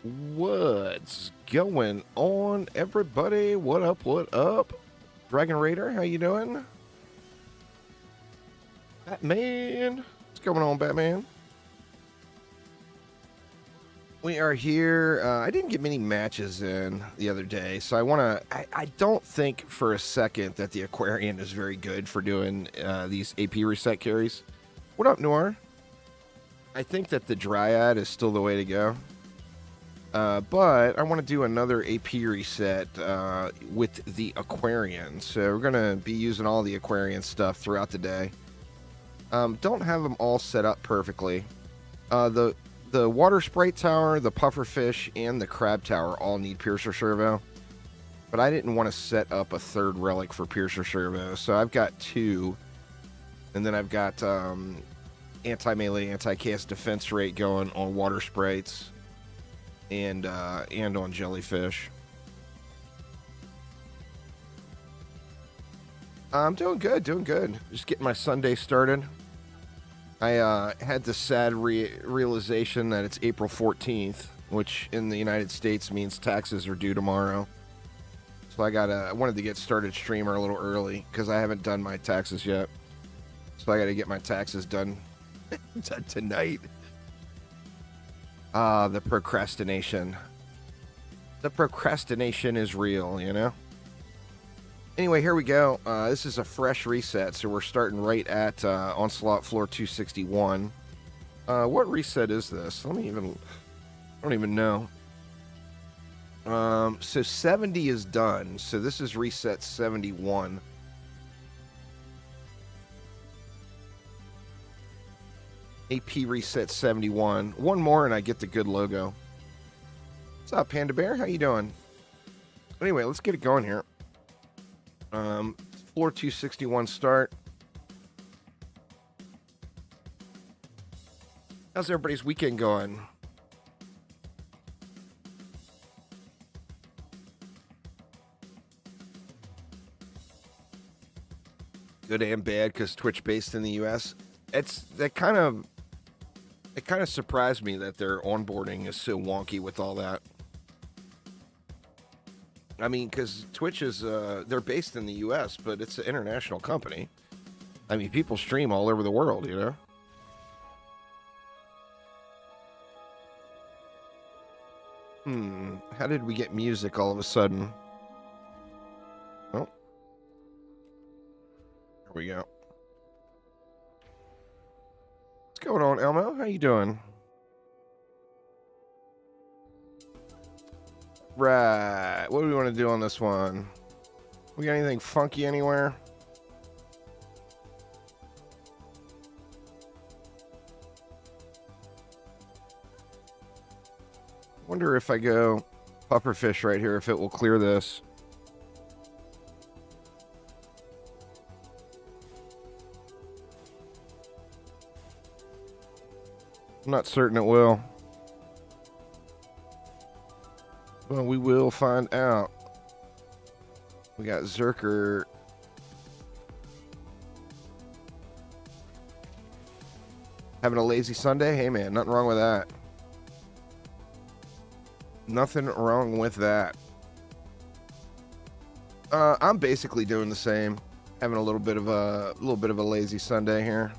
What's going on, everybody? What up? What up? Dragon Raider, how you doing? Batman, what's going on, Batman? We are here. I didn't get many matches in the other day, so I don't think for a second that the Aquarion is very good for doing these AP reset carries. What up, Noir? I think that the Dryad is still the way to go. But I want to do another AP reset with the Aquarion. So we're going to be using all the Aquarion stuff throughout the day. Don't have them all set up perfectly. The Water Sprite Tower, the Pufferfish, and the Crab Tower all need Piercer Servo. But I didn't want to set up a third relic for Piercer Servo. So I've got two. And then I've got anti-melee, anti-cast defense rate going on Water Sprites. And on jellyfish. I'm doing good. Just getting my Sunday started. I had the sad realization that it's April 14th, which in the United States means taxes are due tomorrow. So I wanted to get started streamer a little early because I haven't done my taxes yet. So I got to get my taxes done tonight. The procrastination. The procrastination is real, you know? Anyway, here we go. This is a fresh reset, so we're starting right at Onslaught floor 261. What reset is this? I don't even know. So 70 is done, so this is reset 71. AP reset 71. One more and I get the good logo. What's up, Panda Bear? How you doing? Anyway, let's get it going here. Floor 261 start. How's everybody's weekend going? Good and bad because Twitch based in the US. It kind of surprised me that their onboarding is so wonky with all that. I mean, because Twitch is, they're based in the U.S., but it's an international company. I mean, people stream all over the world, you know? How did we get music all of a sudden? Oh. Here we go. What's going on, Elmo? How you doing? Right. What do we want to do on this one? We got anything funky anywhere? Wonder if I go pufferfish right here, if it will clear this. I'm not certain it will. Well, we will find out. We got Zerker. Having a lazy Sunday? Hey, man, nothing wrong with that. Nothing wrong with that. I'm basically doing the same. Having a little bit of a lazy Sunday here.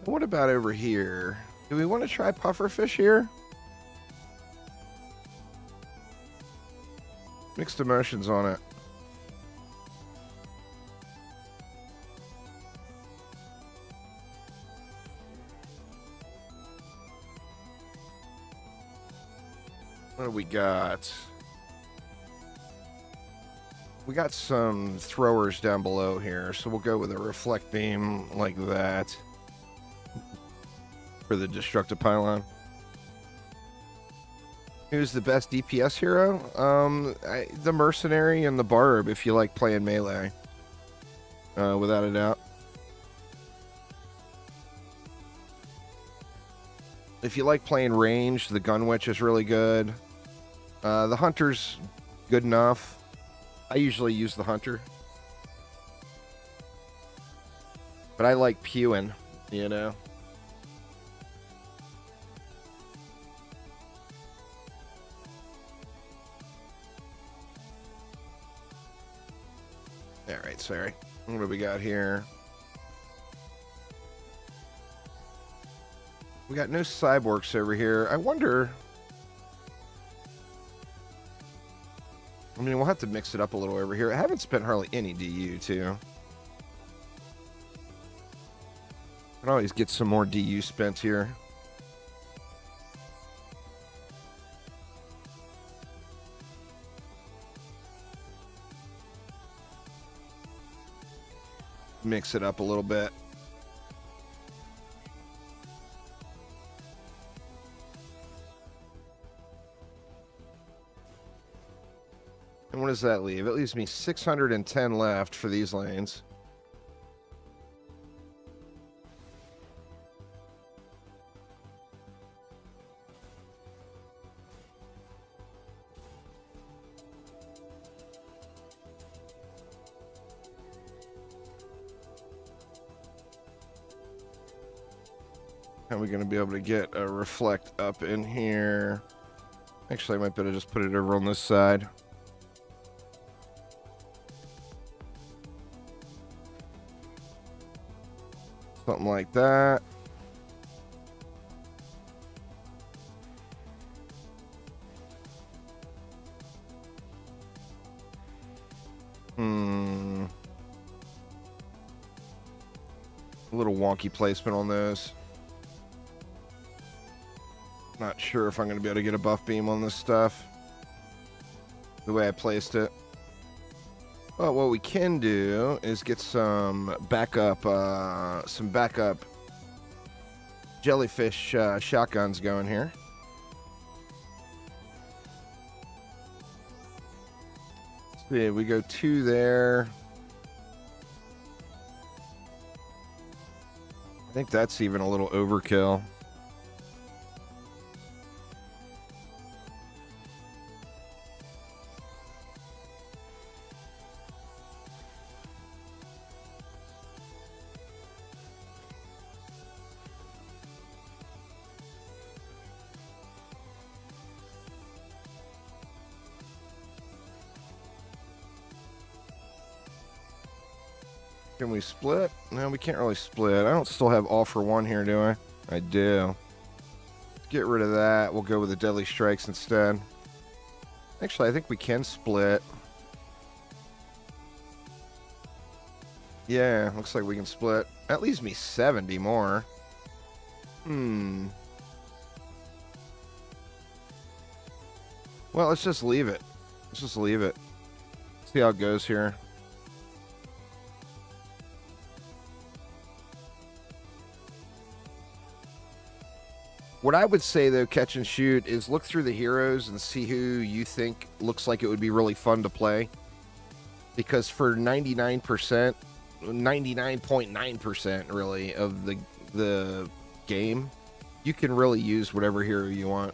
What about over here? Do we want to try pufferfish here? Mixed emotions on it. What do we got? We got some throwers down below here, so we'll go with a reflect beam like that. For the destructive pylon. Who's the best DPS hero? The mercenary and the barb if you like playing melee. Without a doubt. If you like playing range, the gun witch is really good. The hunter's good enough. I usually use the hunter. But I like pewing, you know. All right, sorry. What do we got here? We got no cyborgs over here. I wonder... I mean, we'll have to mix it up a little over here. I haven't spent hardly any DU, too. I can always get some more DU spent here. Mix it up a little bit. And what does that leave? It leaves me 610 left for these lanes. How are we going to be able to get a reflect up in here? Actually, I might better just put it over on this side. Something like that. A little wonky placement on those. Not sure if I'm going to be able to get a buff beam on this stuff the way I placed it. But what we can do is get some backup jellyfish shotguns going here. Let's see, we go 2 there. I think that's even a little overkill. Can we split? No, we can't really split. I don't still have all for one here, do I? I do. Let's get rid of that. We'll go with the deadly strikes instead. Actually, I think we can split. Yeah, looks like we can split. That leaves me 70 more. Well, let's just leave it. Let's just leave it. See how it goes here. What I would say, though, catch and shoot, is look through the heroes and see who you think looks like it would be really fun to play. Because for 99%, 99.9% really of the game, you can really use whatever hero you want.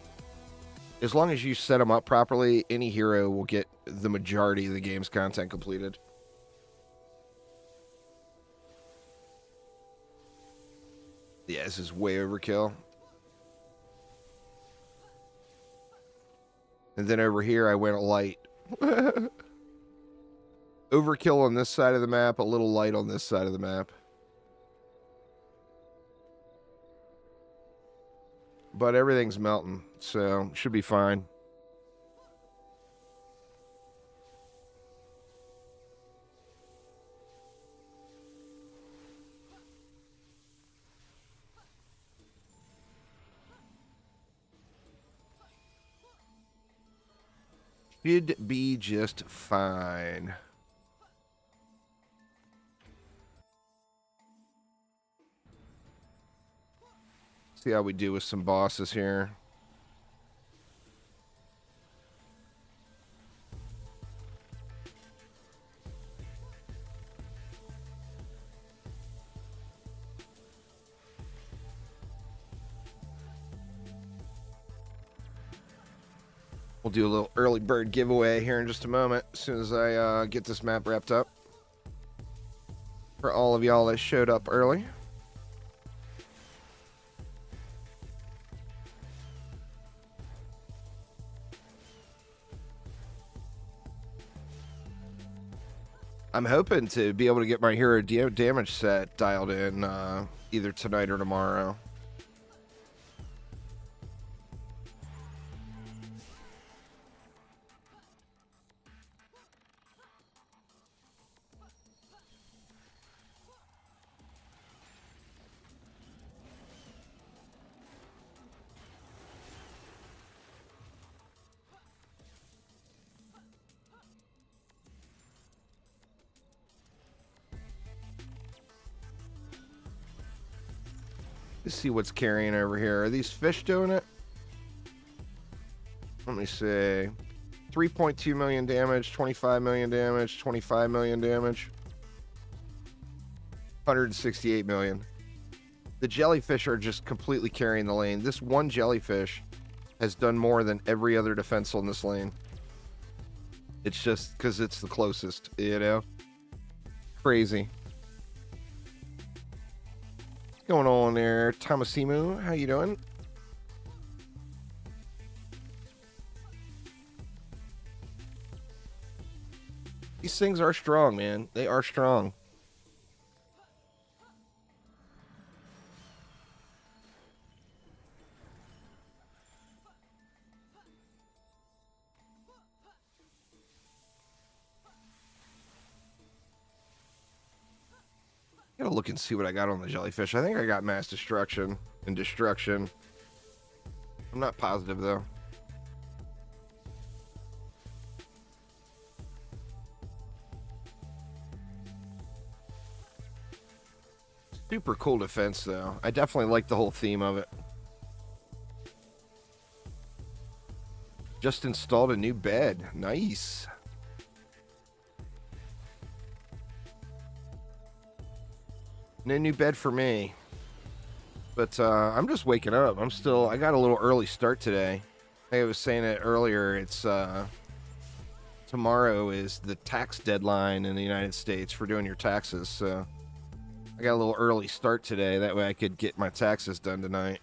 As long as you set them up properly, any hero will get the majority of the game's content completed. Yeah, this is way overkill. And then over here, I went light. Overkill on this side of the map, a little light on this side of the map. But everything's melting, so should be fine. Should be just fine. See how we do with some bosses here. We'll do a little early bird giveaway here in just a moment, as soon as I get this map wrapped up. For all of y'all that showed up early. I'm hoping to be able to get my hero damage set dialed in either tonight or tomorrow. Let's see what's carrying over here. Are these fish doing it? Let me see. 3.2 million damage, 25 million damage, 25 million damage, 168 million. The jellyfish are just completely carrying the lane. This one jellyfish has done more than every other defense on this lane. It's just because it's the closest, you know? Crazy. What's going on there, Tamasimu? How you doing? These things are strong, man. They are strong. Gotta look and see what I got on the jellyfish. I think I got mass destruction and destruction. I'm not positive though. Super cool defense though. I definitely like the whole theme of it. Just installed a new bed. Nice. No new bed for me. But I'm just waking up. I got a little early start today. I was saying it earlier. It's tomorrow is the tax deadline in the United States for doing your taxes. So I got a little early start today. That way I could get my taxes done tonight.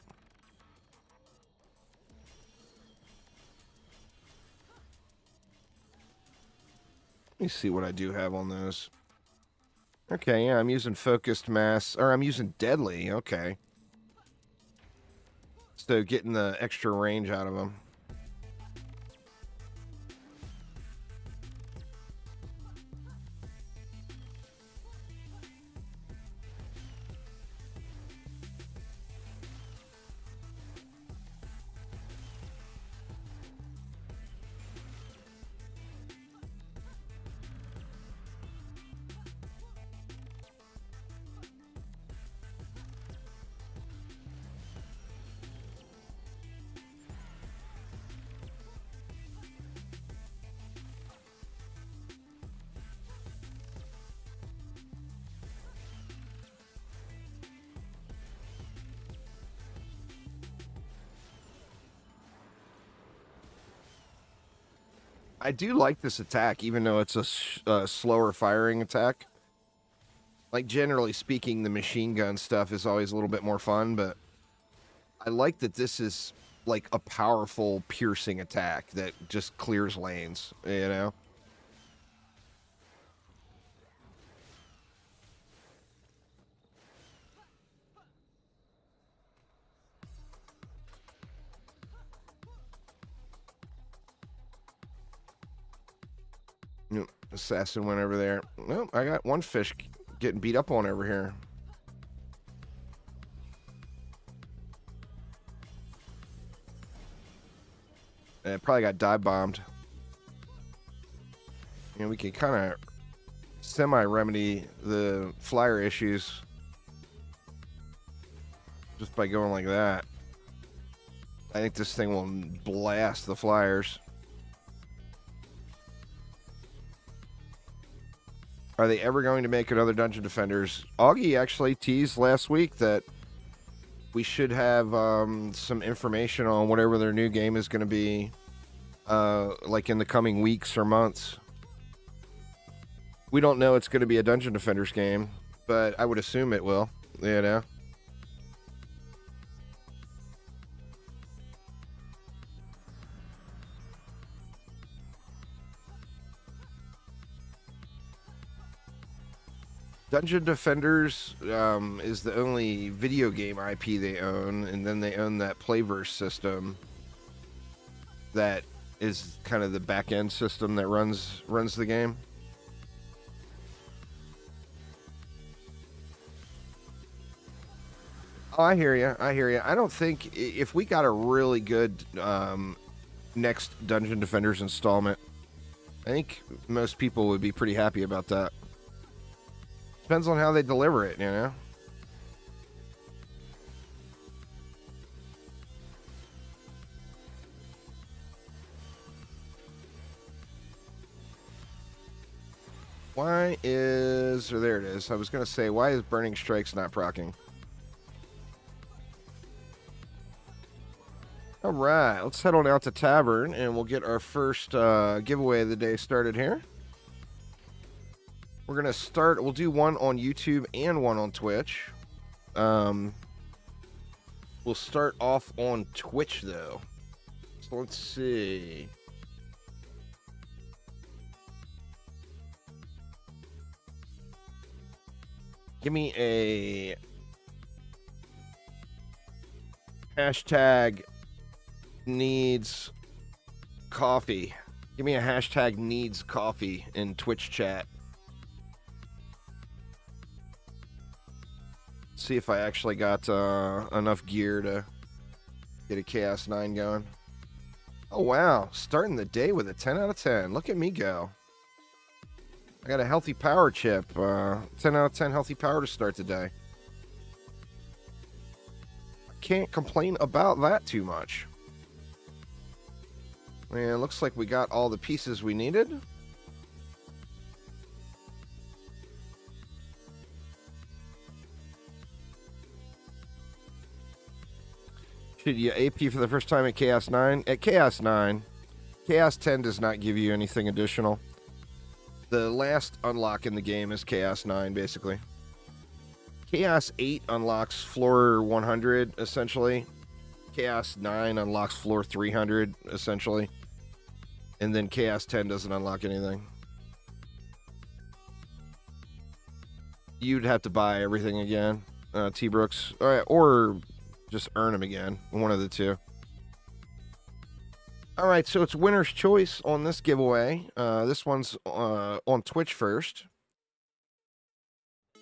Let me see what I do have on those. Okay, yeah, I'm using focused mass, or I'm using deadly, okay. So getting the extra range out of them. I do like this attack, even though it's a slower firing attack. Like, generally speaking, the machine gun stuff is always a little bit more fun, but I like that this is, like, a powerful, piercing attack that just clears lanes, you know? Assassin went over there. Nope, I got one fish getting beat up on over here. It probably got dive bombed. You know, we can kind of semi-remedy the flyer issues just by going like that. I think this thing will blast the flyers. Are they ever going to make another Dungeon Defenders? Augie actually teased last week that we should have some information on whatever their new game is going to be, like in the coming weeks or months. We don't know it's going to be a Dungeon Defenders game, but I would assume it will, you know? Dungeon Defenders is the only video game IP they own, and then they own that Playverse system that is kind of the back end system that runs the game. Oh, I hear you. I hear you. I don't think if we got a really good next Dungeon Defenders installment, I think most people would be pretty happy about that. Depends on how they deliver it, you know? Why is... Or there it is. I was going to say, why is Burning Strikes not proccing? All right, let's head on out to Tavern, and we'll get our first giveaway of the day started here. We're going to start... We'll do one on YouTube and one on Twitch. We'll start off on Twitch, though. So let's see... Give me a hashtag needs coffee. Give me a hashtag needs coffee in Twitch chat. See if I actually got enough gear to get a Chaos 9 going. Oh, wow. Starting the day with a 10 out of 10. Look at me go. I got a healthy power chip. 10 out of 10 healthy power to start the day. I can't complain about that too much. And looks like we got all the pieces we needed. Should you AP for the first time at Chaos 9? At Chaos 9, Chaos 10 does not give you anything additional. The last unlock in the game is Chaos 9, basically. Chaos 8 unlocks floor 100, essentially. Chaos 9 unlocks floor 300, essentially. And then Chaos 10 doesn't unlock anything. You'd have to buy everything again, T-Brooks. Or just earn them again, one of the two. All right, so it's winner's choice on this giveaway. This one's on Twitch first.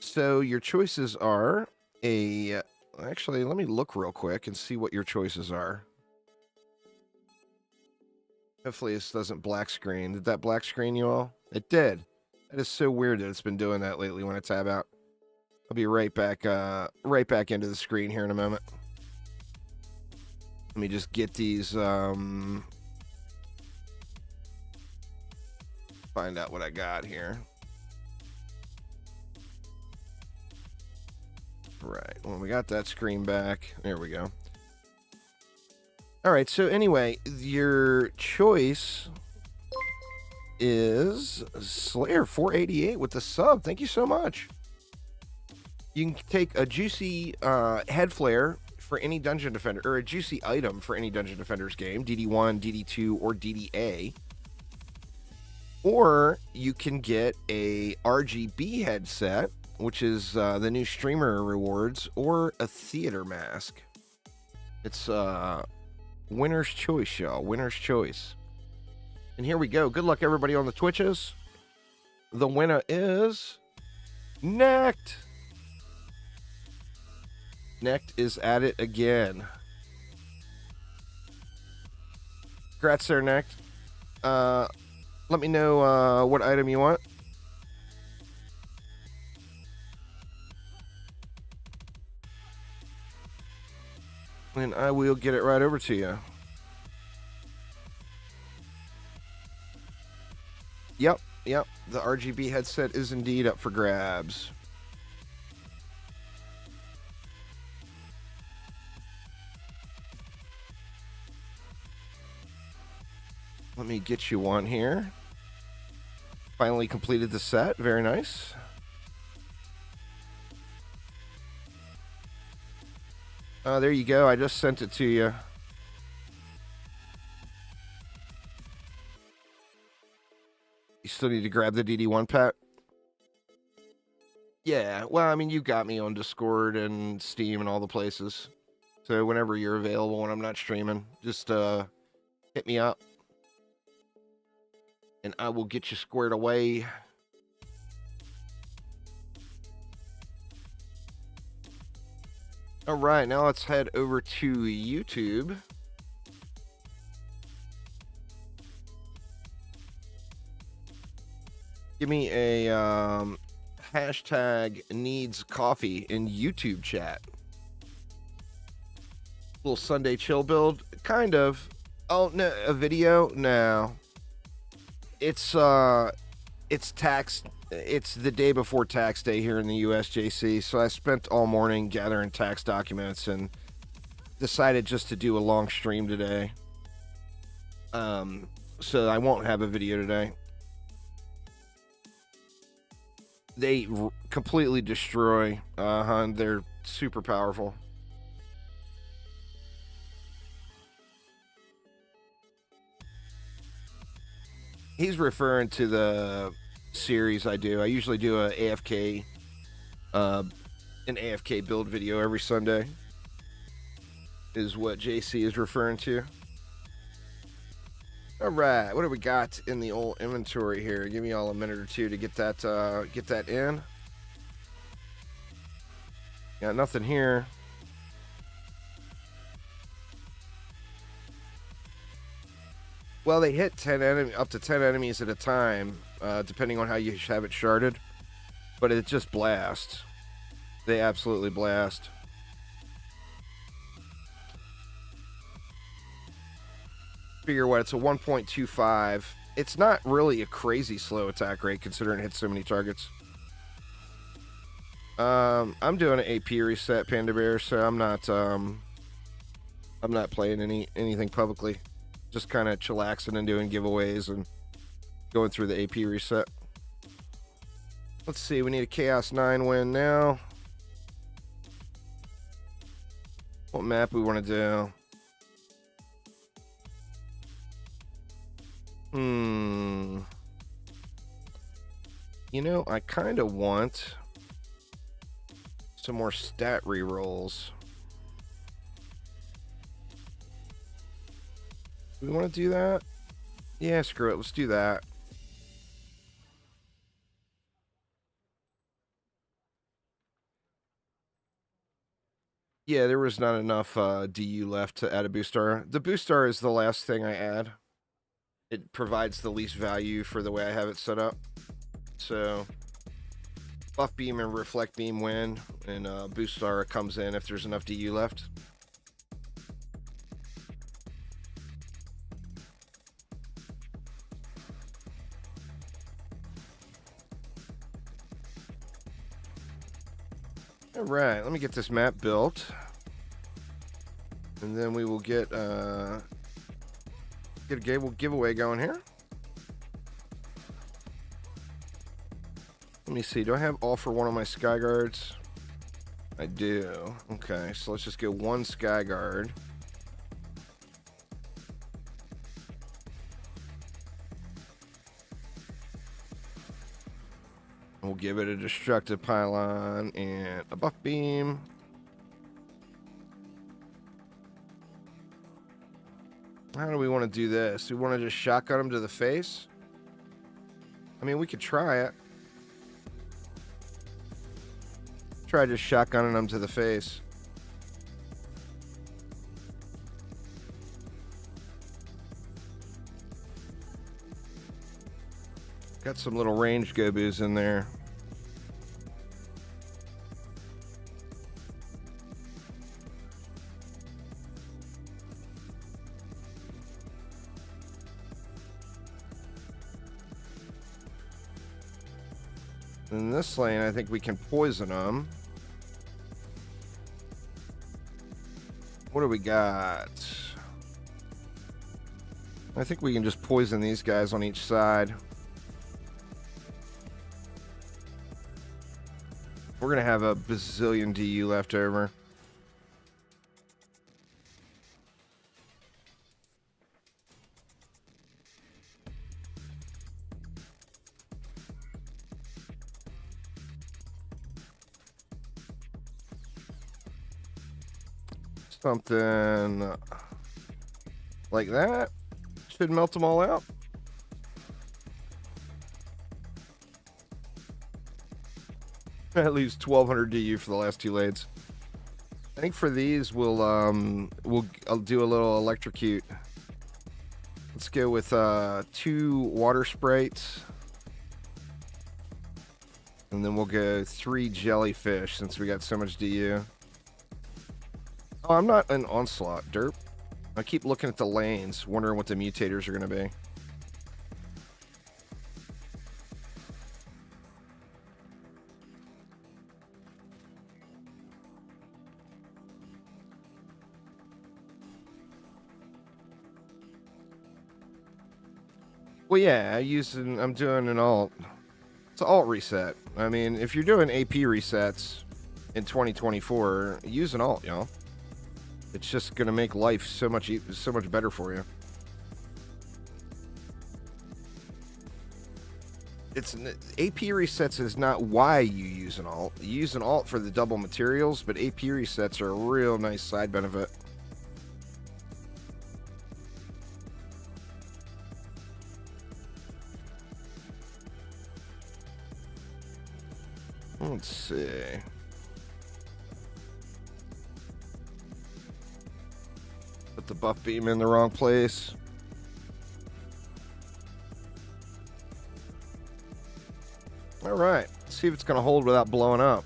So your choices are a... Actually, let me look real quick and see what your choices are. Hopefully this doesn't black screen. Did that black screen you all? It did. That is so weird that it's been doing that lately when I tab out. I'll be right back into the screen here in a moment. Let me just get these... Find out what I got here. Right, well, we got that screen back. There we go. All right, so anyway, your choice is Slayer 488 with the sub. Thank you so much. You can take a juicy head flare for any Dungeon Defender, or a juicy item for any Dungeon Defenders game, DD1, DD2, or DDA. Or you can get a RGB headset, which is the new streamer rewards, or a theater mask. It's winner's choice, y'all. Winner's choice. And here we go. Good luck, everybody, on the Twitches. The winner is... Necked! Necked is at it again. Congrats there, Necked. Let me know what item you want. And I will get it right over to you. Yep. The RGB headset is indeed up for grabs. Let me get you one here. Finally completed the set. Very nice. There you go. I just sent it to you. You still need to grab the DD1 pack. Yeah, well, I mean, you got me on Discord and Steam and all the places. So whenever you're available when I'm not streaming, just hit me up and I will get you squared away. All right, now let's head over to YouTube. Give me a hashtag needs coffee in YouTube chat. Little Sunday chill build, kind of. Oh no, a video? No. It's tax. It's the day before tax day here in the USJC, so I spent all morning gathering tax documents and decided just to do a long stream today. So I won't have a video today. They completely destroy. They're super powerful. He's referring to the series I do. I usually do an AFK build video every Sunday. Is what JC is referring to. All right, what do we got in the old inventory here? Give me all a minute or two to get that in. Got nothing here. Well, they hit up to 10 enemies at a time, depending on how you have it sharded. But it just blasts. They absolutely blast. Figure what, it's a 1.25. It's not really a crazy slow attack rate considering it hits so many targets. I'm doing an AP reset, Panda Bear, so I'm not playing anything publicly. Just kind of chillaxing and doing giveaways and going through the AP reset. Let's see, we need a Chaos 9 win now. What map we want to do? You know, I kind of want some more stat rerolls. Do we want to do that? Yeah, screw it. Let's do that. Yeah, there was not enough DU left to add a boost star. The boost star is the last thing I add. It provides the least value for the way I have it set up. So buff beam and reflect beam win, and boost star comes in if there's enough DU left. All right, let me get this map built, and then we will get a giveaway going here. Let me see. Do I have all for one of my sky guards? I do. Okay, so let's just get one sky guard. We'll give it a destructive pylon and a buff beam. How do we want to do this? Do we want to just shotgun him to the face? I mean, we could try it. Try just shotgunning him to the face. Got some little range gobus in there. In this lane, I think we can poison them. What do we got? I think we can just poison these guys on each side. We're going to have a bazillion DU left over. Something like that. Should melt them all out. At least 1200 DU for the last two lathes. I think for these I'll do a little electrocute. Let's go with 2 water sprites. And then we'll go 3 jellyfish since we got so much DU. Oh, I'm not an Onslaught, derp. I keep looking at the lanes, wondering what the mutators are going to be. Well, yeah, I'm doing an alt. It's an alt reset. I mean, if you're doing AP resets in 2024, use an alt, y'all. It's just gonna make life so much better for you. It's AP resets is not why you use an alt. You use an alt for the double materials, but AP resets are a real nice side benefit. Let's see. Put the buff beam in the wrong place. All right. See if it's going to hold without blowing up.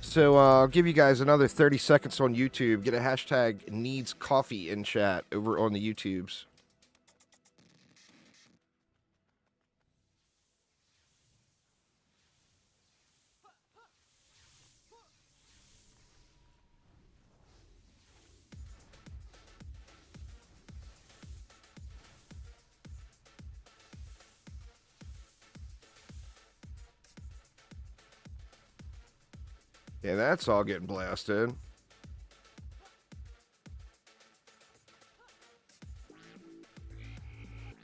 So I'll give you guys another 30 seconds on YouTube. Get a hashtag needs coffee in chat over on the YouTubes. Yeah, that's all getting blasted.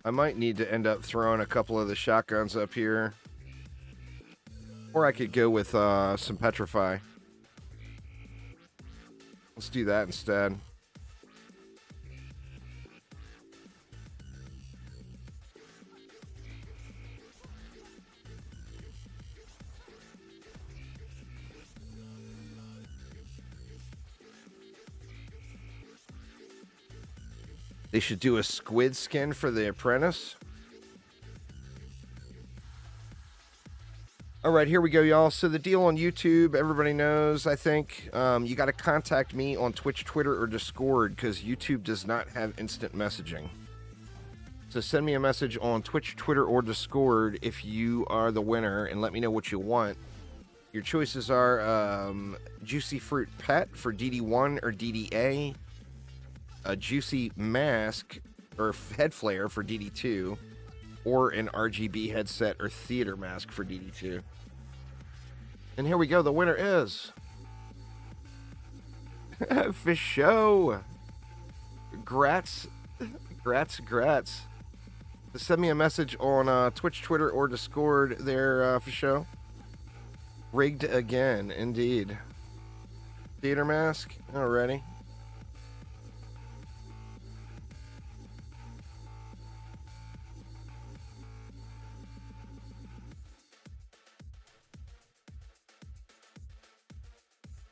I might need to end up throwing a couple of the shotguns up here. Or I could go with some Petrify. Let's do that instead. They should do a squid skin for the apprentice. All right, here we go, y'all. So the deal on YouTube, everybody knows, I think. You got to contact me on Twitch, Twitter, or Discord because YouTube does not have instant messaging. So send me a message on Twitch, Twitter, or Discord if you are the winner and let me know what you want. Your choices are Juicy Fruit Pet for DD1 or DDA. A Juicy Mask or Head Flare for DD2, or an RGB headset or theater mask for DD2. And here we go. The winner is Fish Show. Grats. Send me a message on Twitch, Twitter, or Discord there, Fish Show. Rigged again, indeed. Theater mask. Alrighty.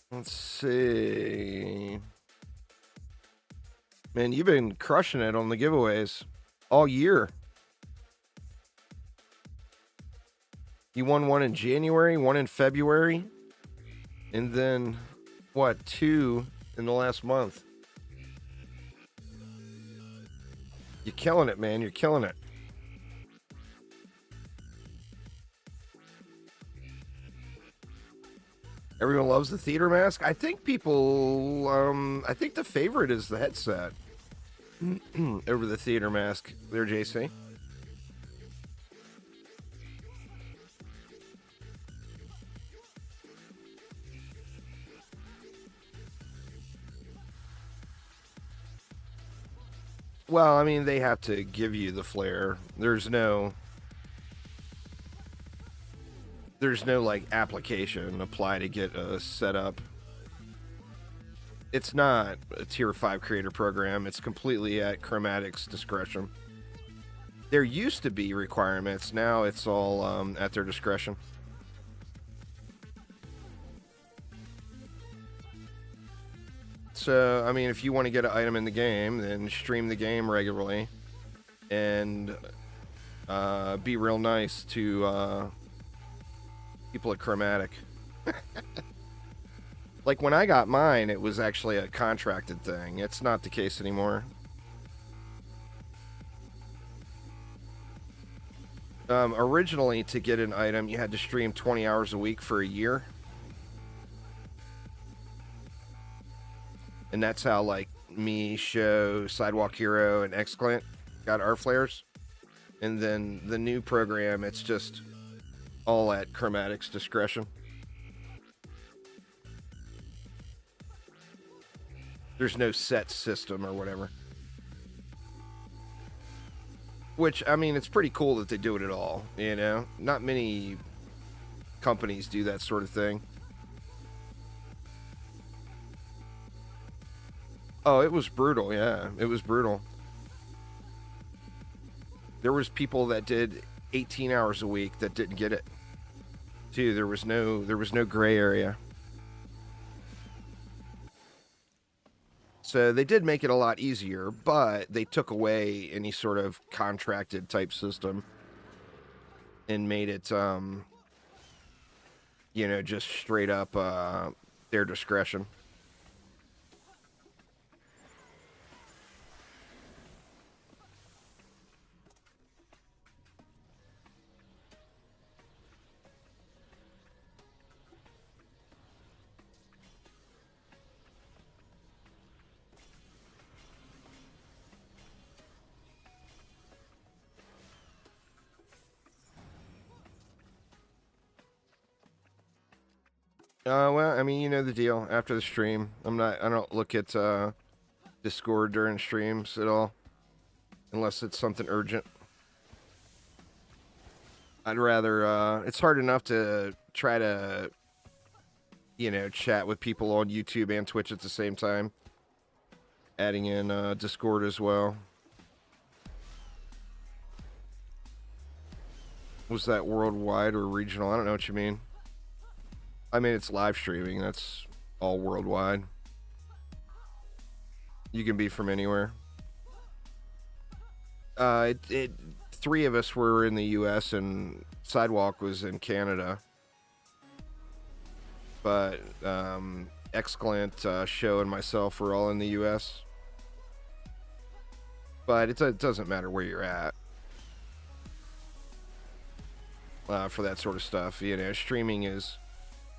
Let's see. Man, you've been crushing it on the giveaways all year. You won one in January, one in February, and then, what, 2 in the last month. You're killing it, man. You're killing it. Everyone loves the theater mask. I think people, I think the favorite is the headset over the theater mask there, JC. Well, I mean, they have to give you the flare. There's no like application apply to get a setup. It's not a tier 5 creator program. It's completely at Chromatic's discretion. There used to be requirements. Now it's all at their discretion. So, I mean, if you want to get an item in the game, then stream the game regularly. And be real nice to people at Chromatic. Like, when I got mine, it was actually a contracted thing. It's not the case anymore. Originally, to get an item, you had to stream 20 hours a week for a year. And that's how, like, me, Show, Sidewalk Hero, and XClint got our flares. And then the new program, it's just all at Chromatic's discretion. There's no set system or whatever. Which, I mean, it's pretty cool that they do it at all, you know? Not many companies do that sort of thing. Oh, it was brutal, yeah. It was brutal. There was people that did 18 hours a week that didn't get it. Too, there was no gray area. So they did make it a lot easier, but they took away any sort of contracted type system and made it, you know, just straight up their discretion. Well, I mean, you know the deal. After the stream, I don't look at Discord during streams at all, unless it's something urgent. I'd rather, it's hard enough to try to, you know, chat with people on YouTube and Twitch at the same time. Adding in Discord as well. Was that worldwide or regional? I don't know what you mean. I mean, it's live streaming. That's all worldwide. You can be from anywhere. Three of us were in the U.S. and Sidewalk was in Canada. But XClint, Show, and myself were all in the U.S. But it doesn't matter where you're at. For that sort of stuff. You know, streaming is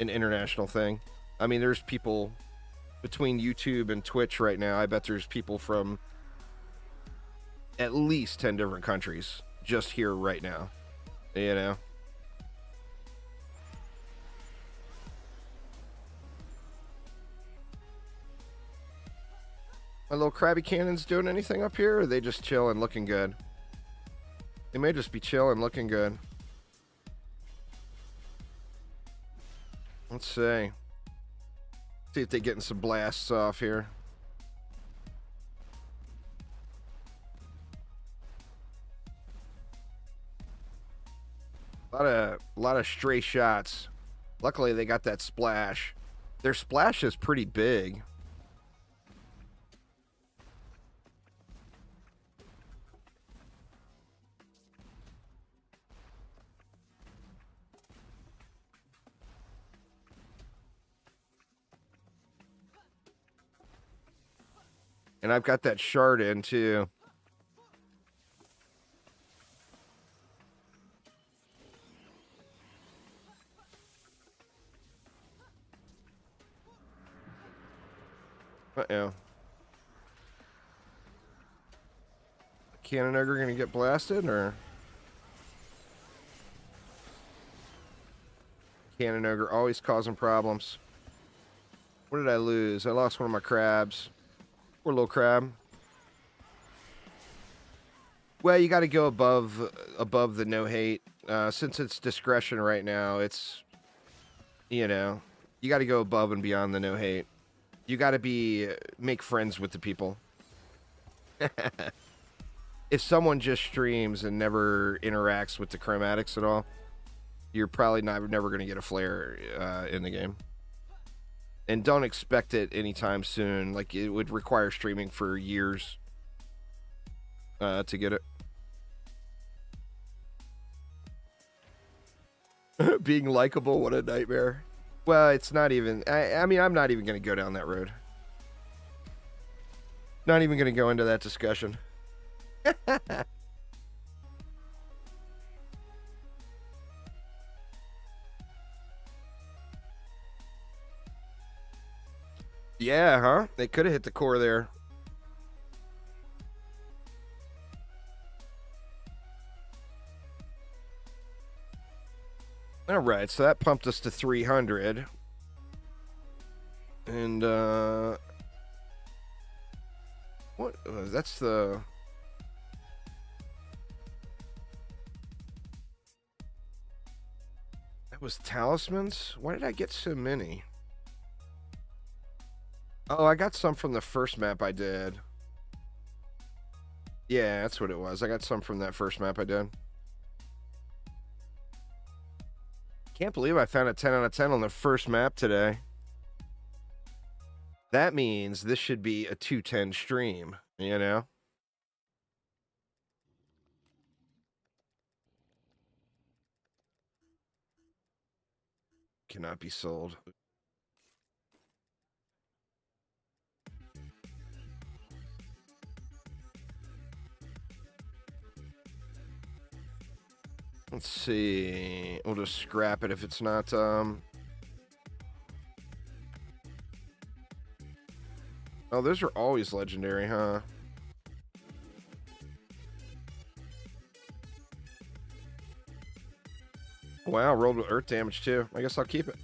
an international thing. I mean, there's people between YouTube and Twitch right now. I bet there's people from at least 10 different countries just here right now. You know? My little Krabby Cannons doing anything up here, or are they just chilling, looking good? They may just be chilling, looking good. Let's see. See if they're getting some blasts off here. A lot of stray shots. Luckily, they got that splash. Their splash is pretty big. And I've got that shard in, too. Uh-oh. Cannon Ogre gonna get blasted, or? Cannon Ogre always causing problems. What did I lose? I lost one of my crabs. Poor little crab. Well, you got to go above the no hate. Since it's discretion right now, it's, you know, you got to go above and beyond the no hate. You got to make friends with the people. If someone just streams and never interacts with the chromatics at all, you're probably never going to get a flare in the game. And don't expect it anytime soon. Like, it would require streaming for years to get it. Being likable, what a nightmare. Well, it's not even... I mean, I'm not even going to go down that road. Not even going to go into that discussion. Yeah, huh? They could have hit the core there. All right, so that pumped us to 300. And, what? That's the... That was talismans? Why did I get so many? Oh, I got some from the first map I did. Yeah, that's what it was. I got some from that first map I did. Can't believe I found a 10 out of 10 on the first map today. That means this should be a 210 stream, you know? Cannot be sold. Let's see. We'll just scrap it if it's not, Oh, those are always legendary, huh? Wow, rolled with earth damage too. I guess I'll keep it.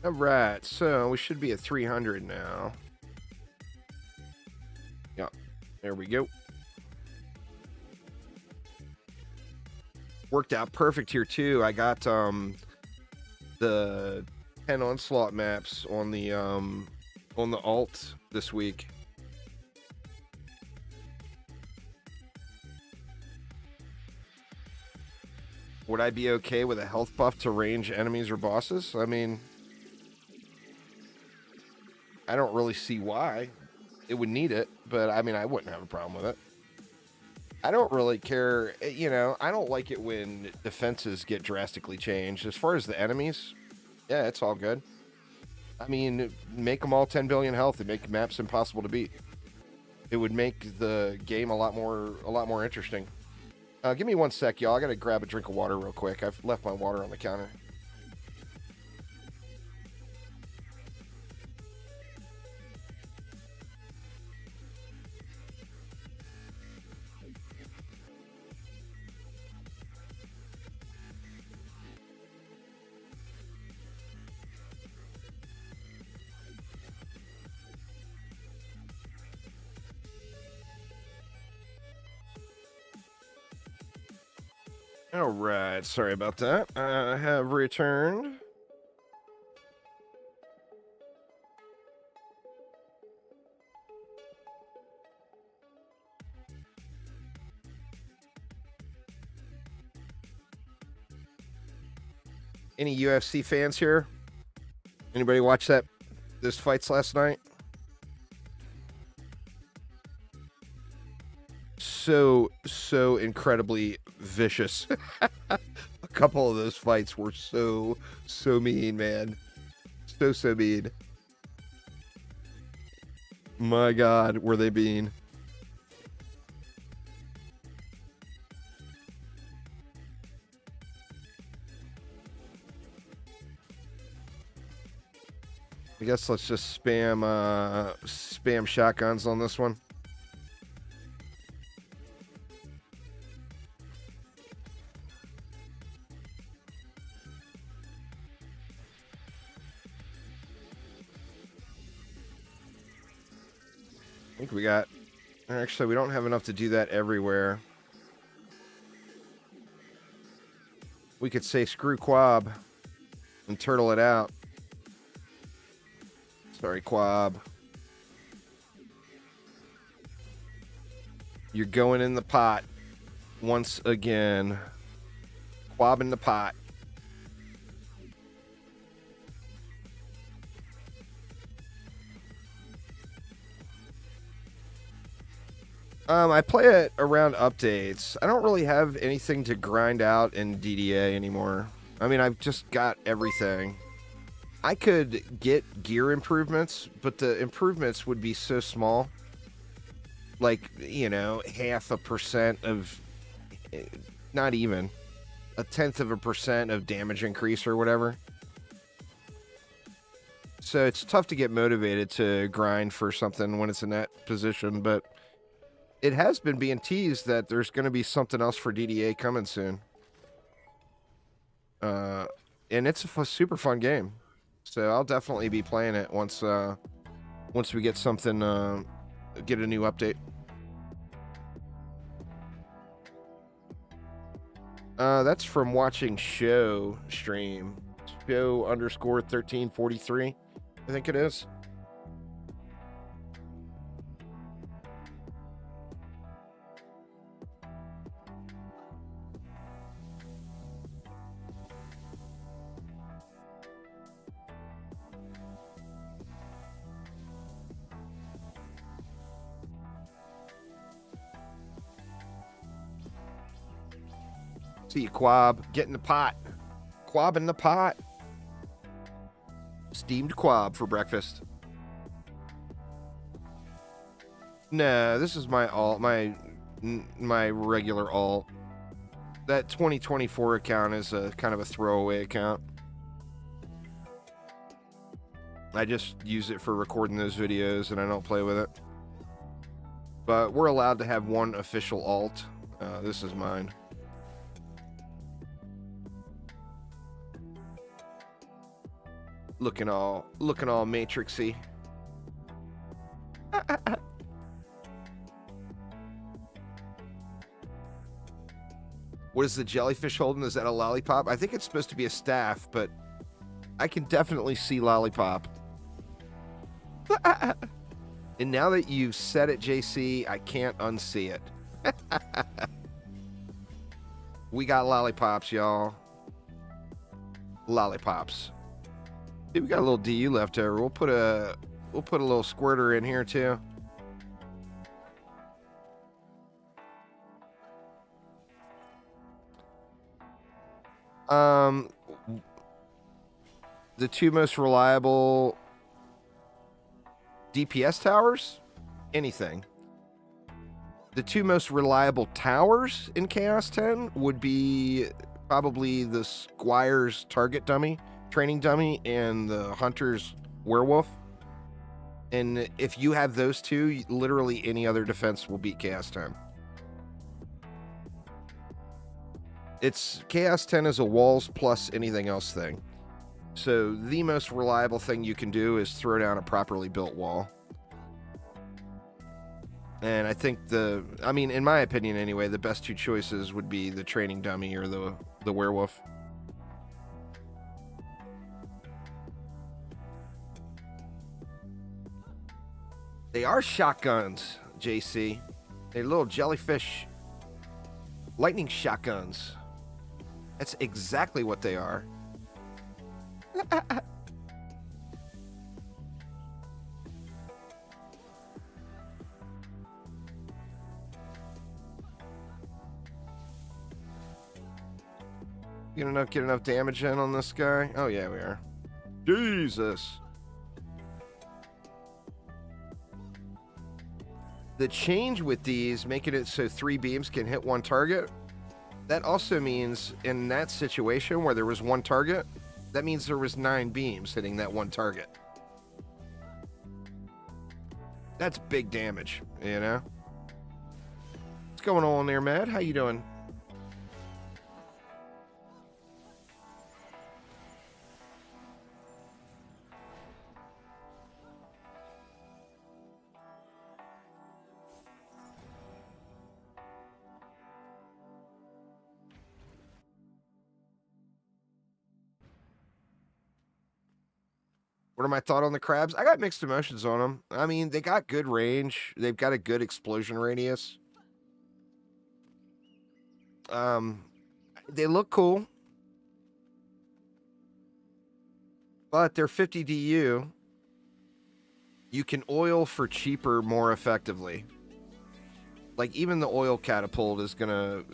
Alright, so we should be at 300 now. Yeah, there we go. Worked out perfect here too. I got the 10 Onslaught maps on the alt this week. Would I be okay with a health buff to range enemies or bosses? I mean, I don't really see why it would need it, but I mean, I wouldn't have a problem with it. I don't really care, you know, I don't like it when defenses get drastically changed. As far as the enemies, yeah, it's all good. I mean, make them all 10 billion health and make maps impossible to beat. It would make the game a lot more interesting. Give me 1 sec, y'all. I gotta grab a drink of water real quick. I've left my water on the counter. All right, sorry about that. I have returned. Any UFC fans here? Anybody watch those fights last night? So incredibly vicious. A couple of those fights were so mean, man. So mean. My God, were they mean. I guess let's just spam shotguns on this one. I think we got... Actually, we don't have enough to do that everywhere. We could say screw Quab and turtle it out. Sorry, Quab. You're going in the pot once again. Quab in the pot. I play it around updates. I don't really have anything to grind out in DDA anymore. I mean, I've just got everything. I could get gear improvements, but the improvements would be so small. Like, you know, 0.5% of... Not even. 0.1% of damage increase or whatever. So it's tough to get motivated to grind for something when it's in that position, but it has been being teased that there's going to be something else for DDA coming soon. And it's a super fun game. So I'll definitely be playing it once we get something, get a new update. That's from watching show stream. Show underscore 1343, I think it is. See you, Quab. Get in the pot. Quab in the pot. Steamed Quab for breakfast. No, this is my alt, my regular alt. That 2024 account is a kind of a throwaway account. I just use it for recording those videos and I don't play with it. But we're allowed to have one official alt. This is mine. Looking all matrixy. What is the jellyfish holding? Is that a lollipop? I think it's supposed to be a staff, but I can definitely see lollipop. And now that you've said it, JC, I can't unsee it. We got lollipops, y'all. Lollipops. Dude, we got a little DU left over. We'll put a little squirter in here too. The two most reliable DPS towers? Anything. The two most reliable towers in Chaos 10 would be probably the Squire's target dummy, training dummy, and the Hunter's werewolf. And if you have those two, literally any other defense will beat Chaos 10. It's Chaos 10 is a walls plus anything else thing. So the most reliable thing you can do is throw down a properly built wall. And I think in my opinion anyway, the best two choices would be the training dummy or the werewolf. They are shotguns, JC. They're little jellyfish lightning shotguns. That's exactly what they are. Get enough damage in on this guy? Oh yeah, we are. Jesus. The change with these, making it so 3 beams can hit one target, that also means in that situation where there was one target, that means there was 9 beams hitting that one target. That's big damage, you know? What's going on there, Matt? How you doing? What are my thoughts on the crabs? I got mixed emotions on them. I mean, they got good range. They've got a good explosion radius. They look cool. But they're 50 DU. You can oil for cheaper more effectively. Like, even the oil catapult is gonna...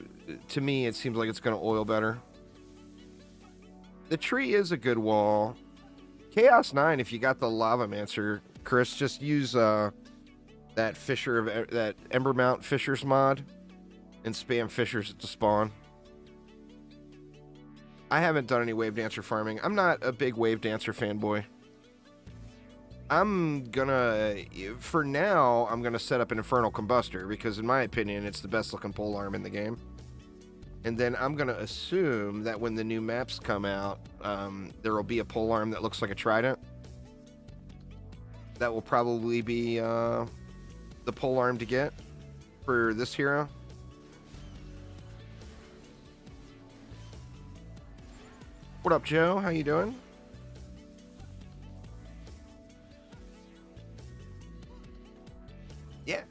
To me, it seems like it's gonna oil better. The tree is a good wall. Chaos 9, if you got the Lavamancer, Chris, just use that Embermount Fissures mod and spam Fissures at the spawn. I haven't done any Wave Dancer farming. I'm not a big Wave Dancer fanboy. For now, I'm gonna set up an Infernal Combustor because, in my opinion, it's the best looking pole arm in the game. And then I'm gonna assume that when the new maps come out, there will be a pole arm that looks like a trident. That will probably be the pole arm to get for this hero. What up, Joe? How you doing? Yeah,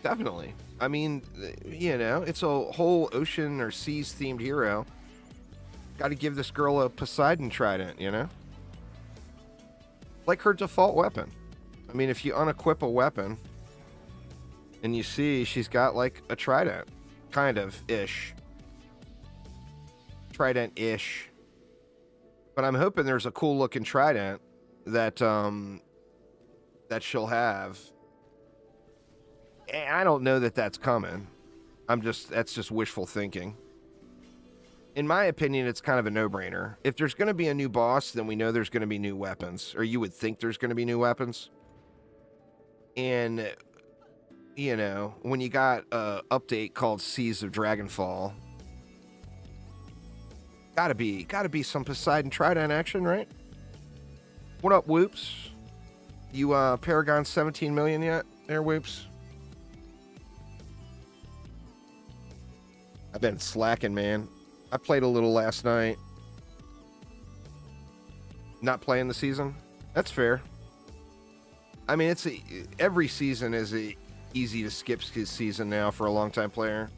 definitely. I mean, you know, it's a whole ocean or seas themed hero. Got to give this girl a Poseidon trident, you know? Like her default weapon. I mean, if you unequip a weapon and you see she's got like a trident, kind of ish. Trident-ish. But I'm hoping there's a cool looking trident that that she'll have. I don't know that that's coming. That's just wishful thinking. In my opinion, it's kind of a no-brainer. If there's going to be a new boss, then we know there's going to be new weapons, or you would think there's going to be new weapons. And you know, when you got a update called Seas of Dragonfall, gotta be some Poseidon Trident action, right? What up, Whoops? You Paragon 17 million yet there, Whoops? I've been slacking, man. I played a little last night. Not playing the season? That's fair. I mean, every season is easy to skip his season now for a long-time player.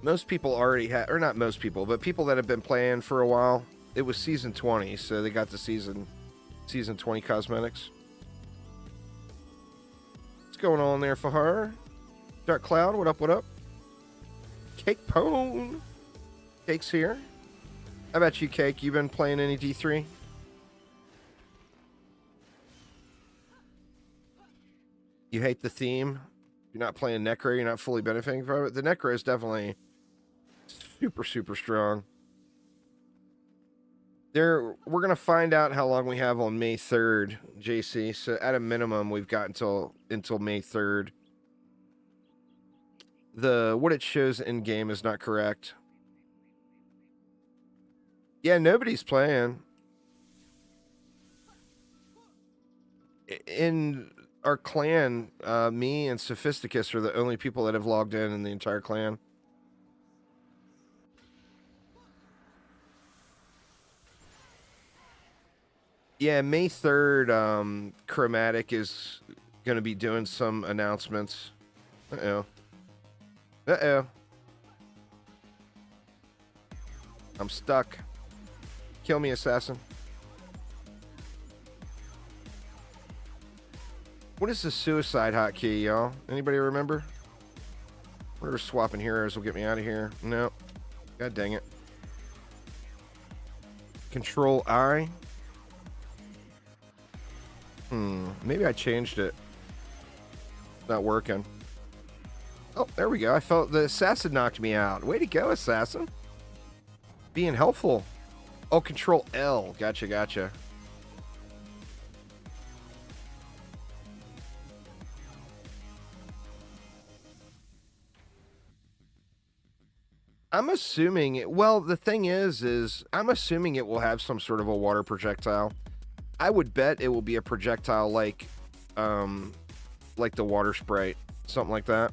Most people already have, or not most people, but people that have been playing for a while, it was season 20, so they got the season 20 cosmetics. What's going on there for her? Dark Cloud, what up, what up? Cake Pone. Cake's here. How about you, Cake? You been playing any D3? You hate the theme? You're not playing Necro, you're not fully benefiting from it? The Necro is definitely super, super strong. We're going to find out how long we have on May 3rd, JC. So at a minimum, we've got until May 3rd. What it shows in game is not correct. Yeah, nobody's playing. In our clan, me and Sophisticus are the only people that have logged in the entire clan. Yeah, May 3rd, Chromatic is going to be doing some announcements. Uh-oh. Uh-oh. I'm stuck. Kill me, assassin. What is the suicide hotkey, y'all? Anybody remember? Whatever swapping heroes will get me out of here. No. God dang it. Control I. Maybe I changed it. Not working. Oh, there we go. I felt the assassin knocked me out. Way to go, assassin. Being helpful. Oh, Control L. Gotcha, gotcha. I'm assuming well, the thing is I'm assuming it will have some sort of a water projectile. I would bet it will be a projectile like the water sprite, something like that.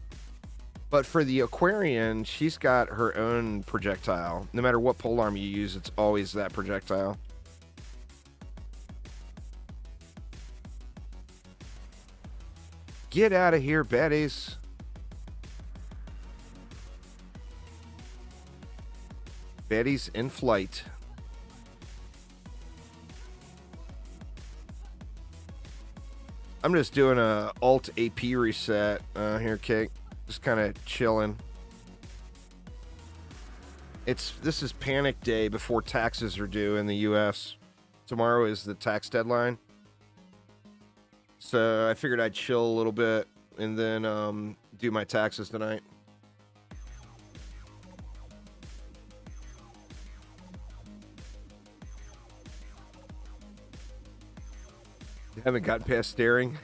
But for the Aquarion, she's got her own projectile. No matter what polearm you use, it's always that projectile. Get out of here, baddies. Baddies in flight. I'm just doing a alt AP reset here, Kate. Just kind of chilling. This is panic day before taxes are due in the U.S. Tomorrow is the tax deadline. So I figured I'd chill a little bit and then do my taxes tonight. You haven't gotten past staring?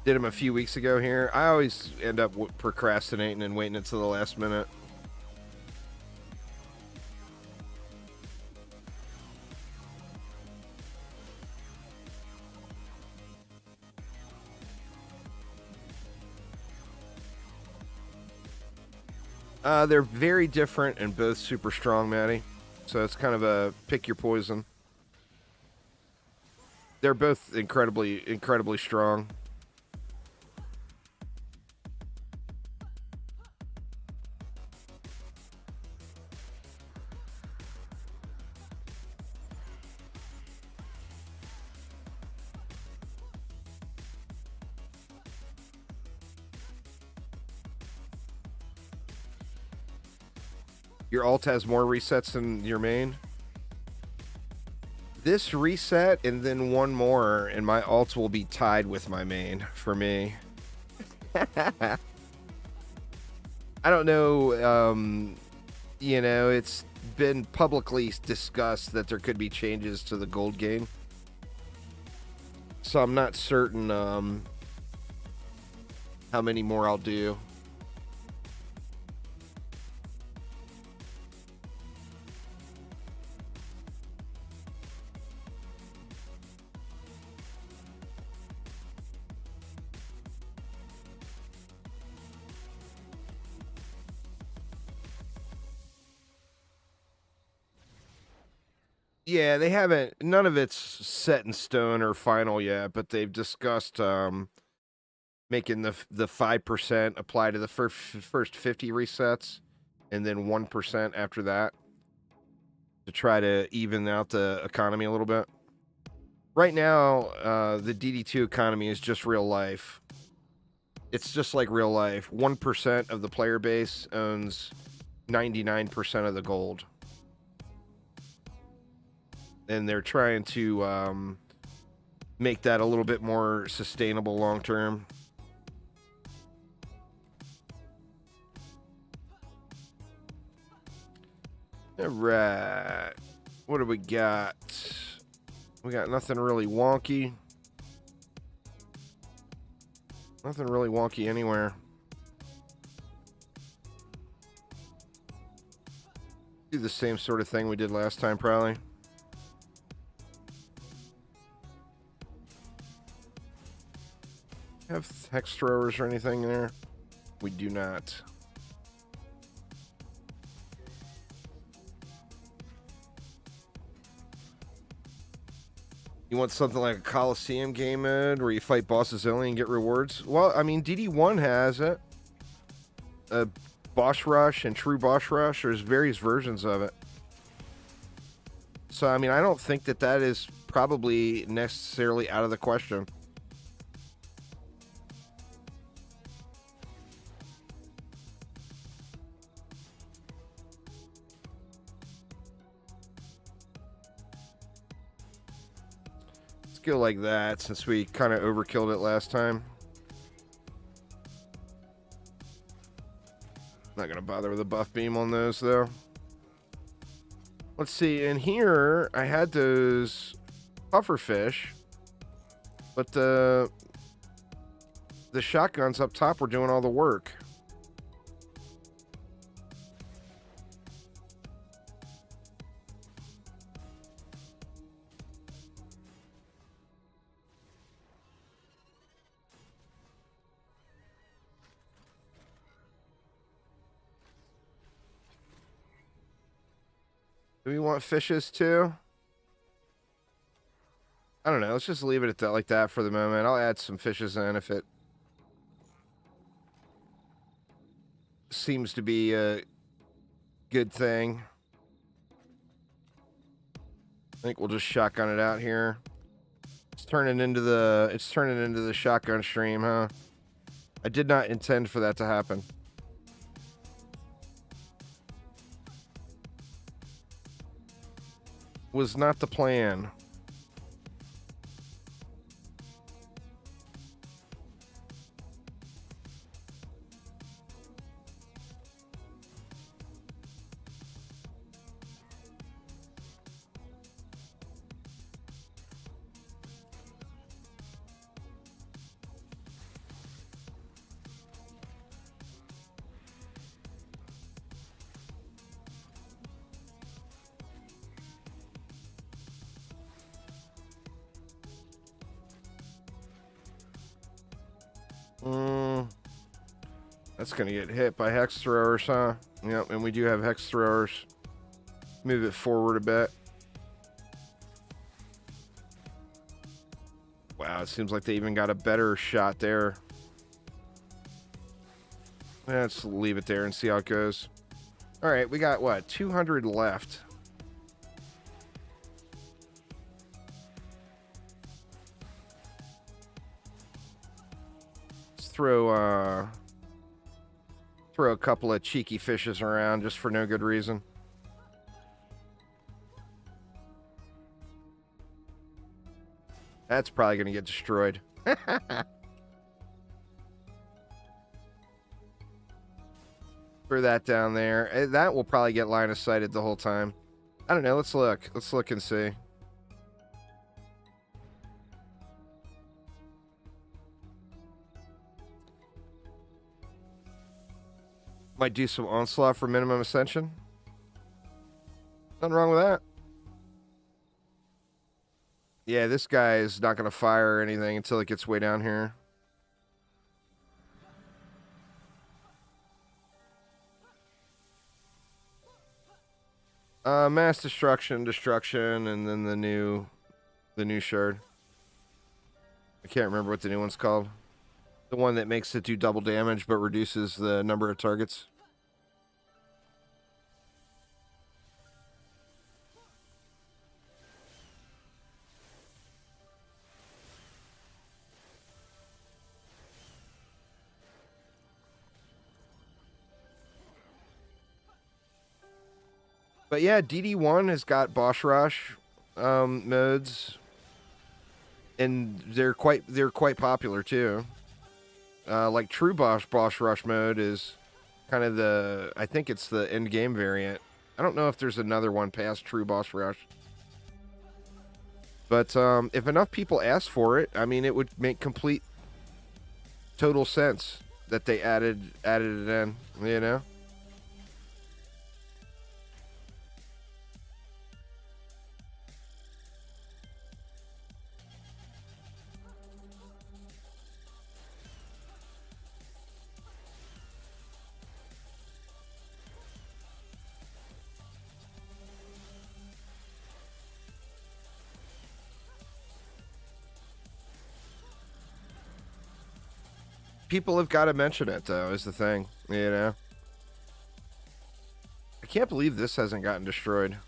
Did them a few weeks ago here. I always end up procrastinating and waiting until the last minute. They're very different and both super strong, Maddie. So it's kind of a pick your poison. They're both incredibly strong. Your alt has more resets than your main. This reset and then one more, and my alt will be tied with my main for me. I don't know. You know, it's been publicly discussed that there could be changes to the gold game. So I'm not certain how many more I'll do. Yeah, they haven't. None of it's set in stone or final yet, but they've discussed making the 5% apply to the first 50 resets, and then 1% after that to try to even out the economy a little bit. Right now, the DD2 economy is just real life. It's just like real life. 1% of the player base owns 99% of the gold. And they're trying to make that a little bit more sustainable long term. All right. What do we got? We got nothing really wonky. Nothing really wonky anywhere. Do the same sort of thing we did last time, probably. Have hex throwers or anything there? We do not. You want something like a Coliseum game mode where you fight bosses only and get rewards? Well, I mean, DD1 has it. Boss Rush and True Boss Rush. There's various versions of it. So, I mean, I don't think that is probably necessarily out of the question. Go like that since we kind of overkilled it last time. Not gonna bother with a buff beam on those though. Let's see, in here I had those pufferfish, but the shotguns up top were doing all the work. Do we want fishes too? I don't know. Let's just leave it at that, like that for the moment. I'll add some fishes in if it seems to be a good thing. I think we'll just shotgun it out here. It's turning into the shotgun stream, huh? I did not intend for that to happen. Was not the plan. That's gonna get hit by hex throwers, huh? Yep, and we do have hex throwers. Move it forward a bit. Wow, it seems like they even got a better shot there. Let's leave it there and see how it goes. All right, we got, what, 200 left. Let's throw a couple of cheeky fishes around just for no good reason. That's probably going to get destroyed. Throw that down there. That will probably get line of sighted the whole time. I don't know. Let's look. Let's look and see. Might do some Onslaught for minimum ascension. Nothing wrong with that. Yeah, this guy is not going to fire or anything until it gets way down here. Mass destruction, and then the new shard. I can't remember what the new one's called. The one that makes it do double damage but reduces the number of targets. But yeah, DD1 has got boss rush modes, and they're quite popular too. Like true boss rush mode is kind of I think it's the end game variant. I don't know if there's another one past true boss rush. But if enough people ask for it, I mean, it would make total sense that they added it in, you know? People have got to mention it, though, is the thing, you know? I can't believe this hasn't gotten destroyed.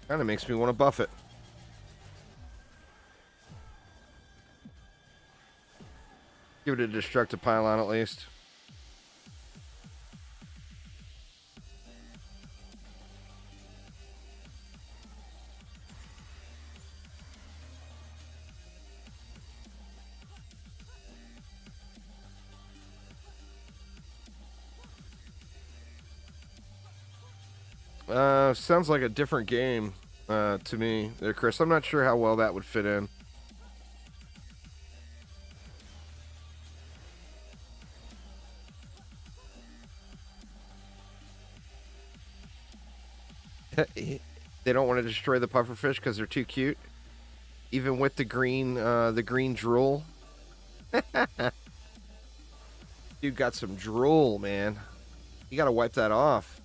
Kind of makes me want to buff it. Give it a destructive pylon at least. Sounds like a different game to me there, Chris. I'm not sure how well that would fit in. They don't want to destroy the pufferfish because they're too cute, even with the green drool. Dude got some drool, man. You gotta wipe that off.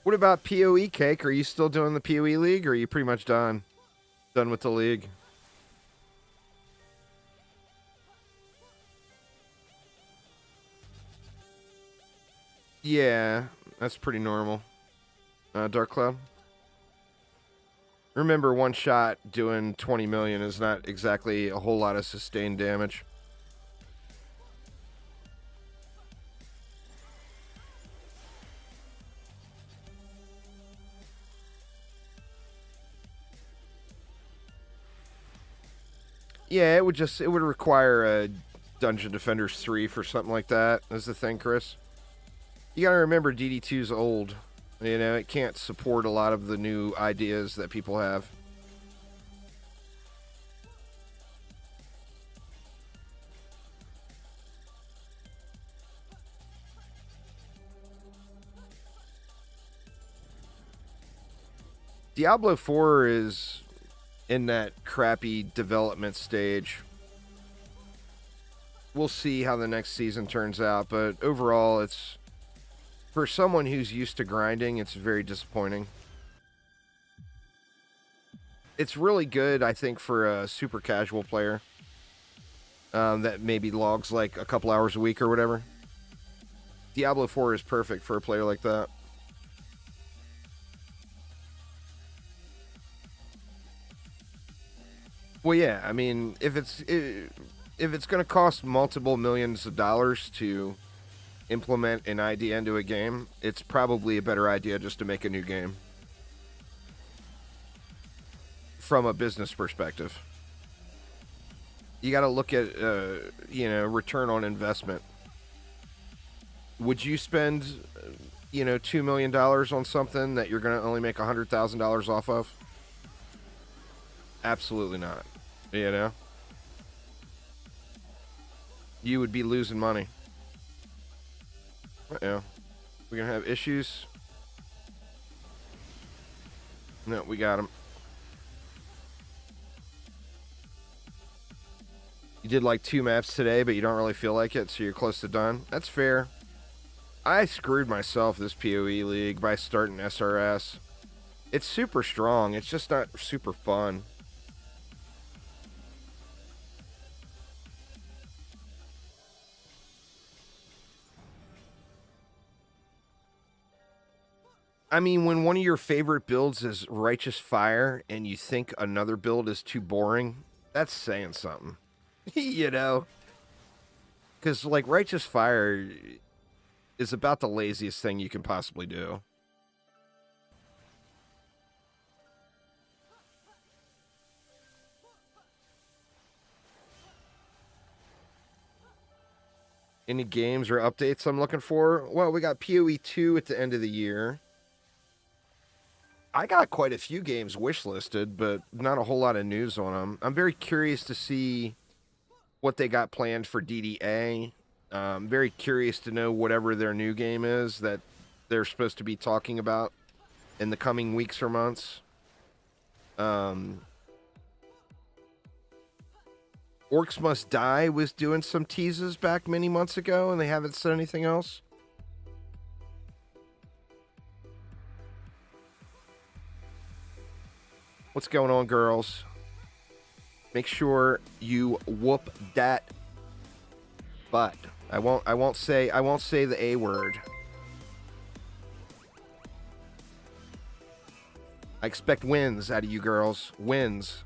What about PoE, Cake? Are you still doing the PoE League, or are you pretty much done? Done with the league? Yeah, that's pretty normal. Dark Cloud? Remember, one shot doing 20 million is not exactly a whole lot of sustained damage. Yeah, it would require a Dungeon Defenders 3 for something like that. That's the thing, Chris. You gotta remember DD2's old. You know, it can't support a lot of the new ideas that people have. Diablo 4 is in that crappy development stage. We'll see how the next season turns out, but overall, it's for someone who's used to grinding, it's very disappointing. It's really good, I think, for a super casual player that maybe logs like a couple hours a week or whatever. Diablo 4 is perfect for a player like that. Well, yeah, I mean, if it's going to cost multiple millions of dollars to implement an idea into a game, it's probably a better idea just to make a new game from a business perspective. You got to look at return on investment. Would you spend $2 million on something that you're going to only make $100,000 off of? Absolutely not. You know, you would be losing money. Yeah, we're gonna have issues. No, we got them. You did like 2 maps today, but you don't really feel like it, so you're close to done. That's fair. I screwed myself this PoE league by starting SRS. It's super strong. It's just not super fun. I mean, when one of your favorite builds is Righteous Fire and you think another build is too boring, that's saying something. You know? Because, like, Righteous Fire is about the laziest thing you can possibly do. Any games or updates I'm looking for? Well, we got PoE 2 at the end of the year. I got quite a few games wishlisted, but not a whole lot of news on them. I'm very curious to see what they got planned for DDA. Very curious to know whatever their new game is that they're supposed to be talking about in the coming weeks or months. Orcs Must Die was doing some teases back many months ago, and they haven't said anything else. What's going on, girls? Make sure you whoop that butt. I won't say the A word. I expect wins out of you girls. Wins.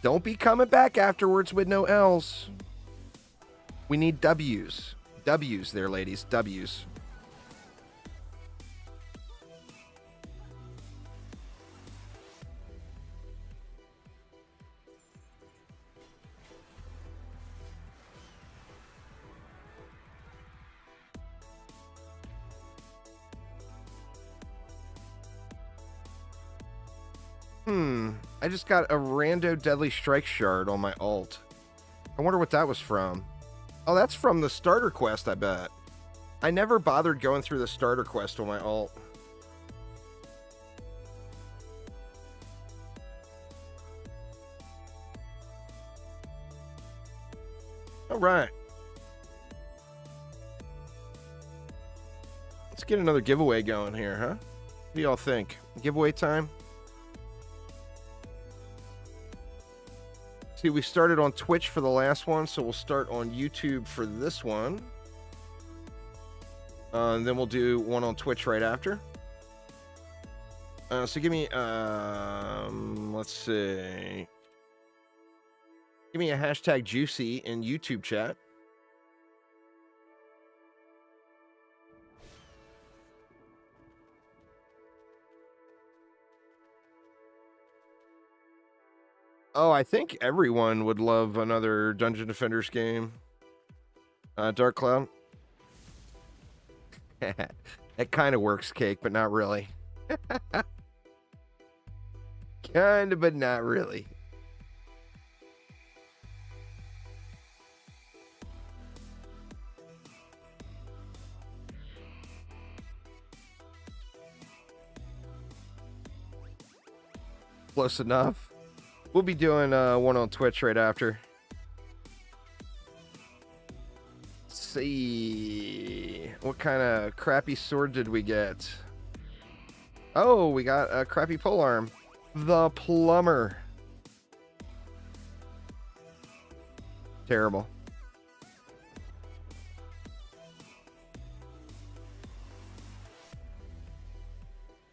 Don't be coming back afterwards with no L's. We need W's. W's there, ladies. W's. I just got a rando deadly strike shard on my alt. I wonder what that was from. Oh, that's from the starter quest, I bet. I never bothered going through the starter quest on my alt. All right. Let's get another giveaway going here, huh? What do y'all think? Giveaway time? See, we started on Twitch for the last one, so we'll start on YouTube for this one. And then we'll do one on Twitch right after. So give me, let's see. Give me a hashtag juicy in YouTube chat. Oh, I think everyone would love another Dungeon Defenders game. Dark Cloud. That kind of works, Cake, but not really. Kind of, but not really. Close enough. We'll be doing one on Twitch right after. Let's see. What kind of crappy sword did we get? Oh, we got a crappy polearm. The Plumber. Terrible.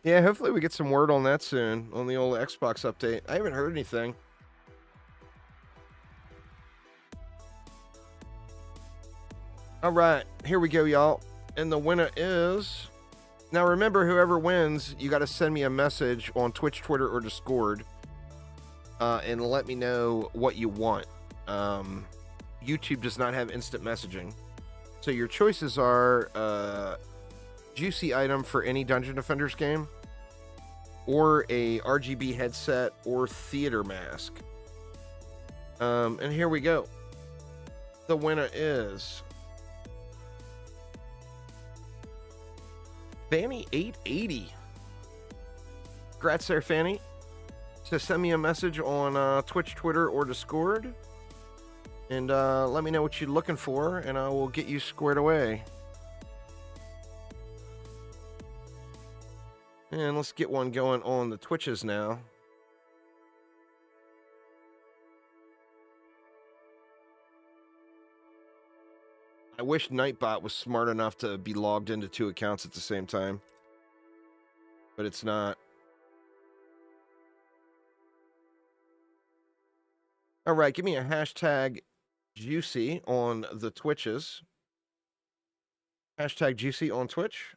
Yeah, hopefully we get some word on that soon, on the old Xbox update. I haven't heard anything. All right, here we go, y'all. And the winner is... Now, remember, whoever wins, you got to send me a message on Twitch, Twitter, or Discord and let me know what you want. YouTube does not have instant messaging. So your choices are juicy item for any Dungeon Defenders game, or a RGB headset, or theater mask. And here we go. The winner is... Fanny 880. Congrats there, Fanny. So send me a message on Twitch, Twitter, or Discord. And let me know what you're looking for, and I will get you squared away. And let's get one going on the Twitches now. I wish Nightbot was smart enough to be logged into 2 accounts at the same time. But it's not. All right, give me a hashtag juicy on the Twitches. Hashtag juicy on Twitch.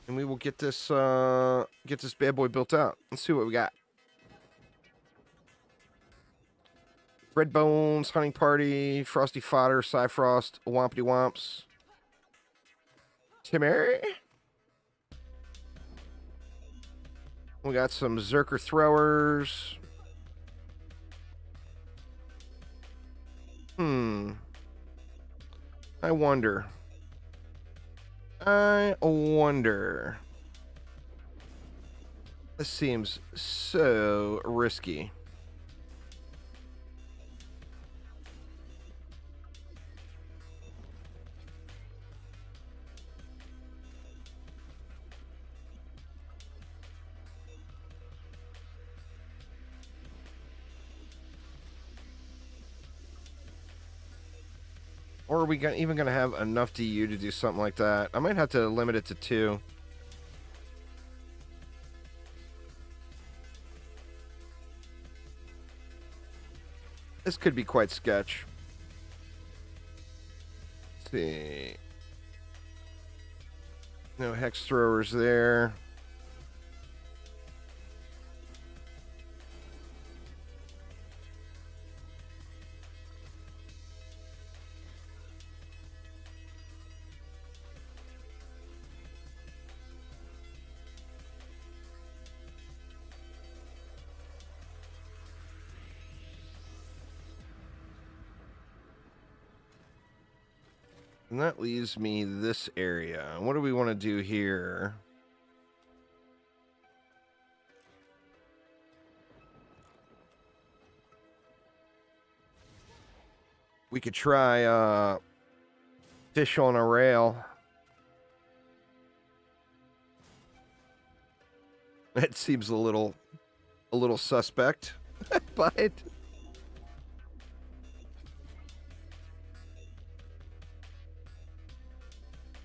And we will get this bad boy built out. Let's see what we got. Red Bones, Hunting Party, Frosty Fodder, Cyfrost, Wompity Womps. Timmy. We got some Zerker Throwers. I wonder. This seems so risky. Or are we even going to have enough DU to do something like that? I might have to limit it to 2. This could be quite sketch. Let's see. No hex throwers there. And that leaves me this area. What do we want to do here? We could try fish on a rail. That seems a little suspect, but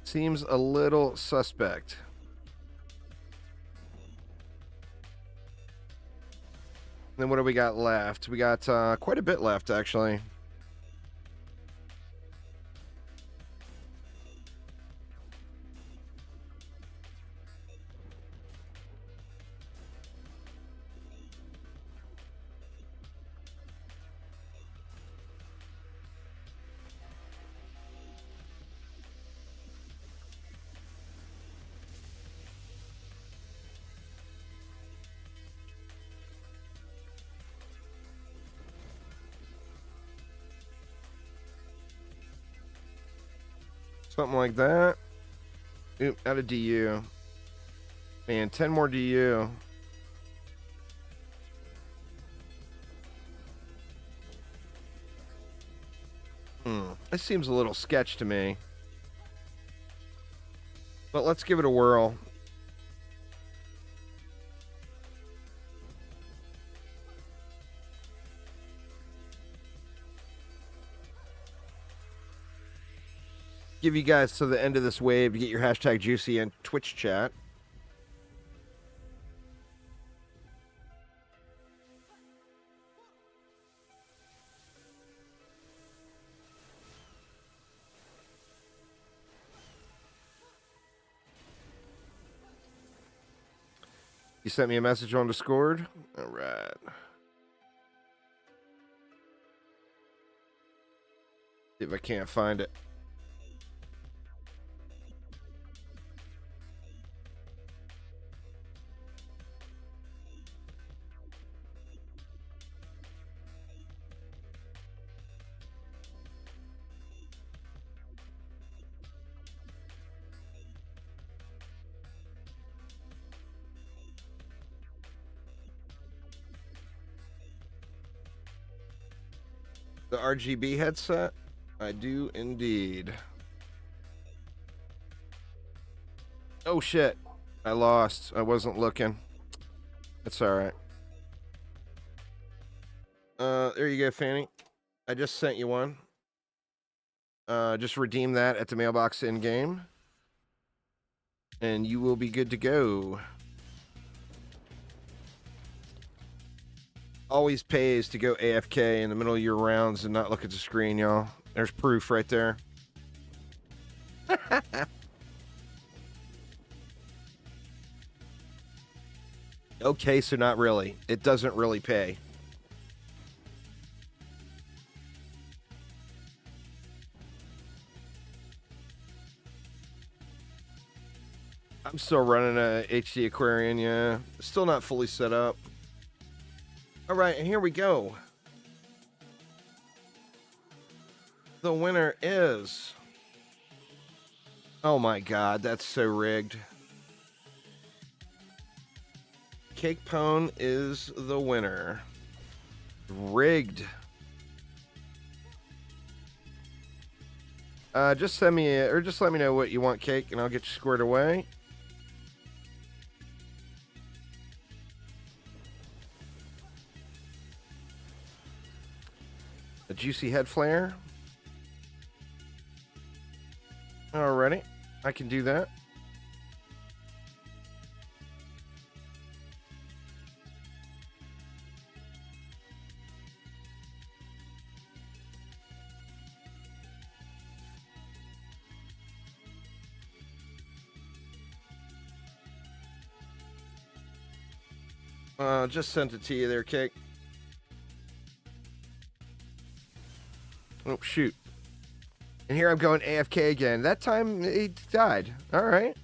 seems a little suspect. Then what do we got left? We got quite a bit left, actually. Something like that. Oop, out of DU. Man, 10 more DU. This seems a little sketch to me. But let's give it a whirl. Give you guys to the end of this wave to get your hashtag juicy and Twitch chat. You sent me a message on Discord? All right. See if I can't find it. The RGB headset? I do indeed. Oh shit. I lost. I wasn't looking. It's alright. There you go, Fanny. I just sent you one. Just redeem that at the mailbox in-game. And you will be good to go. Always pays to go AFK in the middle of your rounds and not look at the screen, y'all. There's proof right there. Okay, so not really. It doesn't really pay. I'm still running a HD Aquarion, yeah. Still not fully set up. All right, and here we go. The winner is... Oh my god, that's so rigged. Cake Pone is the winner. Rigged. Just send me or just let me know what you want, Cake, and I'll get you squared away. A juicy head flare. I can do that. Just sent it to you there, Cake. Oh, shoot. And here I'm going AFK again. That time, he died. All right.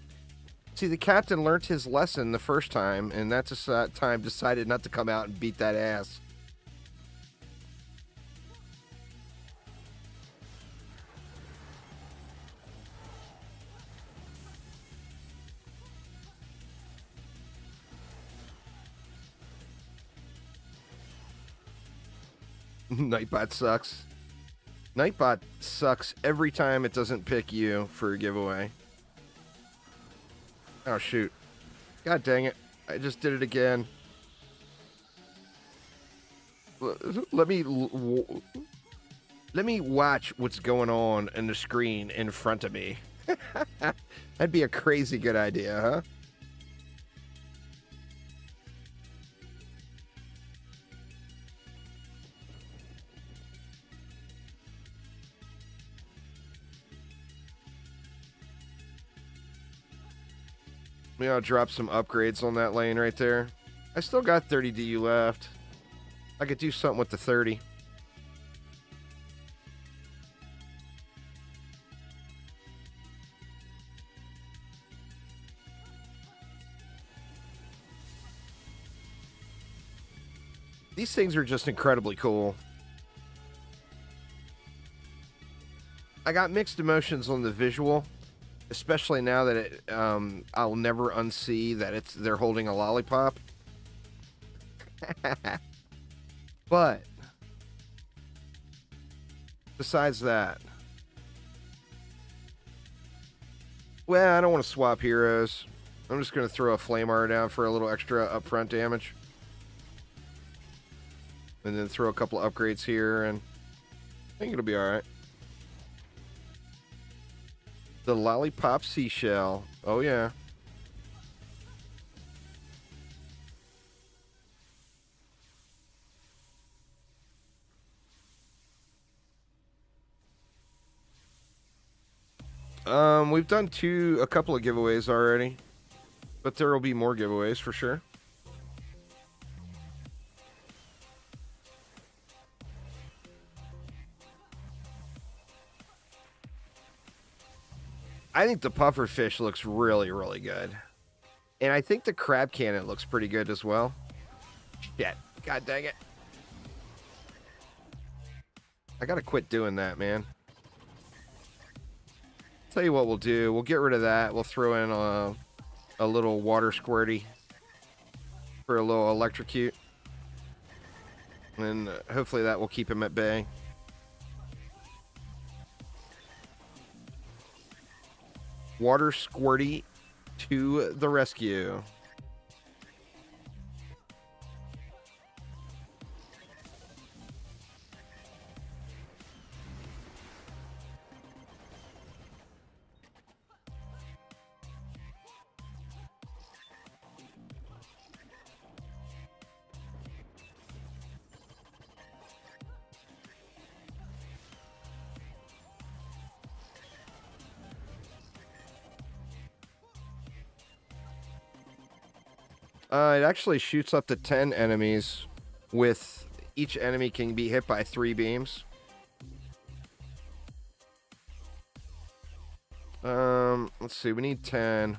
See, the captain learned his lesson the first time, and that's that time decided not to come out and beat that ass. Nightbot sucks. Nightbot sucks every time it doesn't pick you for a giveaway. Oh, shoot. God dang it. I just did it again. Let me watch what's going on in the screen in front of me. That'd be a crazy good idea, huh? Maybe I'll drop some upgrades on that lane right there. I still got 30 DU left. I could do something with the 30. These things are just incredibly cool. I got mixed emotions on the visual, especially now that it, I'll never unsee that they're holding a lollipop. But besides that, well, I don't want to swap heroes. I'm just going to throw a flame arrow down for a little extra upfront damage. And then throw a couple of upgrades here, and I think it'll be alright. The lollipop seashell. Oh, yeah. We've done a couple of giveaways already, but there will be more giveaways for sure. I think the pufferfish looks really, really good. And I think the crab cannon looks pretty good as well. Shit. God dang it. I gotta quit doing that, man. Tell you what we'll do. We'll get rid of that. We'll throw in a little water squirty for a little electrocute. And hopefully that will keep him at bay. Water squirty to the rescue. It actually shoots up to 10 enemies, with each enemy can be hit by 3 beams. Let's see, we need 10.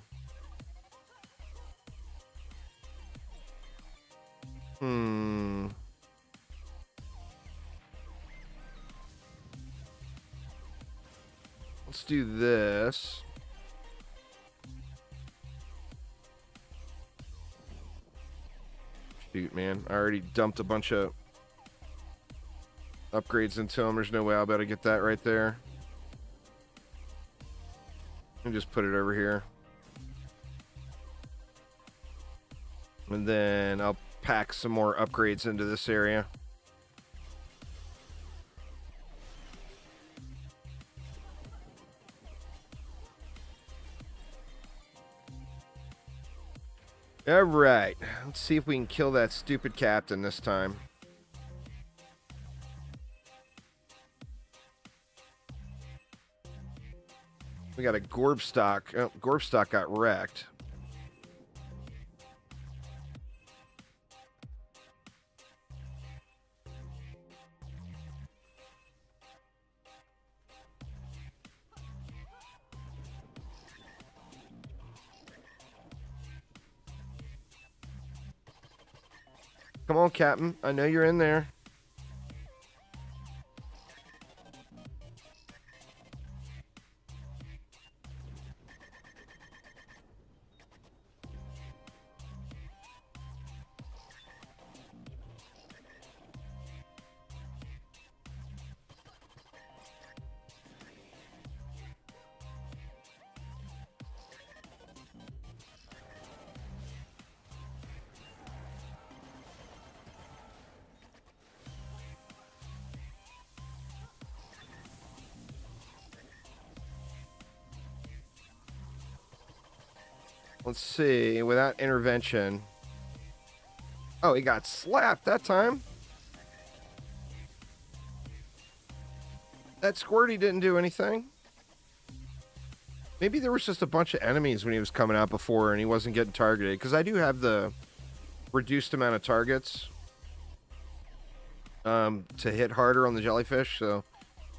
Let's do this. Shoot, man. I already dumped a bunch of upgrades into them. There's no way I'll be able to get that right there. And just put it over here. And then I'll pack some more upgrades into this area. All right. Let's see if we can kill that stupid captain this time. We got a Gorbstock. Oh, Gorbstock got wrecked. Come on, Captain. I know you're in there. Let's see. Without intervention. Oh, he got slapped that time. That Squirty didn't do anything. Maybe there was just a bunch of enemies when he was coming out before and he wasn't getting targeted. Because I do have the reduced amount of targets to hit harder on the jellyfish. So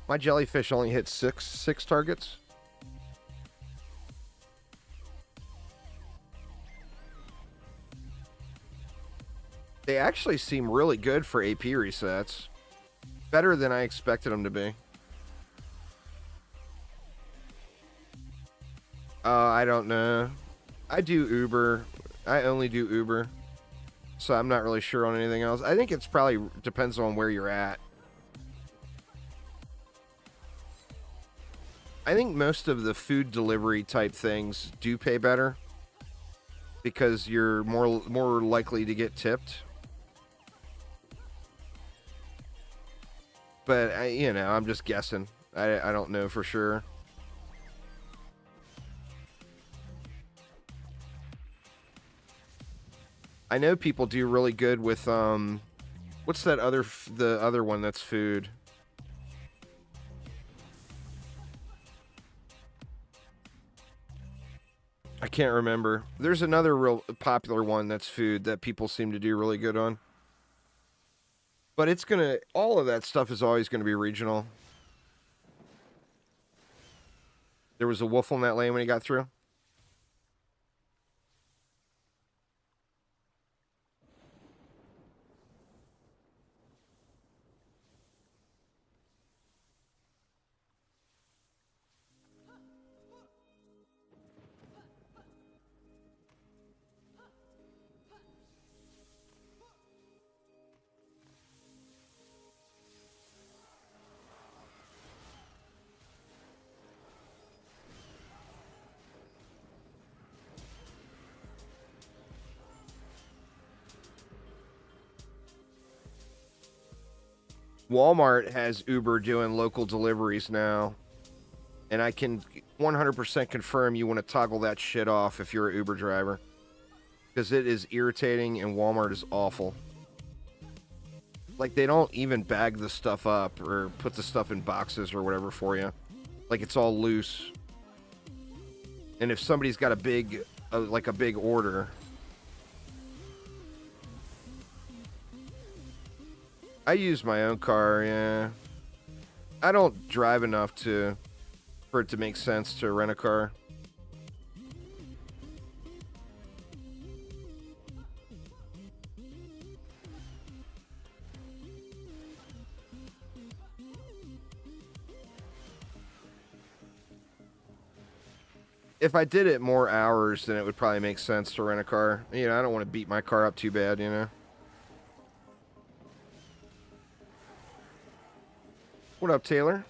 my jellyfish only hit six targets. They actually seem really good for AP resets. Better than I expected them to be. I don't know. I do Uber. I only do Uber. So I'm not really sure on anything else. I think it's probably depends on where you're at. I think most of the food delivery type things do pay better because you're more likely to get tipped. But I'm just guessing. I don't know for sure. I know people do really good with what's that the other one that's food? I can't remember. There's another real popular one that's food that people seem to do really good on. But all of that stuff is always gonna be regional. There was a wolf on that lane when he got through. Walmart has Uber doing local deliveries now. And I can 100% confirm you want to toggle that shit off if you're an Uber driver. Because it is irritating and Walmart is awful. Like, they don't even bag the stuff up or put the stuff in boxes or whatever for you. Like, it's all loose. And if somebody's got a big order... I use my own car, yeah. I don't drive enough for it to make sense to rent a car. If I did it more hours, then it would probably make sense to rent a car. I don't want to beat my car up too bad, What up, Taylor?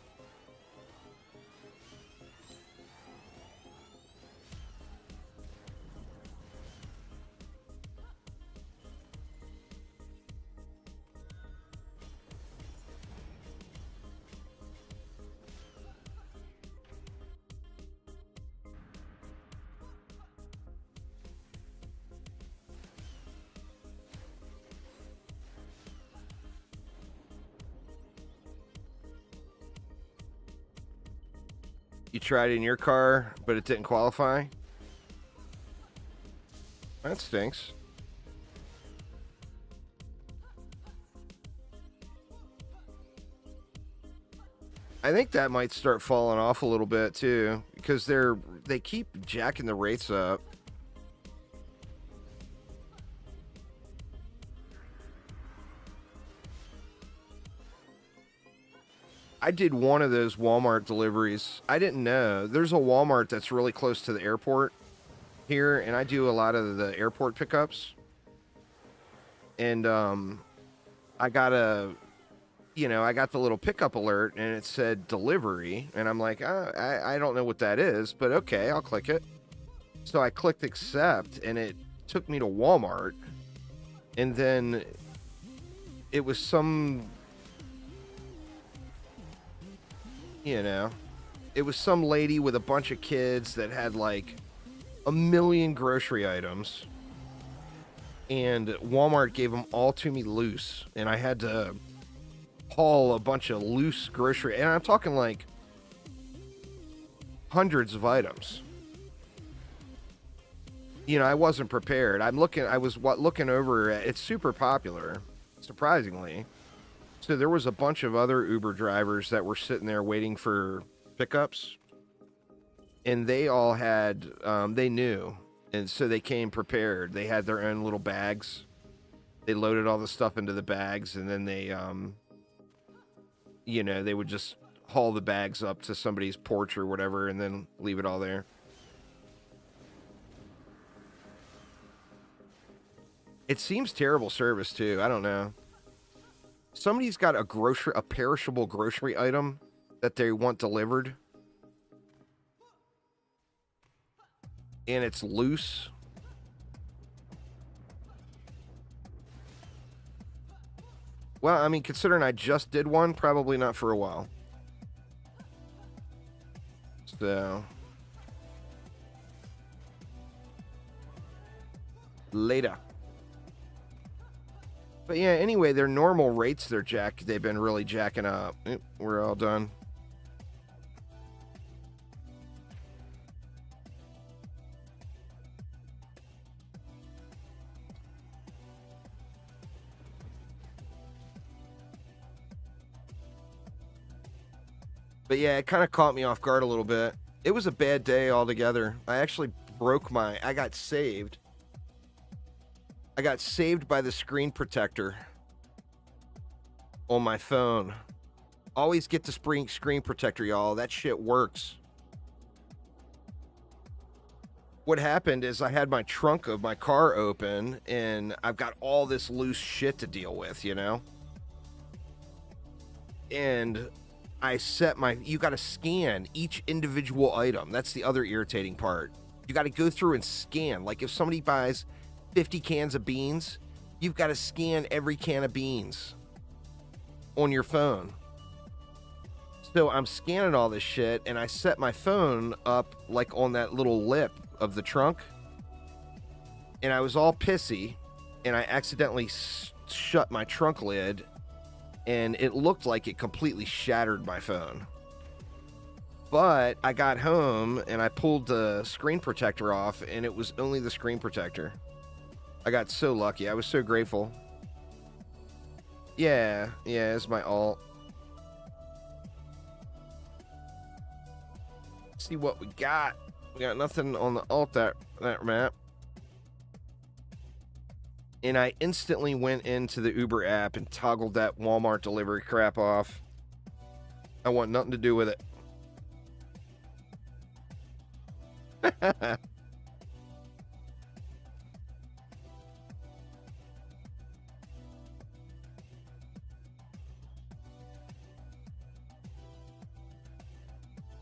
You tried it in your car, but it didn't qualify? That stinks. I think that might start falling off a little bit too, because they keep jacking the rates up. I did one of those Walmart deliveries. I didn't know. There's a Walmart that's really close to the airport here, and I do a lot of the airport pickups. And I got the little pickup alert, and it said delivery, and I'm like, I don't know what that is, but okay, I'll click it. So I clicked accept, and it took me to Walmart, and then it was some, it was some lady with a bunch of kids that had like a million grocery items, and Walmart gave them all to me loose, and I had to haul a bunch of loose grocery, and I'm talking like hundreds of items. I wasn't prepared. I was looking over, it's super popular, surprisingly. So there was a bunch of other Uber drivers that were sitting there waiting for pickups, and they all had, they knew, and so they came prepared. They had their own little bags. They loaded all the stuff into the bags, and then they, they would just haul the bags up to somebody's porch or whatever, and then leave it all there. It seems terrible service too. I don't know. Somebody's got a perishable grocery item that they want delivered, and it's loose. Well, I mean, considering I just did one, probably not for a while. So, later. But yeah, anyway, their normal rates they've been really jacking up. We're all done. But yeah, it kind of caught me off guard a little bit. It was a bad day altogether. I actually I got saved. I got saved by the screen protector on my phone. Always get the screen protector, y'all. That shit works. What happened is I had my trunk of my car open, and I've got all this loose shit to deal with, And I set you got to scan each individual item. That's the other irritating part. You got to go through and scan. Like if somebody buys 50 cans of beans, you've got to scan every can of beans on your phone. So I'm scanning all this shit, and I set my phone up like on that little lip of the trunk, and I was all pissy, and I accidentally shut my trunk lid, and it looked like it completely shattered my phone. But I got home, and I pulled the screen protector off, and it was only the screen protector. I got so lucky. I was so grateful. Yeah, it's my alt. Let's see what we got. We got nothing on the alt that map. And I instantly went into the Uber app and toggled that Walmart delivery crap off. I want nothing to do with it.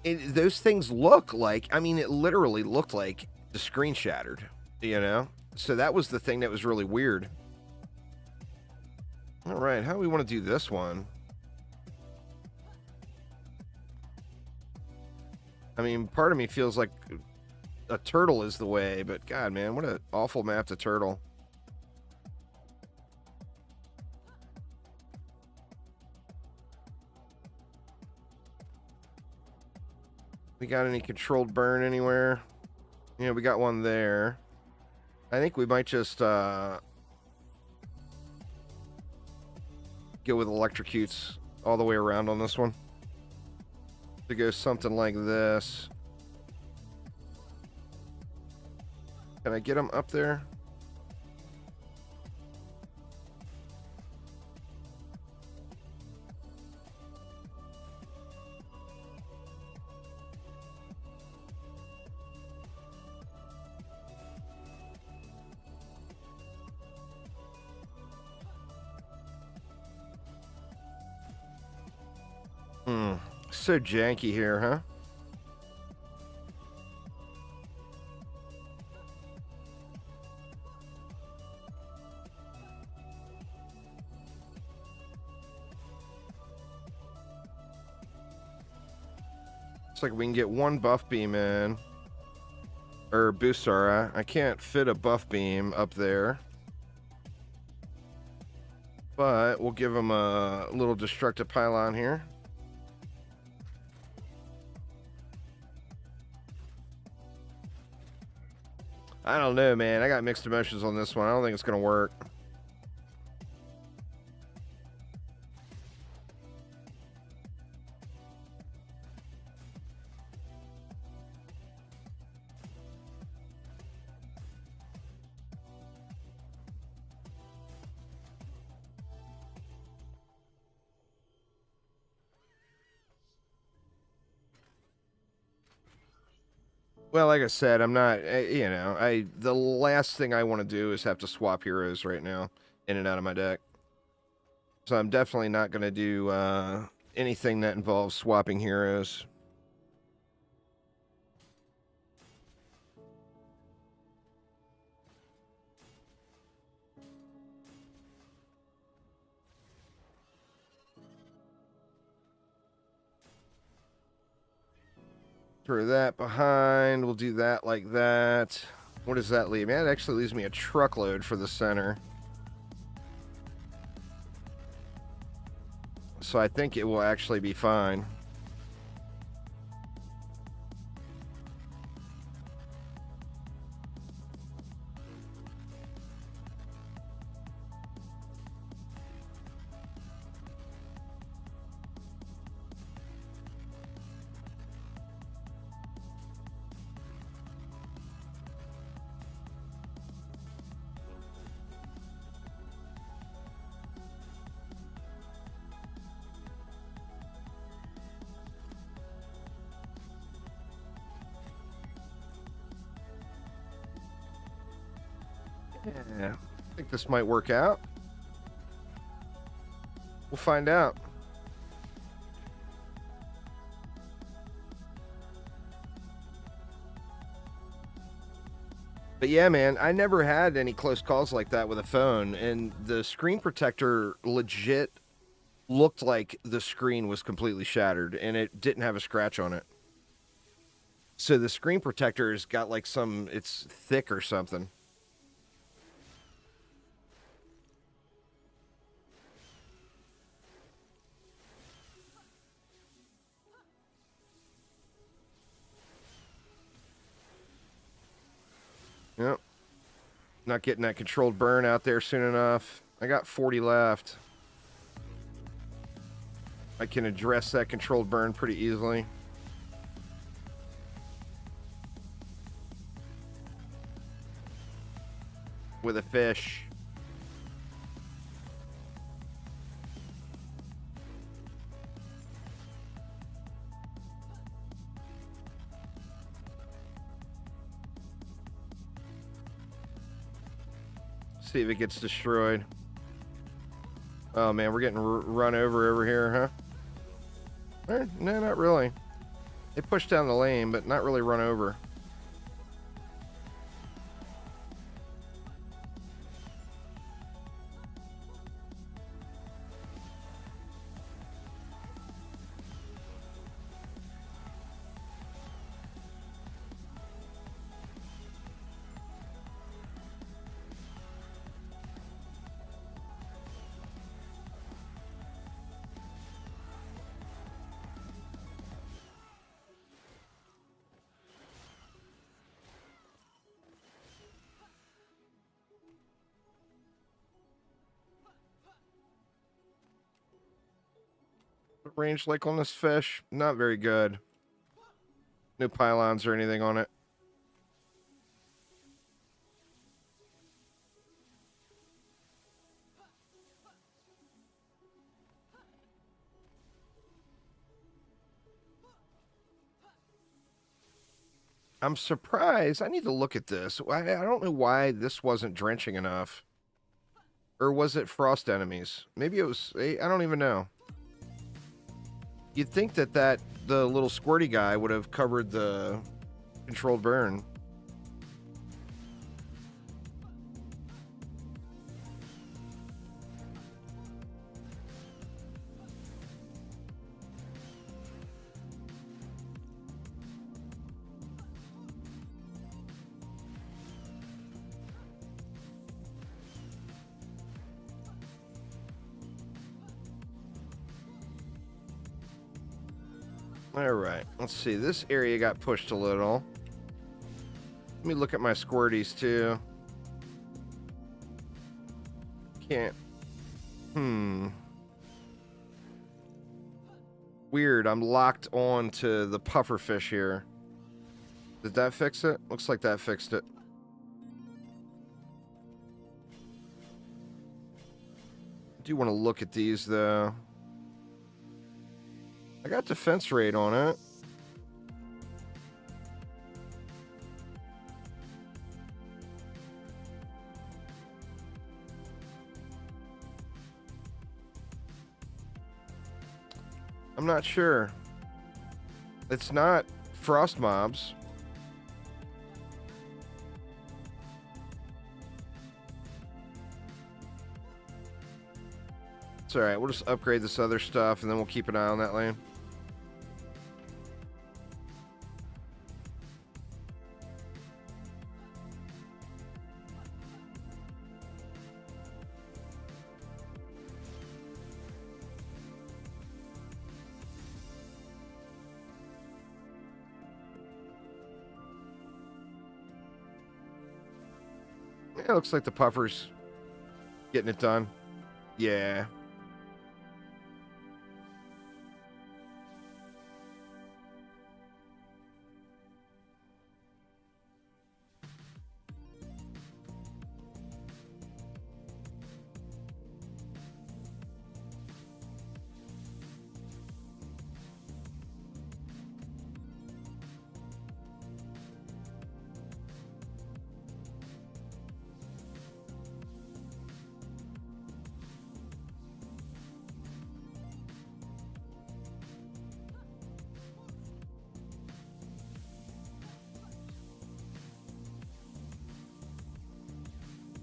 Those things look like, I mean, it literally looked like the screen shattered, So that was the thing that was really weird. All right, how do we want to do this one? I mean, part of me feels like a turtle is the way, but God, man, what an awful map to turtle. We got any controlled burn anywhere? Yeah, we got one there. I think we might just go with electrocutes all the way around on this one. To go something like this. Can I get him up there? So janky here, huh? Looks like we can get one buff beam in. Or Busara. I can't fit a buff beam up there. But we'll give him a little destructive pylon here. I don't know, man. I got mixed emotions on this one. I don't think it's going to work. Well, like I said, I'm not, you know, the last thing I want to do is have to swap heroes right now in and out of my deck. So I'm definitely not going to do anything that involves swapping heroes. Throw that behind. We'll do that like that. What does that leave? Man, it actually leaves me a truckload for the center. So I think it will actually be fine. Yeah, I think this might work out. We'll find out. But yeah, man, I never had any close calls like that with a phone, and the screen protector legit looked like the screen was completely shattered, and it didn't have a scratch on it. So the screen protector's got like it's thick or something. Yep. Not getting that controlled burn out there soon enough. I got 40 left. I can address that controlled burn pretty easily. With a fish. See if it gets destroyed. Oh man, we're getting run over here, huh? No, not really. They pushed down the lane, but not really run over. Range like on this fish, not very good. No pylons or anything on it. I'm surprised. I need to look at this. I don't know why this wasn't drenching enough. Or was it frost enemies? Maybe it was... I don't even know. You'd think that the little squirty guy would have covered the controlled burn. Alright, let's see. This area got pushed a little. Let me look at my squirties, too. Can't... Weird, I'm locked on to the pufferfish here. Did that fix it? Looks like that fixed it. I do want to look at these, though. I got defense rate on it. I'm not sure. It's not frost mobs. It's alright, we'll just upgrade this other stuff and then we'll keep an eye on that lane. Yeah, looks like the puffer's getting it done. Yeah.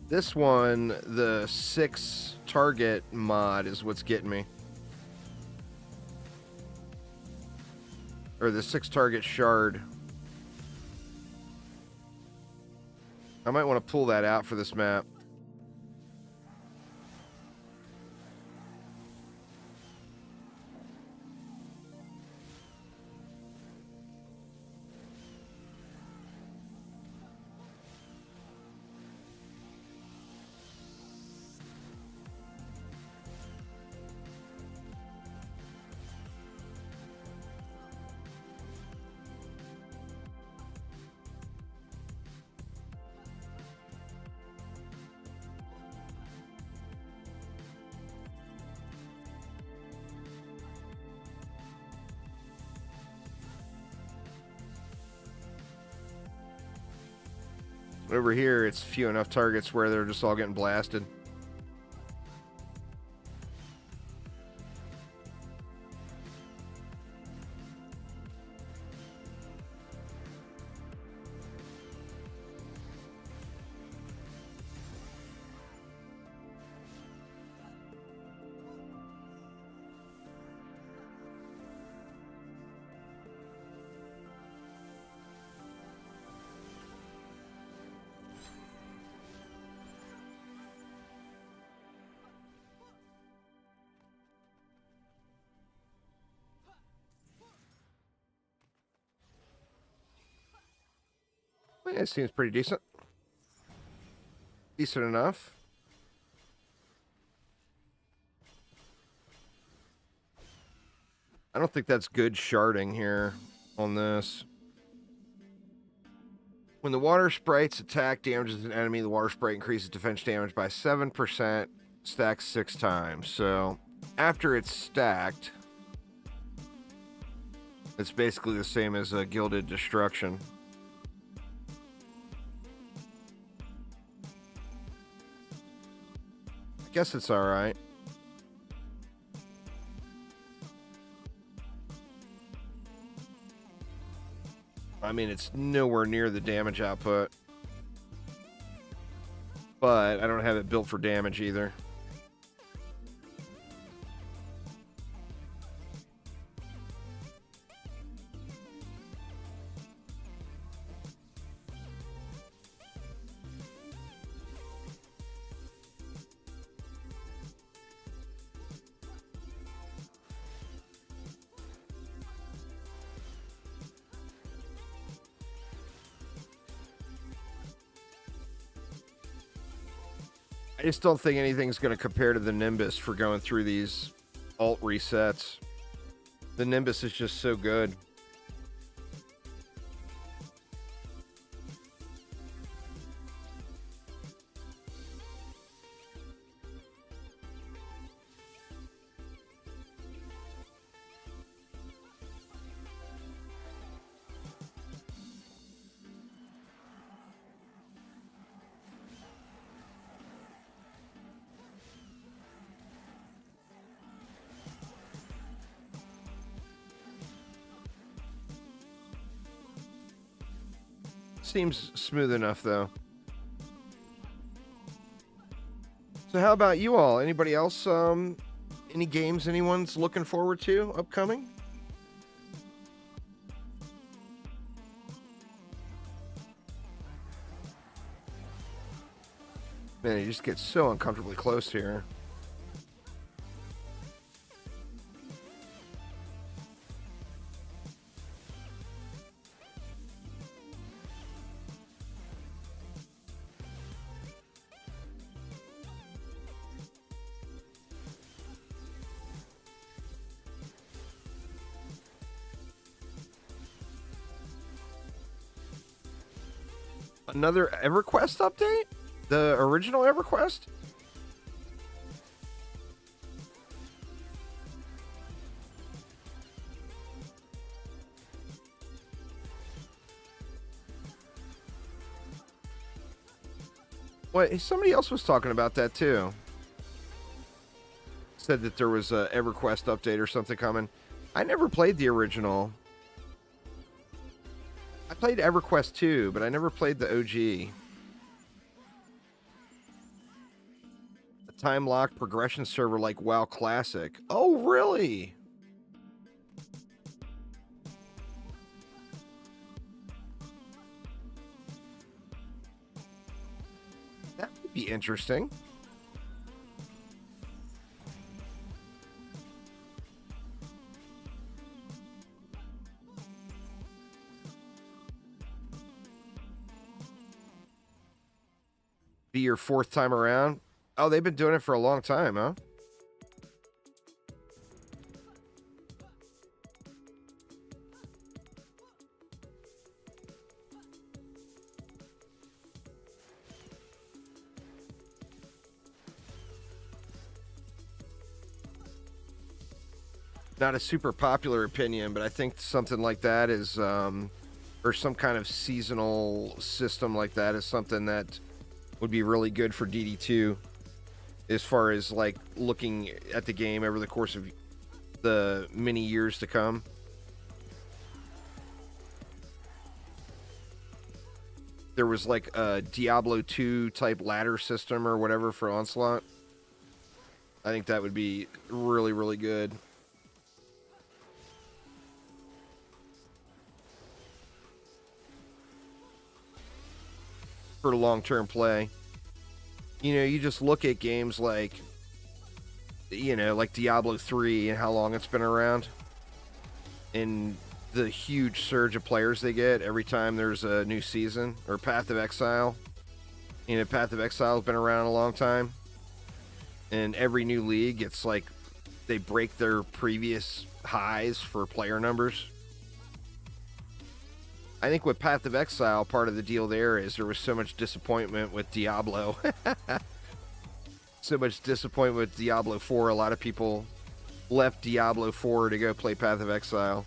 This one, the 6 target mod is what's getting me. Or the 6 target shard. I might want to pull that out for this map. Over here, it's few enough targets where they're just all getting blasted. Yeah, it seems pretty decent. Decent enough. I don't think that's good sharding here on this. When the water sprite's attack damages an enemy, the water sprite increases defense damage by 7%, stacks 6 times. So after it's stacked, it's basically the same as a Gilded Destruction. I guess it's alright. I mean, it's nowhere near the damage output. But I don't have it built for damage either. I just don't think anything's going to compare to the Nimbus for going through these alt resets. The Nimbus is just so good. Seems smooth enough, though. So how about you all? Anybody else, any games anyone's looking forward to upcoming? Man, you just get so uncomfortably close here. Another EverQuest update? The original EverQuest? Wait, somebody else was talking about that too. Said that there was a EverQuest update or something coming. I never played the original. I played EverQuest 2, but I never played the OG. A time-locked progression server like WoW Classic. Oh, really? That would be interesting. Be your 4th time around? Oh, they've been doing it for a long time, huh? Not a super popular opinion, but I think something like that is, or some kind of seasonal system like that is something that would be really good for DD2 as far as like looking at the game over the course of the many years to come. There was like a Diablo 2 type ladder system or whatever for Onslaught. I think that would be really, really good. For long-term play. You know, you just look at games like, you know, like Diablo 3 and how long it's been around. And the huge surge of players they get every time there's a new season. Or Path of Exile. You know, Path of Exile has been around a long time. And every new league, it's like they break their previous highs for player numbers. I think with Path of Exile, part of the deal there is there was so much disappointment with Diablo. So much disappointment with Diablo 4. A lot of people left Diablo 4 to go play Path of Exile.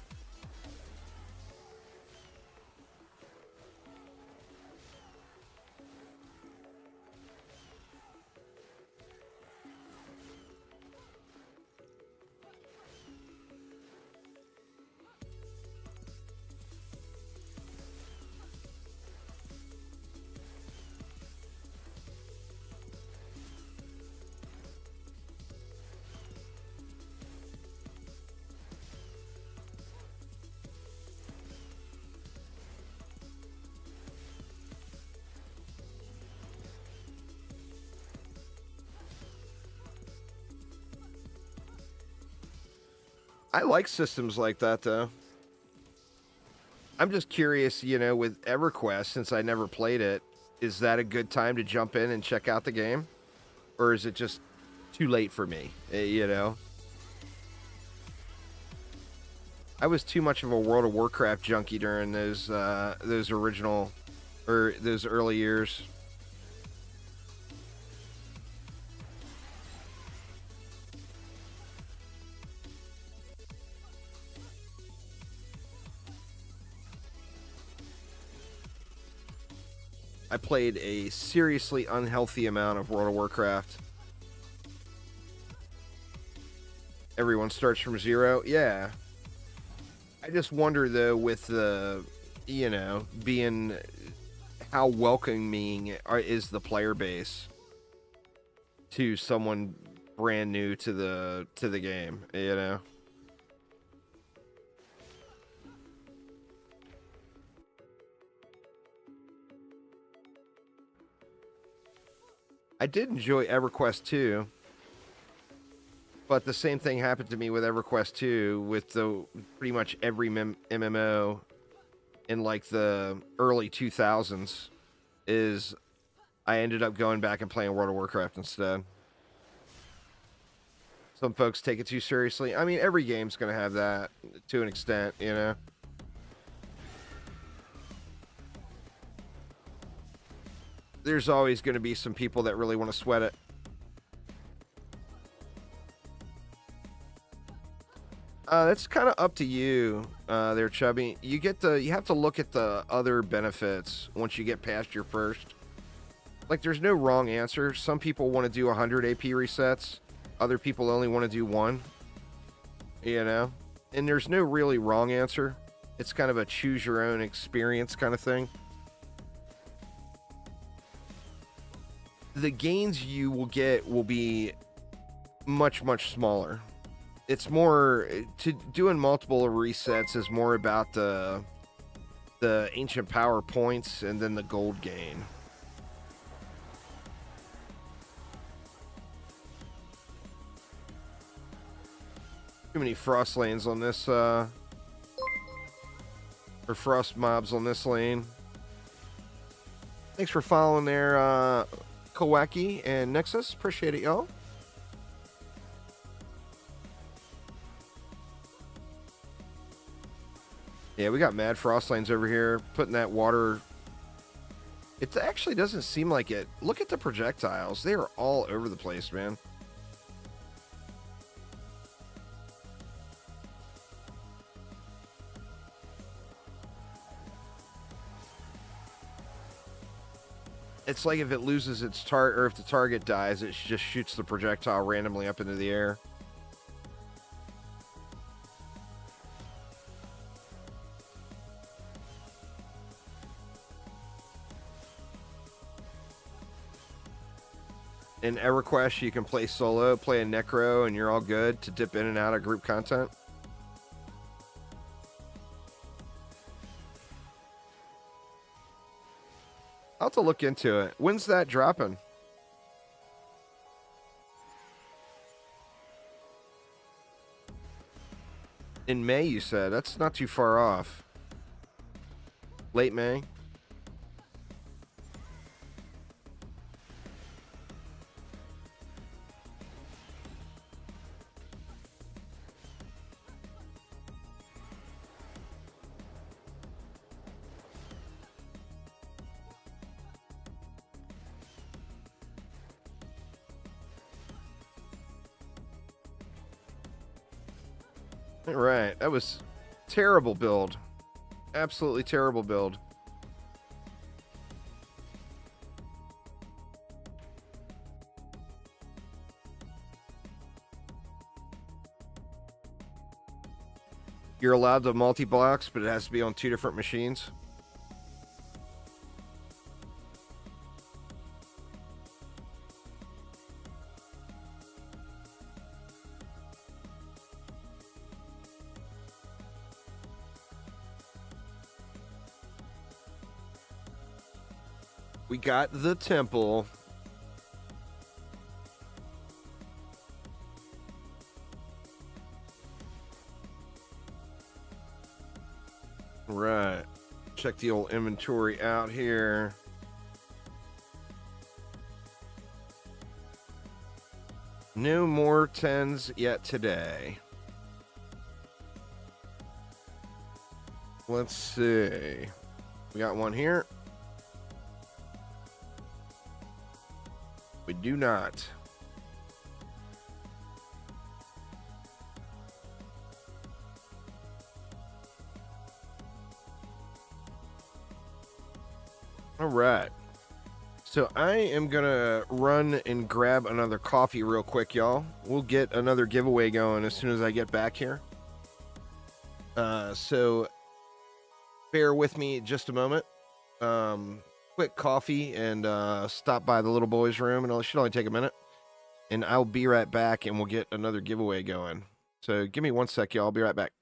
I like systems like that, though. I'm just curious, you know, with EverQuest, since I never played it, is that a good time to jump in and check out the game? Or is it just too late for me, you know? I was too much of a World of Warcraft junkie during those original, or those early years. I played a seriously unhealthy amount of World of Warcraft. Everyone starts from zero. Yeah. I just wonder, though, with the, you know, being how welcoming is the player base to someone brand new to the game, you know? I did enjoy EverQuest 2, but the same thing happened to me with EverQuest 2 with the pretty much every MMO in like the early 2000s is I ended up going back and playing World of Warcraft instead. Some folks take it too seriously. I mean, every game's going to have that to an extent, you know? There's always going to be some people that really want to sweat it. That's kind of up to you, there, Chubby. You have to look at the other benefits once you get past your first. Like, there's no wrong answer. Some people want to do 100 AP resets. Other people only want to do 1. You know? And there's no really wrong answer. It's kind of a choose your own experience kind of thing. The gains you will get will be much, much smaller. It's more doing multiple resets is more about the ancient power points and then the gold gain. Too many frost lanes on this or frost mobs on this lane. Thanks for following there, Kawaki and Nexus. Appreciate it, y'all. Yeah, we got mad frost lanes over here, putting that water. It actually doesn't seem like it. Look at the projectiles. They are all over the place, man. It's like if it loses its target, or if the target dies, it just shoots the projectile randomly up into the air. In EverQuest, you can play solo, play a Necro, and you're all good to dip in and out of group content. I'll have to look into it. When's that dropping? In May, you said. That's not too far off. Late May. All right, that was terrible build. Absolutely terrible build. You're allowed to multi-blocks, but it has to be on 2 different machines. We got the temple. Right. Check the old inventory out here. No more 10s yet today. Let's see. We got one here. We do not. All right. So I am going to run and grab another coffee real quick, y'all. We'll get another giveaway going as soon as I get back here. So bear with me just a moment. Quick coffee and stop by the little boy's room, and it should only take a minute. And I'll be right back, and we'll get another giveaway going. So give me one sec, y'all. I'll be right back.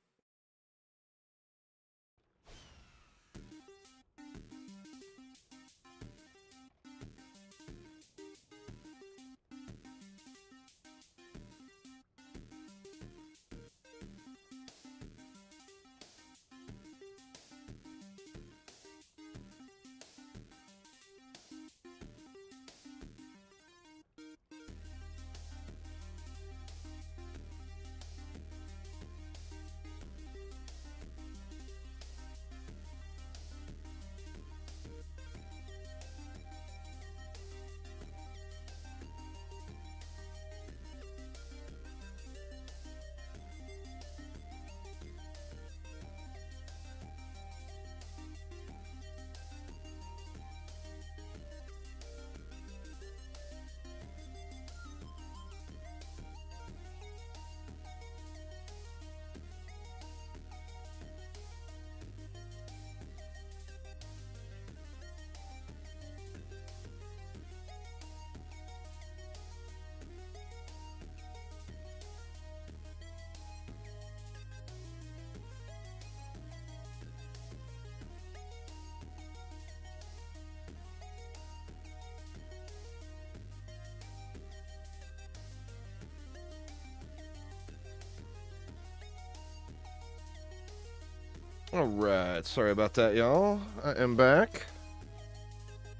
All right, sorry about that, y'all. I am back.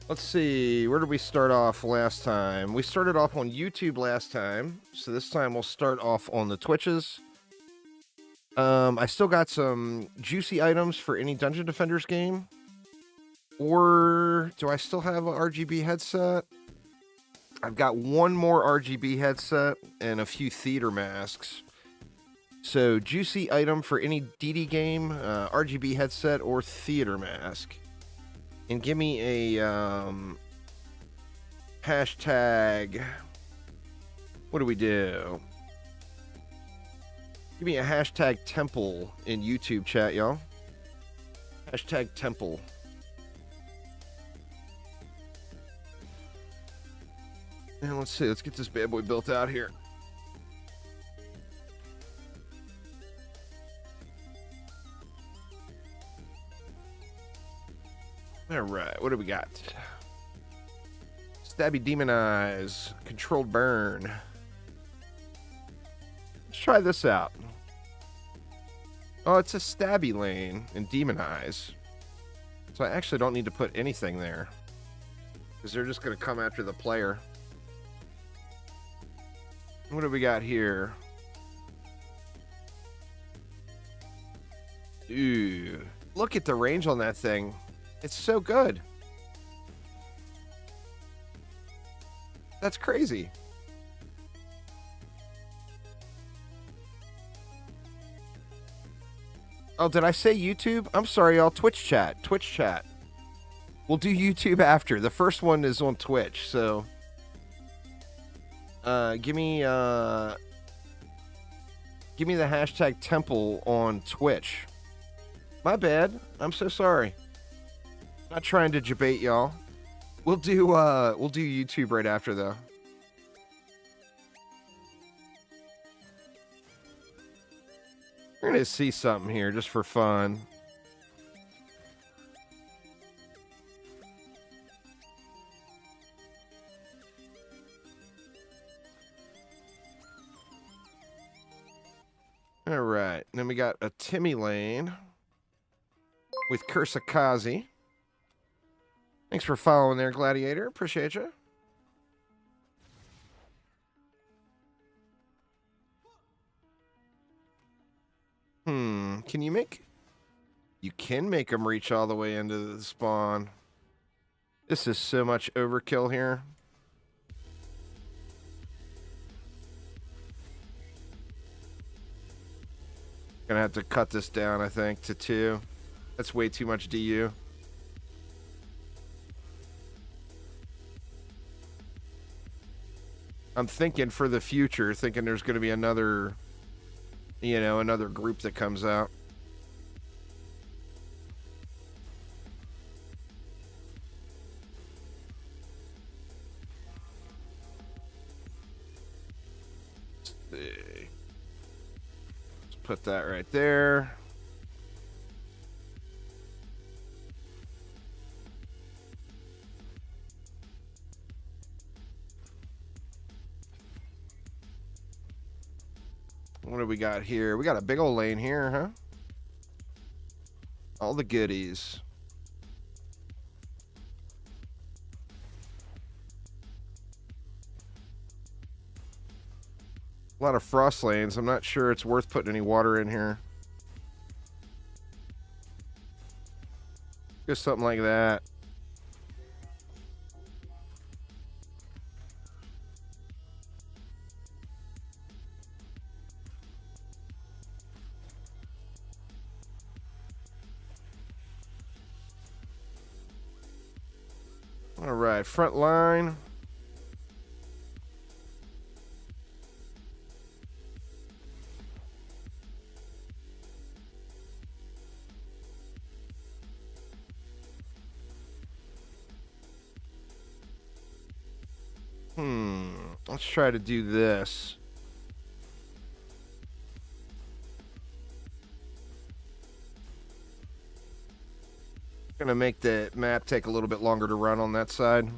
Let's see, where did we start off last time? We started off on YouTube last time, so this time we'll start off on the Twitches. I still got some juicy items for any Dungeon Defenders game. Or do I still have an RGB headset? I've got one more RGB headset and a few theater masks. So, juicy item for any DD game, RGB headset, or theater mask. And give me a hashtag. What do we do? Give me a hashtag temple in YouTube chat, y'all. Hashtag temple. And let's see, let's get this bad boy built out here. All right, what do we got? Stabby Demon Eyes, Controlled Burn. Let's try this out. Oh, it's a Stabby Lane in Demon Eyes. So I actually don't need to put anything there, because they're just going to come after the player. What do we got here? Ooh, look at the range on that thing. It's so good. That's crazy. Oh, did I say YouTube? I'm sorry, y'all. Twitch chat. Twitch chat. We'll do YouTube after. The first one is on Twitch, so... give me the hashtag temple on Twitch. My bad. I'm so sorry. Not trying to debate y'all. We'll do YouTube right after though. We're gonna see something here just for fun. All right, and then we got a Timmy Lane with Kursakazi. Thanks for following there, Gladiator. Appreciate you. Can you make... You can make them reach all the way into the spawn. This is so much overkill here. Gonna have to cut this down, I think, to 2. That's way too much DU. I'm thinking for the future, thinking there's going to be another, another group that comes out. Let's see. Let's put that right there. What do we got here? We got a big old lane here, huh? All the goodies. A lot of frost lanes. I'm not sure it's worth putting any water in here. Just something like that. All right, front line. Let's try to do this. Gonna make the map take a little bit longer to run on that side.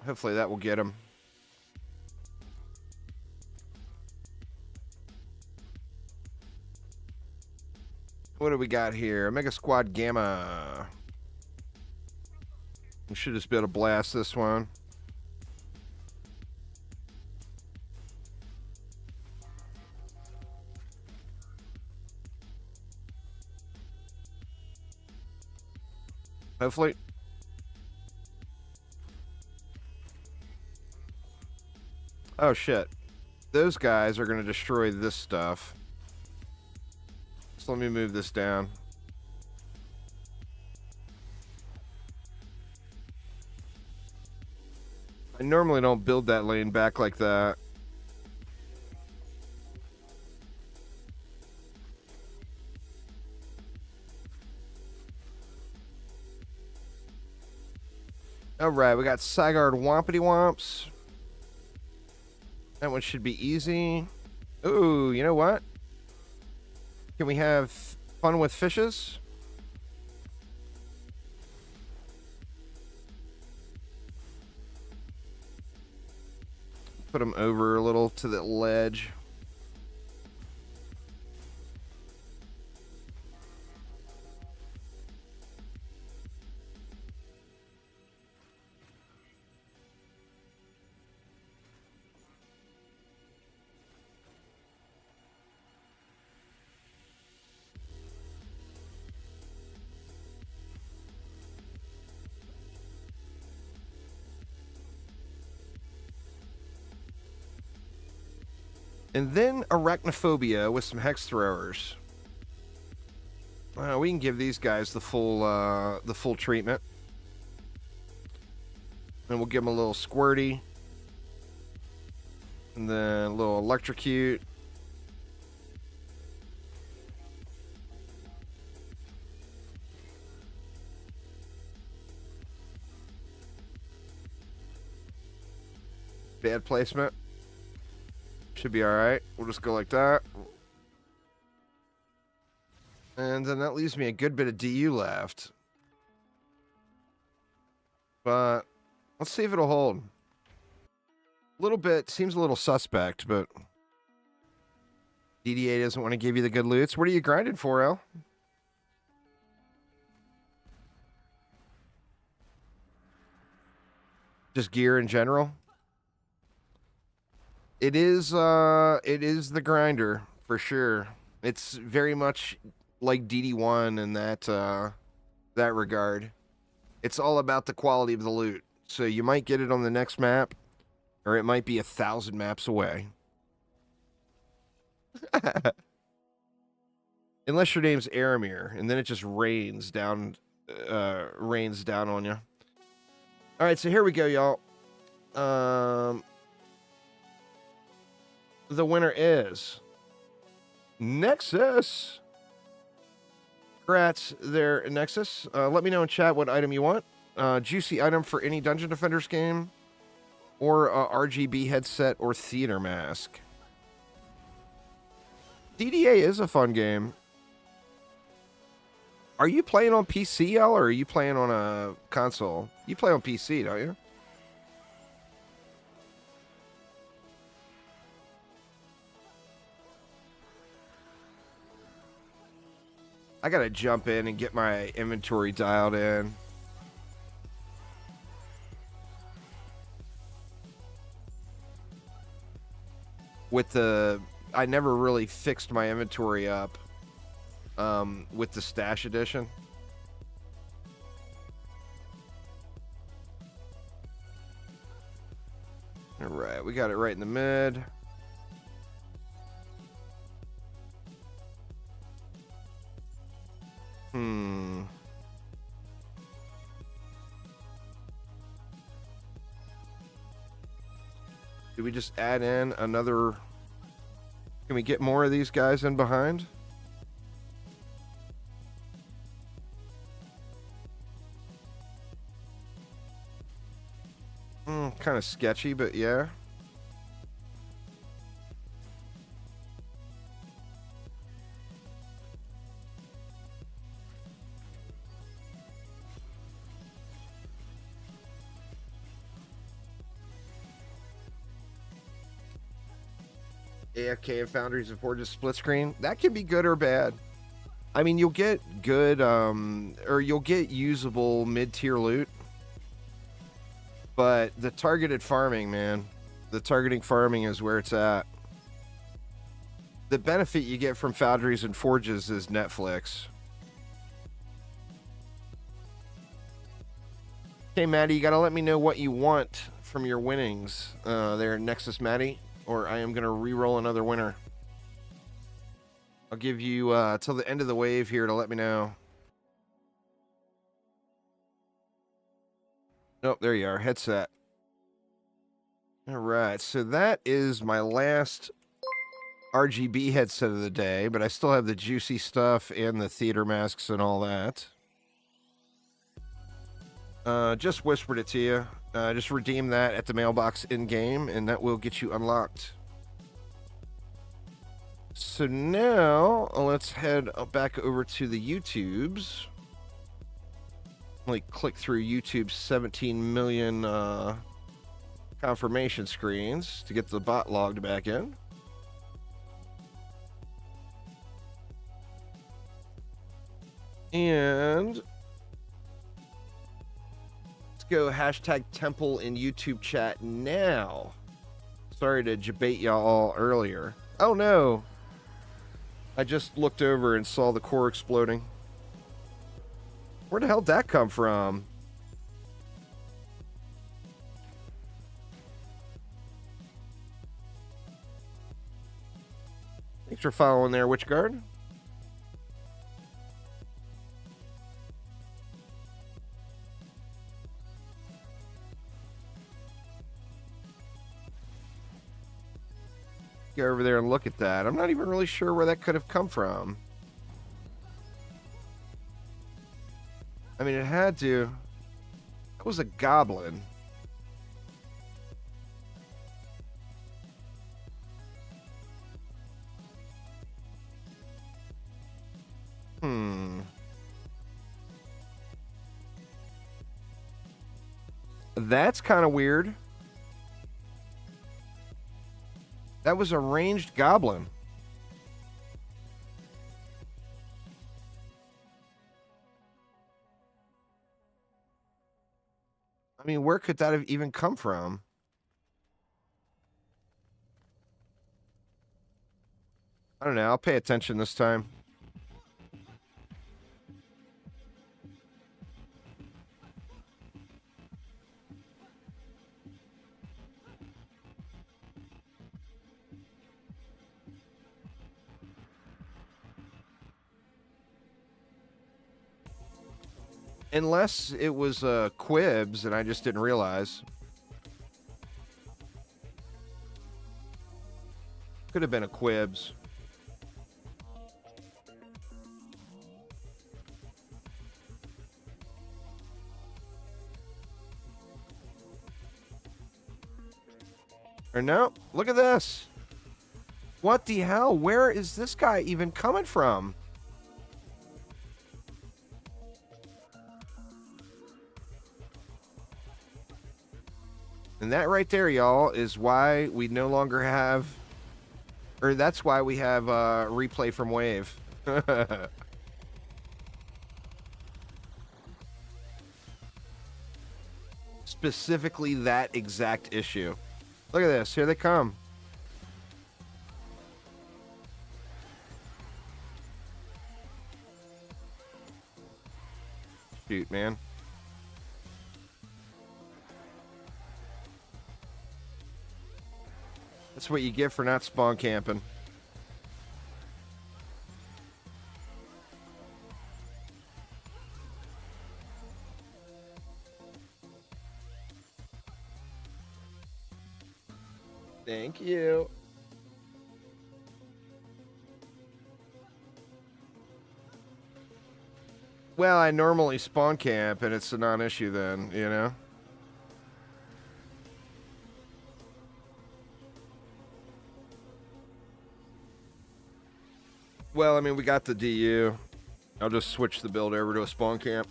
Hopefully that will get him. What do we got here? Mega Squad Gamma. We should just be able to blast this one. Hopefully. Oh shit. Those guys are going to destroy this stuff. So let me move this down. I normally don't build that lane back like that. Alright, we got Sigard Wompity Womps. That one should be easy. Ooh, you know what? Can we have fun with fishes? Put them over a little to the ledge. And then Arachnophobia with some Hex Throwers. We can give these guys the full treatment. And we'll give them a little Squirty. And then a little Electrocute. Bad placement. Should be alright. We'll just go like that. And then that leaves me a good bit of DU left. But let's see if it'll hold. A little bit. Seems a little suspect, but DD2 doesn't want to give you the good loots. What are you grinding for, El? Just gear in general? It is the grinder, for sure. It's very much like DD1 in that regard. It's all about the quality of the loot. So you might get it on the next map, or it might be 1,000 maps away. Unless your name's Aramir, and then it just rains down on you. All right, so here we go, y'all. The winner is Nexus. Congrats there, Nexus. Let me know in chat what item you want. Juicy item for any Dungeon Defenders game, or RGB headset or theater mask. DDA is a fun game. Are you playing on PC, L, or are you playing on a console? You play on PC, don't you? I gotta jump in and get my inventory dialed in. I never really fixed my inventory up with the Stash Edition. All right, we got it right in the mid. Do we just add in another? Can we get more of these guys in behind? Kind of sketchy, but yeah. AFK and Foundries and Forges split screen. That can be good or bad. I mean, you'll get good, or you'll get usable mid-tier loot. But the targeted farming, man. The targeting farming is where it's at. The benefit you get from Foundries and Forges is Netflix. Okay, Maddie, you gotta let me know what you want from your winnings there, Nexus Maddie, or I am gonna re-roll another winner. I'll give you till the end of the wave here to let me know. Nope, there you are, headset. All right, so that is my last RGB headset of the day, but I still have the juicy stuff and the theater masks and all that. Just whispered it to you. Just redeem that at the mailbox in-game, and that will get you unlocked. So now, let's head back over to the YouTubes. Like, click through YouTube's 17 million confirmation screens to get the bot logged back in. And let's go hashtag temple in YouTube chat now. Sorry to debate y'all earlier. Oh no. I just looked over and saw the core exploding. Where the hell did that come from? Thanks for following there, Witch Guard. Go over there and look at that. I'm not even really sure where that could have come from. I mean, it had to. That was a goblin. That's kind of weird. That was a ranged goblin. I mean, where could that have even come from? I don't know. I'll pay attention this time. Unless it was Quibs and I just didn't realize. Could have been a Quibs. Or no, look at this. What the hell? Where is this guy even coming from? And that right there, y'all, is why we no longer have, or that's why we have replay from Wave. Specifically that exact issue. Look at this. Here they come. Shoot, man. That's what you get for not spawn camping. Thank you. Well, I normally spawn camp, and it's a non-issue then, you know? Well, I mean, we got the DU. I'll just switch the build over to a spawn camp.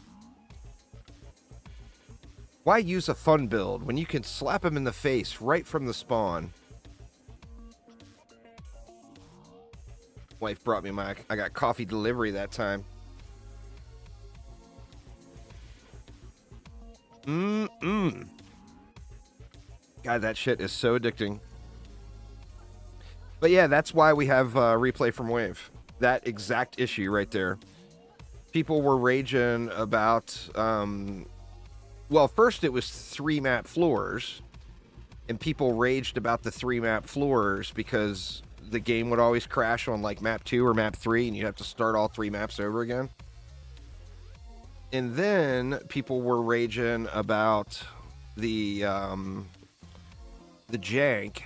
Why use a fun build when you can slap him in the face right from the spawn? Wife brought me I got coffee delivery that time. God, that shit is so addicting. But yeah, that's why we have replay from Wave. That exact issue right there. People were raging about, well, first it was 3 map floors, and people raged about the 3 map floors because the game would always crash on like map 2 or map 3, and you'd have to start all 3 maps over again. And then people were raging about the jank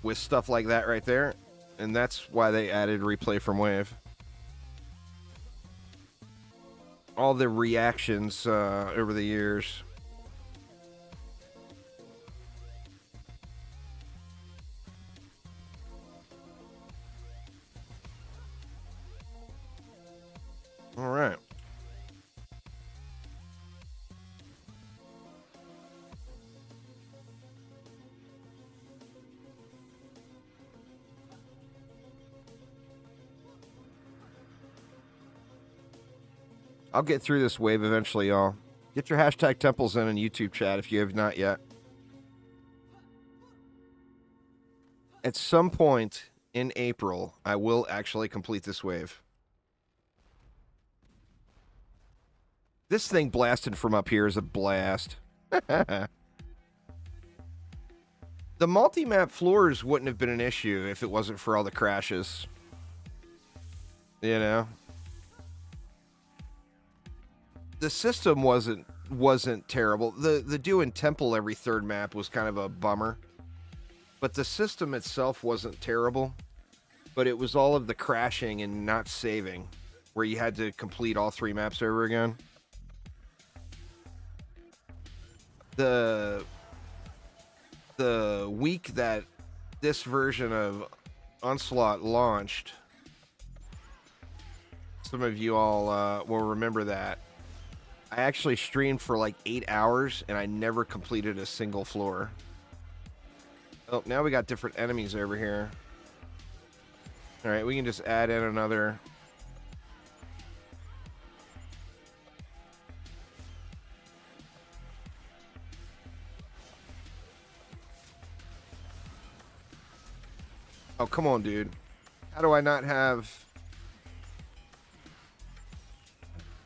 with stuff like that right there. And that's why they added replay from Wave. All the reactions over the years. All right. I'll get through this wave eventually, y'all. Get your hashtag temples in YouTube chat if you have not yet. At some point in April, I will actually complete this wave. This thing blasting from up here is a blast. The The multi-map floors wouldn't have been an issue if it wasn't for all the crashes. You know? The system wasn't terrible. The doing temple every third map was kind of a bummer. But the system itself wasn't terrible. But it was all of the crashing and not saving, where you had to complete all 3 maps over again. The week that this version of Onslaught launched, some of you all will remember that. I actually streamed for like 8 hours, and I never completed a single floor. Oh, now we got different enemies over here. All right, we can just add in another. Oh, come on, dude. How do I not have...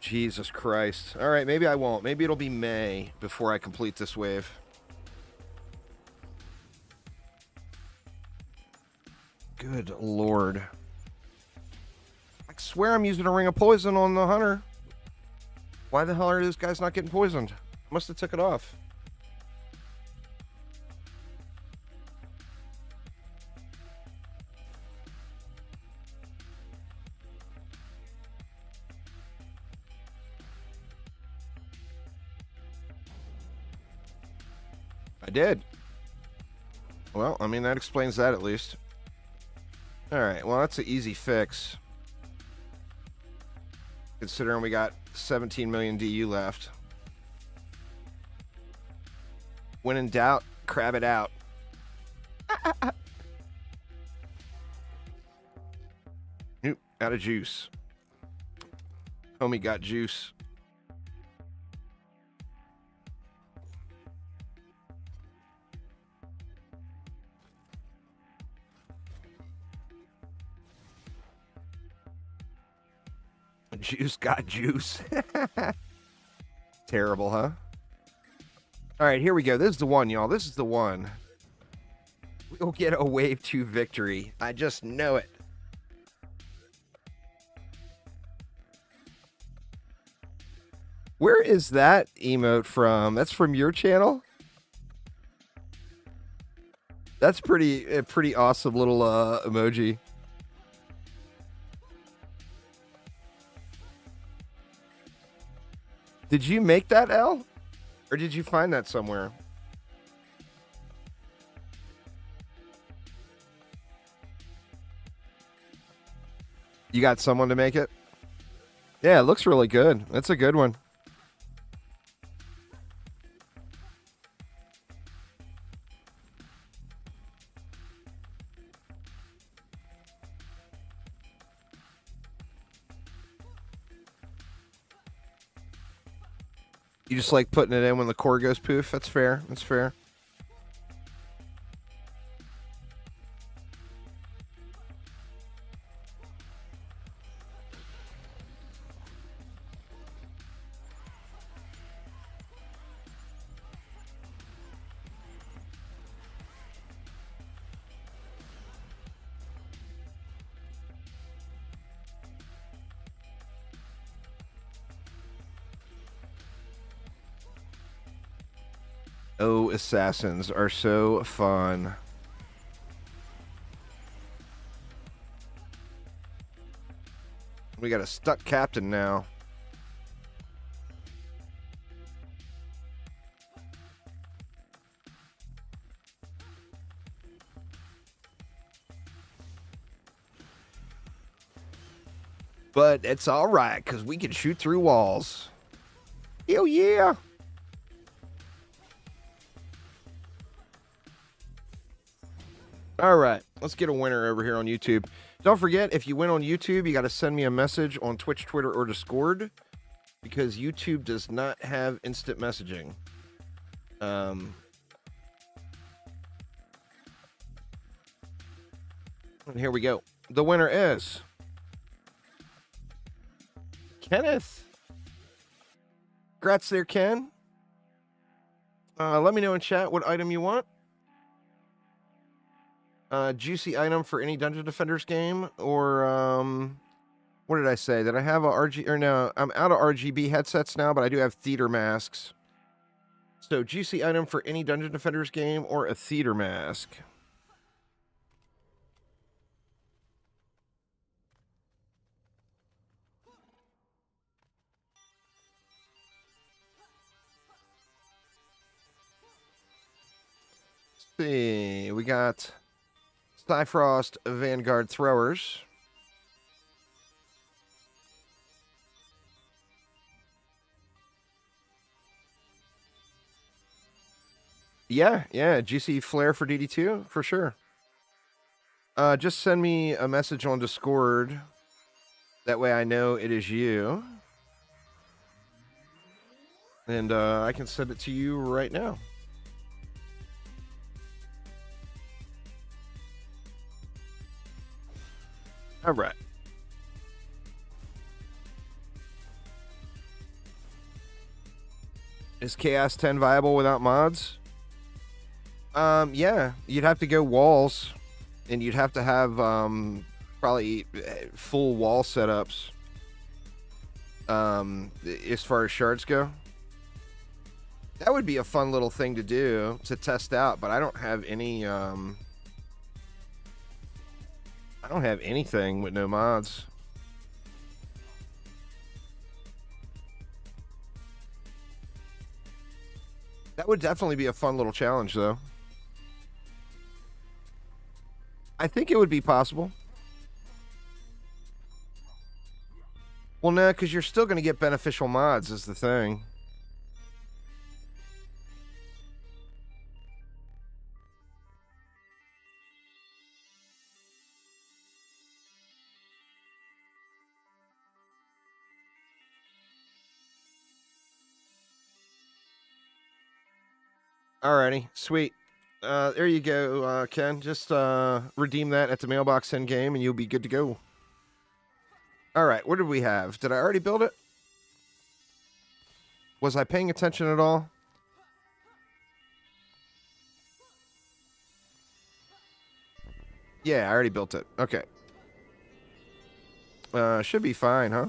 Jesus Christ. All right, maybe I won't. Maybe it'll be May before I complete this wave. Good Lord. I swear I'm using a ring of poison on the hunter. Why the hell are these guys not getting poisoned? I must have took it off. I did. Well, I mean, that explains that at least. Alright, well, that's an easy fix. Considering we got 17 million DU left. When in doubt, crab it out. Nope, out of juice. Homie got juice. Juice got juice. Terrible, huh? All right, here we go. This is the one, y'all. This is the one. We'll get a wave 2 victory. I just know it. Where is that emote from? That's from your channel? That's a pretty awesome little emoji. Did you make that, L? Or did you find that somewhere? You got someone to make it? Yeah, it looks really good. That's a good one. You just like putting it in when the core goes poof. That's fair. That's fair. Oh, assassins are so fun. We got a stuck captain now. But it's all right, because we can shoot through walls. Hell yeah. All right, let's get a winner over here on YouTube. Don't forget, if you win on YouTube, you got to send me a message on Twitch, Twitter, or Discord, because YouTube does not have instant messaging. And here we go. The winner is Kenneth. Congrats there, Ken. Let me know in chat what item you want. Juicy item for any Dungeon Defenders game, or what did I say? That I have a RG, or no, I'm out of RGB headsets now, but I do have theater masks. So juicy item for any Dungeon Defenders game or a theater mask. Let's see, we got Cyfrost Vanguard Throwers. Yeah, GC Flare for DD2, for sure. Just send me a message on Discord. That way I know it is you. And I can send it to you right now. All right. Is Chaos 10 viable without mods? Yeah, you'd have to go walls, and you'd have to have probably full wall setups. As far as shards go, that would be a fun little thing to do to test out. But I don't have any. I don't have anything with no mods. That would definitely be a fun little challenge, though. I think it would be possible. Well, no, because you're still going to get beneficial mods is the thing. Alrighty, sweet. There you go, Ken. Just redeem that at the mailbox end game, and you'll be good to go. All right, what did we have? Did I already build it? Was I paying attention at all? Yeah, I already built it. Okay. Should be fine, huh?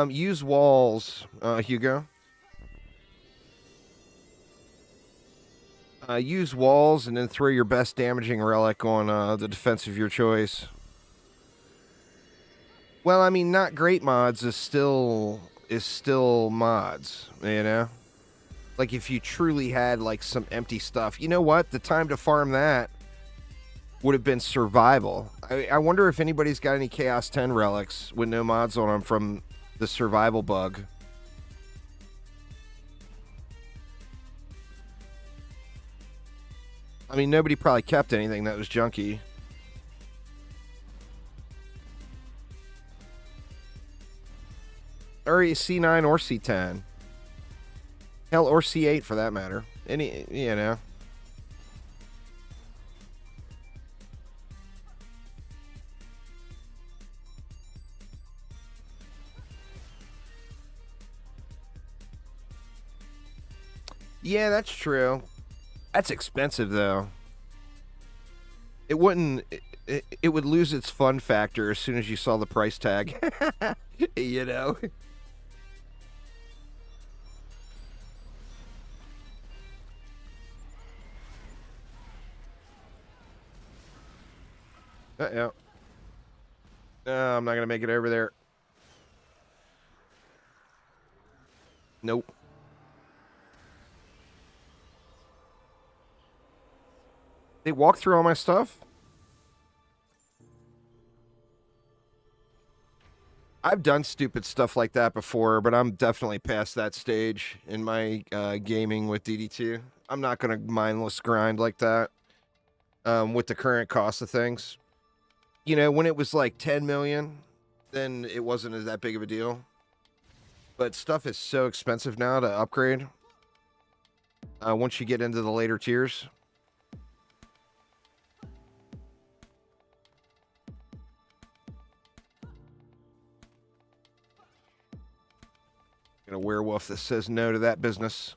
Use walls, Hugo. Use walls and then throw your best damaging relic on the defense of your choice. Well, I mean, not great mods is still mods, you know? Like, if you truly had, like, some empty stuff. You know what? The time to farm that would have been survival. I wonder if anybody's got any Chaos 10 relics with no mods on them from the survival bug. I mean, nobody probably kept anything that was junky. Or C9 or C10. Hell, or C8 for that matter. Any, you know. Yeah, that's true. That's expensive, though. It wouldn't... It would lose its fun factor as soon as you saw the price tag. You know? Uh-oh. No, I'm not going to make it over there. Nope. They walk through all my stuff? I've done stupid stuff like that before, but I'm definitely past that stage in my gaming with DD2. I'm not going to mindless grind like that with the current cost of things. You know, when it was like 10 million, then it wasn't as that big of a deal. But stuff is so expensive now to upgrade once you get into the later tiers. Got a werewolf that says no to that business.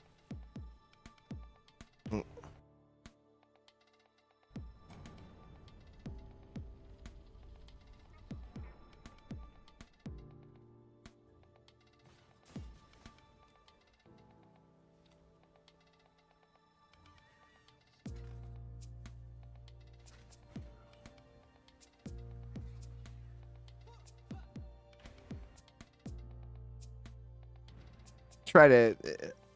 Try to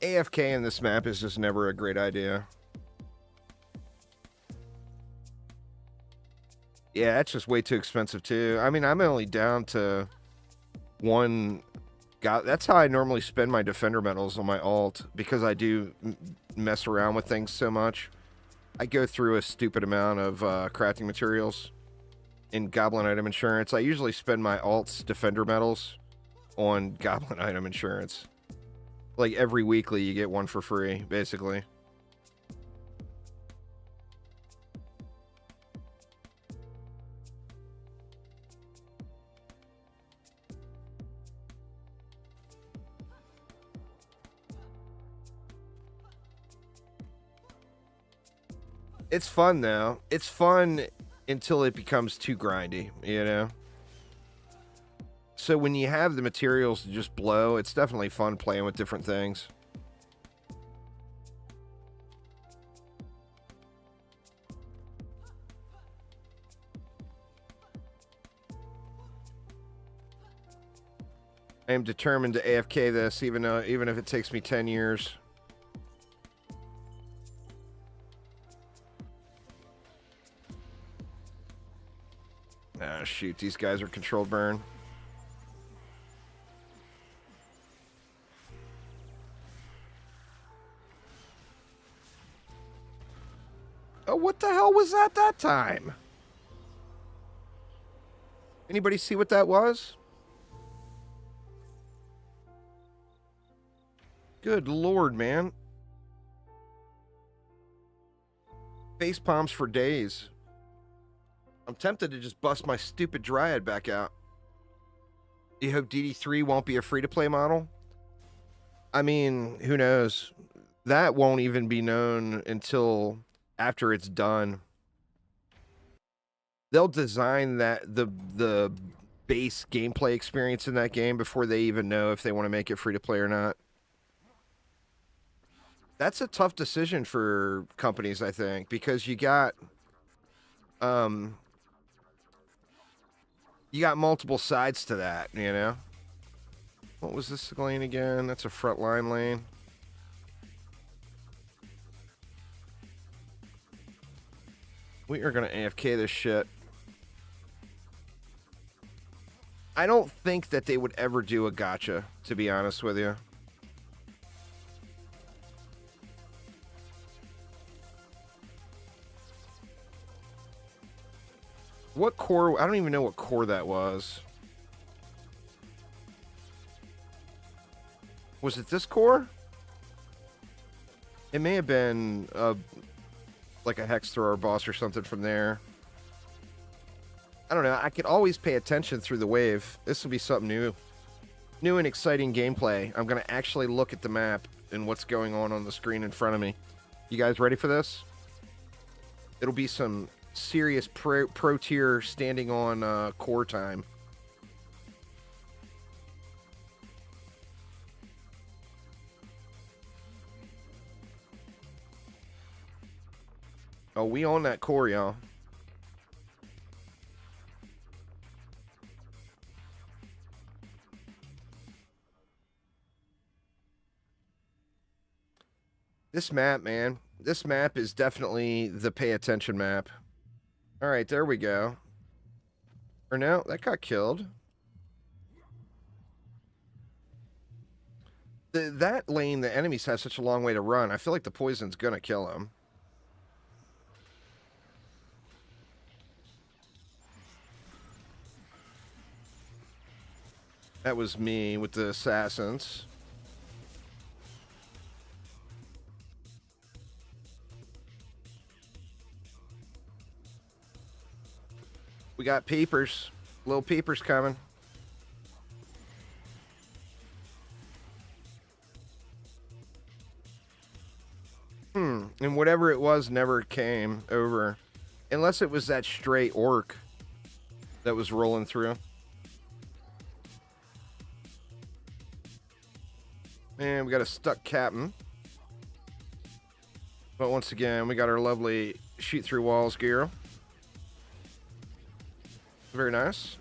AFK in this map is just never a great idea. Yeah, that's just way too expensive too. I mean, I'm only down to one. God, that's how I normally spend my defender medals on my alt, because I do mess around with things so much. I go through a stupid amount of crafting materials in Goblin Item Insurance. I usually spend my alt's defender medals on Goblin Item Insurance. Like every weekly, you get one for free, basically. It's fun, though. It's fun until it becomes too grindy, you know? So when you have the materials to just blow, it's definitely fun playing with different things. I am determined to AFK this, even if it takes me 10 years. Ah, shoot, these guys are controlled burn. Oh, what the hell was that time? Anybody see what that was? Good lord, man. Face palms for days. I'm tempted to just bust my stupid Dryad back out. You hope DD3 won't be a free-to-play model? I mean, who knows? That won't even be known until after it's done. They'll design the base gameplay experience in that game before they even know if they want to make it free-to-play or not. That's a tough decision for companies, I think, because you got multiple sides to that, you know? What was this lane again? That's a front line lane. We are going to AFK this shit. I don't think that they would ever do a gacha, to be honest with you. What core? I don't even know what core that was. Was it this core? It may have been like a hex thrower boss or something from there. I don't know. I could always pay attention through the wave. This will be something new. New and exciting gameplay. I'm going to actually look at the map and what's going on the screen in front of me. You guys ready for this? It'll be some serious pro tier standing on core time. Oh, we own that core, y'all. This map, man. This map is definitely the pay attention map. All right, there we go. Or no, that got killed. That lane, the enemies have such a long way to run. I feel like the poison's gonna kill him. That was me with the assassins. We got peepers. Little peepers coming. And whatever it was never came over. Unless it was that stray orc that was rolling through. And we got a stuck captain. But once again, we got our lovely shoot through walls gear. Very nice.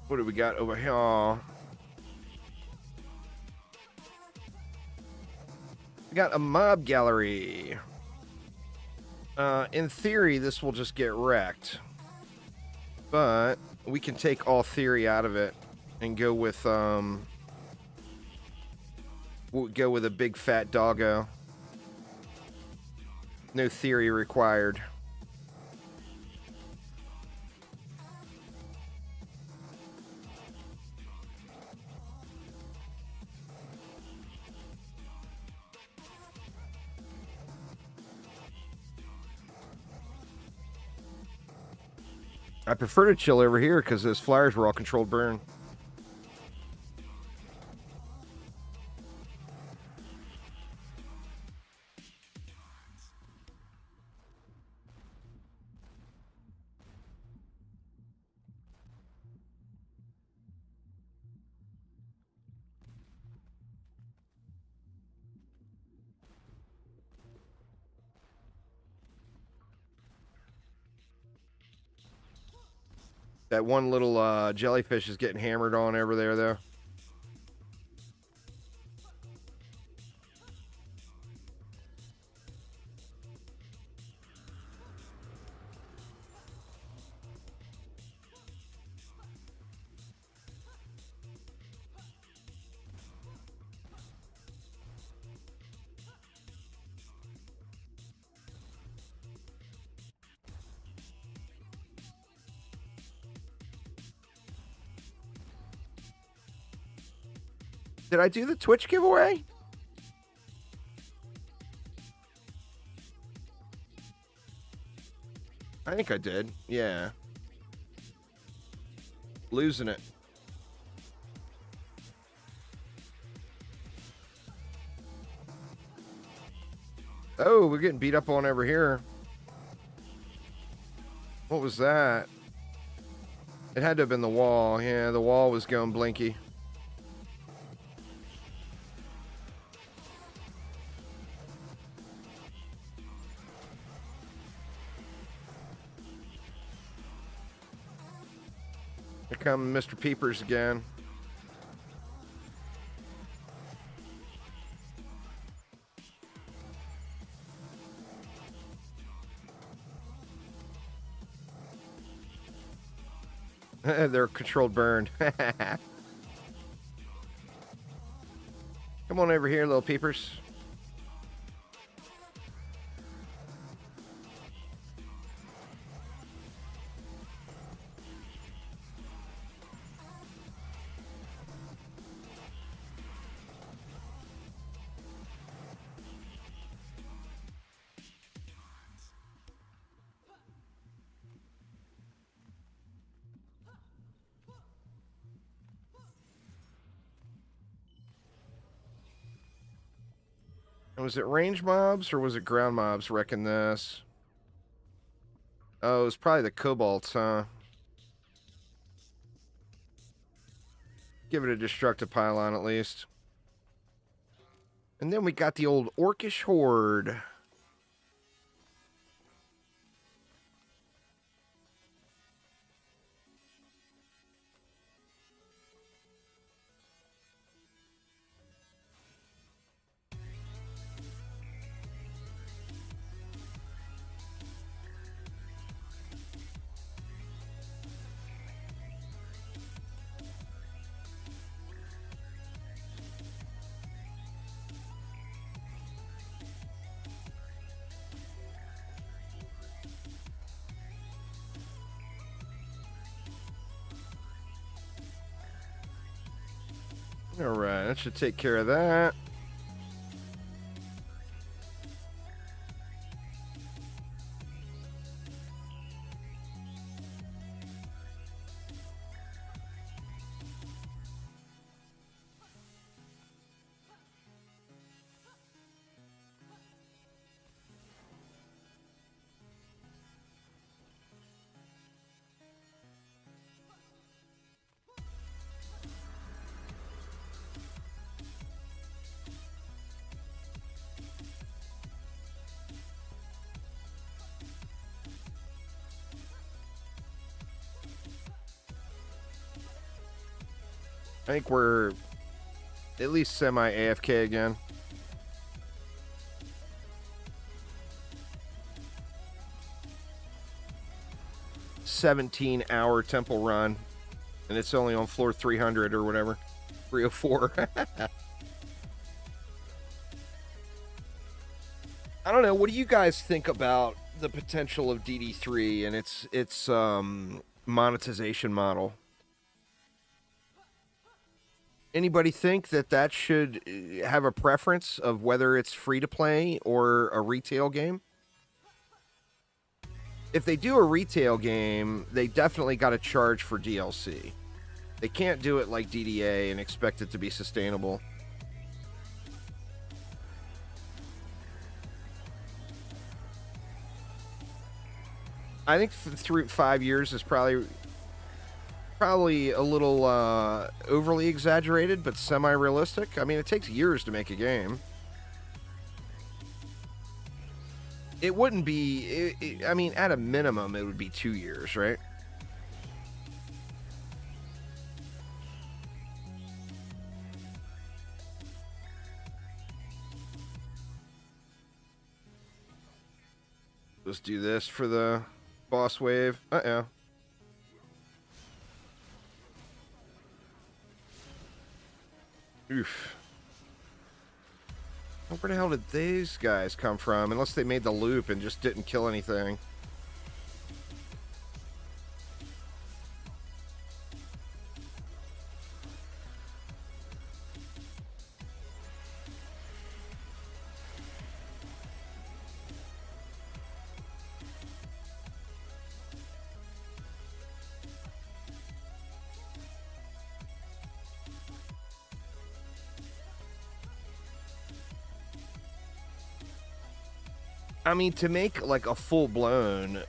What do we got over here? We got a mob gallery. In theory, this will just get wrecked. But we can take all theory out of it and go with we'll go with a big fat doggo. No theory required. I prefer to chill over here because those flyers were all controlled burn. That one little jellyfish is getting hammered on over there, though. Did I do the Twitch giveaway? I think I did. Yeah. Losing it. Oh, we're getting beat up on over here. What was that? It had to have been the wall. Yeah, the wall was going blinky. Here come Mr. Peepers again. They're controlled burned. Come on over here, little peepers. Was it range mobs or was it ground mobs wrecking this? Oh, it was probably the kobolds, huh? Give it a destructive pylon at least. And then we got the old orcish horde. Alright, that should take care of that. I think we're at least semi-AFK again. $17-hour temple run, and it's only on floor 300 or whatever. 304. I don't know. What do you guys think about the potential of DD3 and its monetization model? Anybody think that should have a preference of whether it's free to play or a retail game? If they do a retail game, they definitely got to charge for DLC. They can't do it like DDA and expect it to be sustainable. I think through 5 years is probably a little overly exaggerated, but semi-realistic. I mean, it takes years to make a game. It wouldn't be... I mean, at a minimum, it would be 2 years, right? Let's do this for the boss wave. Uh-oh. Oof. Where the hell did these guys come from? Unless they made the loop and just didn't kill anything. I mean, to make like a full-blown,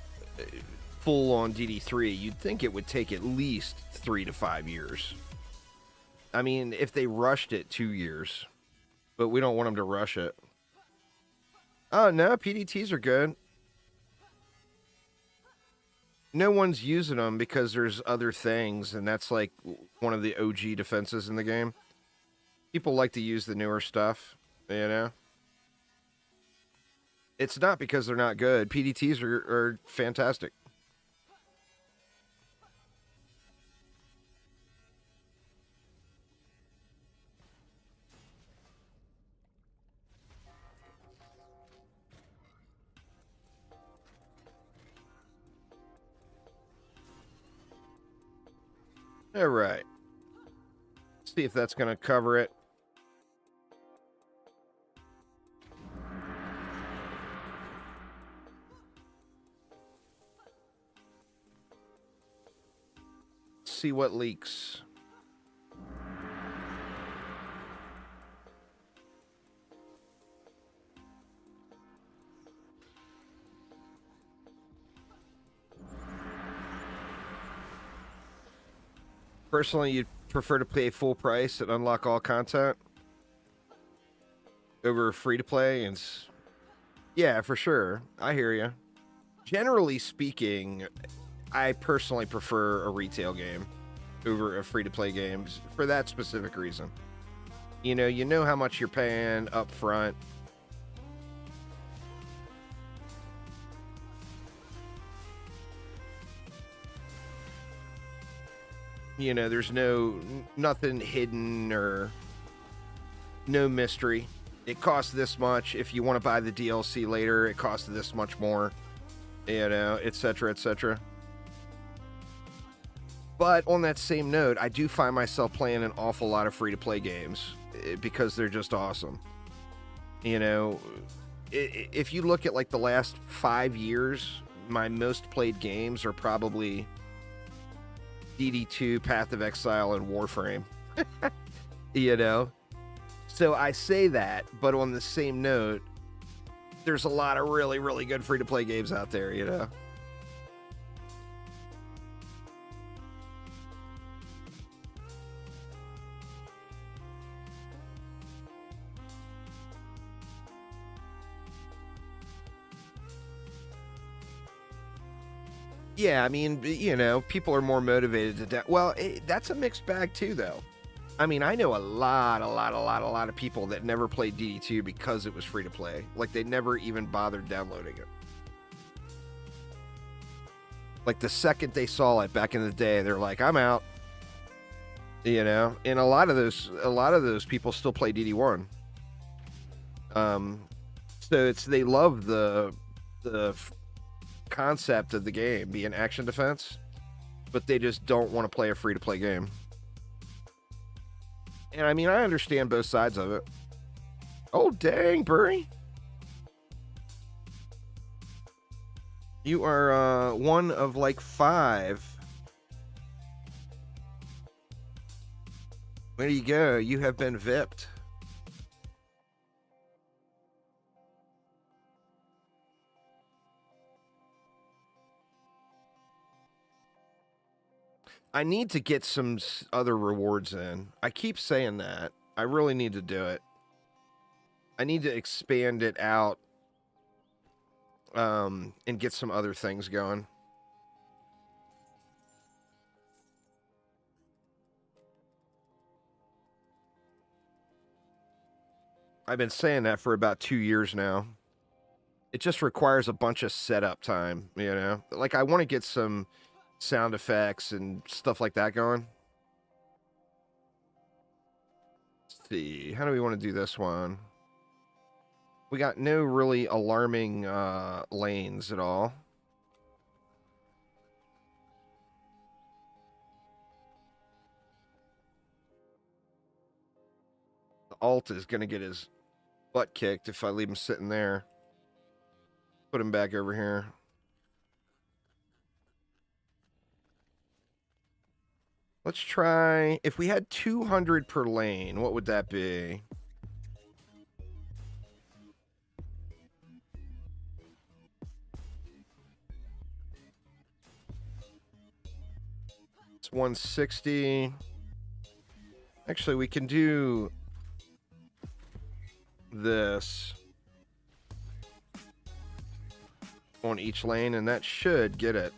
full-on DD3, you'd think it would take at least 3 to 5 years. I mean, if they rushed it, 2 years. But we don't want them to rush it. Oh, no, PDTs are good. No one's using them because there's other things, and that's like one of the OG defenses in the game. People like to use the newer stuff, you know? It's not because they're not good. PDTs are fantastic. All right. See if that's going to cover it. See what leaks. Personally, you'd prefer to pay full price and unlock all content over free to play, and yeah, for sure. I hear you. Generally speaking, I personally prefer a retail game over a free-to-play game for that specific reason. You know how much you're paying up front. There's nothing hidden or no mystery. It costs this much. If you want to buy the DLC later, it costs this much more, etc., etc. But on that same note, I do find myself playing an awful lot of free-to-play games because they're just awesome. If you look at like the last 5 years, my most played games are probably DD2, Path of Exile, and Warframe. So I say that, but on the same note, there's a lot of really, really good free-to-play games out there, Yeah, I mean, people are more motivated to... Well, that's a mixed bag, too, though. I mean, I know a lot of people that never played DD2 because it was free to play. Like, they never even bothered downloading it. Like, the second they saw it back in the day, they're like, I'm out. You know? And a lot of those people still play DD1. So they love the concept of the game being action defense, but they just don't want to play a free to play game. And I mean, I understand both sides of it. Oh, dang, Burry. You are one of like 5. Where do you go? You have been VIP'd. I need to get some other rewards in. I keep saying that. I really need to do it. I need to expand it out and get some other things going. I've been saying that for about 2 years now. It just requires a bunch of setup time, you know? Like, I want to get some sound effects and stuff like that going. Let's see. How do we want to do this one? We got no really alarming lanes at all. The alt is going to get his butt kicked if I leave him sitting there. Put him back over here. Let's try, if we had 200 per lane, what would that be? It's 160. Actually, we can do this on each lane, and that should get it.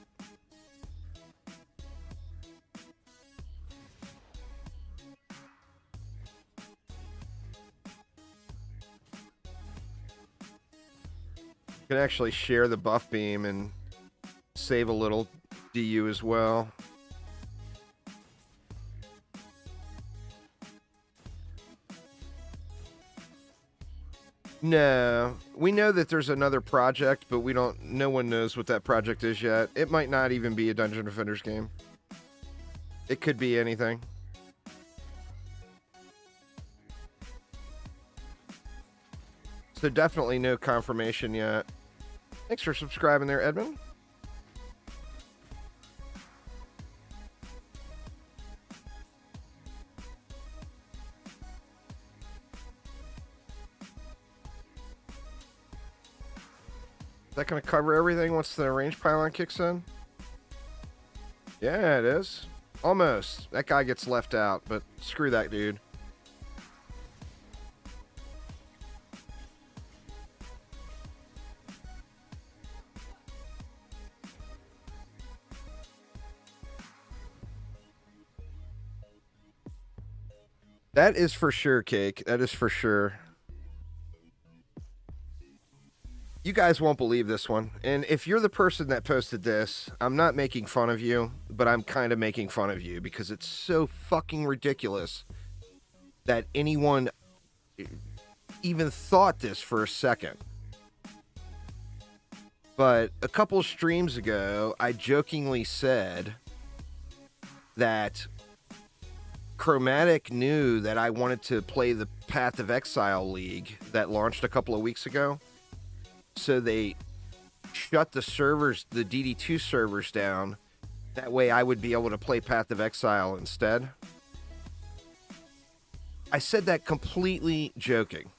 Can actually share the buff beam and save a little DU as well. No, we know that there's another project, but no one knows what that project is yet. It might not even be a Dungeon Defenders game. It could be anything. So definitely no confirmation yet. Thanks for subscribing there, Edmund. Is that going to cover everything once the range pylon kicks in? Yeah, it is. Almost. That guy gets left out, but screw that dude. That is for sure, Cake. That is for sure. You guys won't believe this one. And if you're the person that posted this, I'm not making fun of you, but I'm kind of making fun of you because it's so fucking ridiculous that anyone even thought this for a second. But a couple streams ago, I jokingly said that Chromatic knew that I wanted to play the Path of Exile League that launched a couple of weeks ago. So they shut the servers, the DD2 servers down. That way I would be able to play Path of Exile instead. I said that completely joking.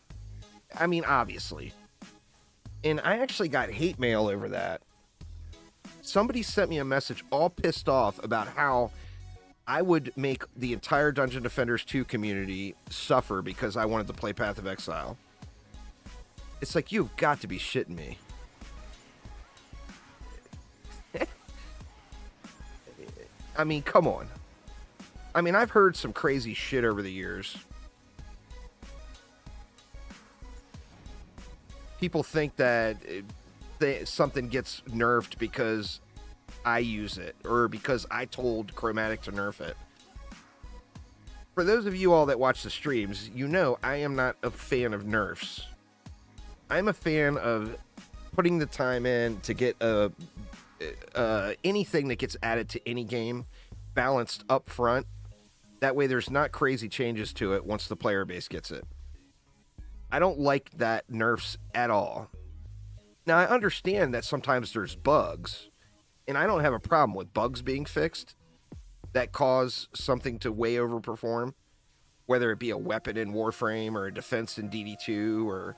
I mean, obviously. And I actually got hate mail over that. Somebody sent me a message all pissed off about how I would make the entire Dungeon Defenders 2 community suffer because I wanted to play Path of Exile. It's like, you've got to be shitting me. I mean, come on. I mean, I've heard some crazy shit over the years. People think that something gets nerfed because I use it or because I told Chromatic to nerf it. For those of you all that watch the streams, you know I am not a fan of nerfs. I'm a fan of putting the time in to get anything that gets added to any game balanced up front. That way there's not crazy changes to it once the player base gets it. I don't like that nerfs at all. Now, I understand that sometimes there's bugs, and I don't have a problem with bugs being fixed that cause something to way overperform, whether it be a weapon in Warframe or a defense in DD2 or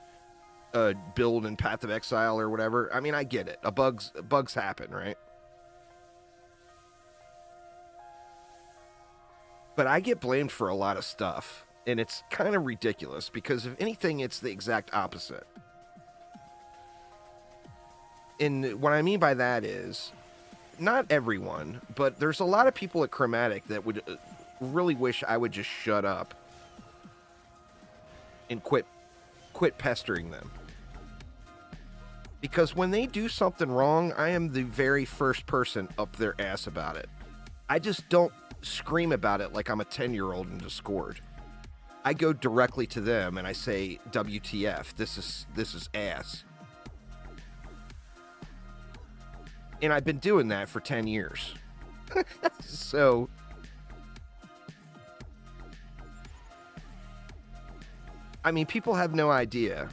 a build in Path of Exile or whatever. I mean, I get it. Bugs happen, right? But I get blamed for a lot of stuff, and it's kind of ridiculous because if anything, it's the exact opposite. And what I mean by that is, not everyone, but there's a lot of people at Chromatic that would really wish I would just shut up and quit pestering them. Because when they do something wrong, I am the very first person up their ass about it. I just don't scream about it like I'm a 10-year-old in Discord. I go directly to them and I say, WTF, this is ass. And I've been doing that for 10 years. So, I mean, people have no idea.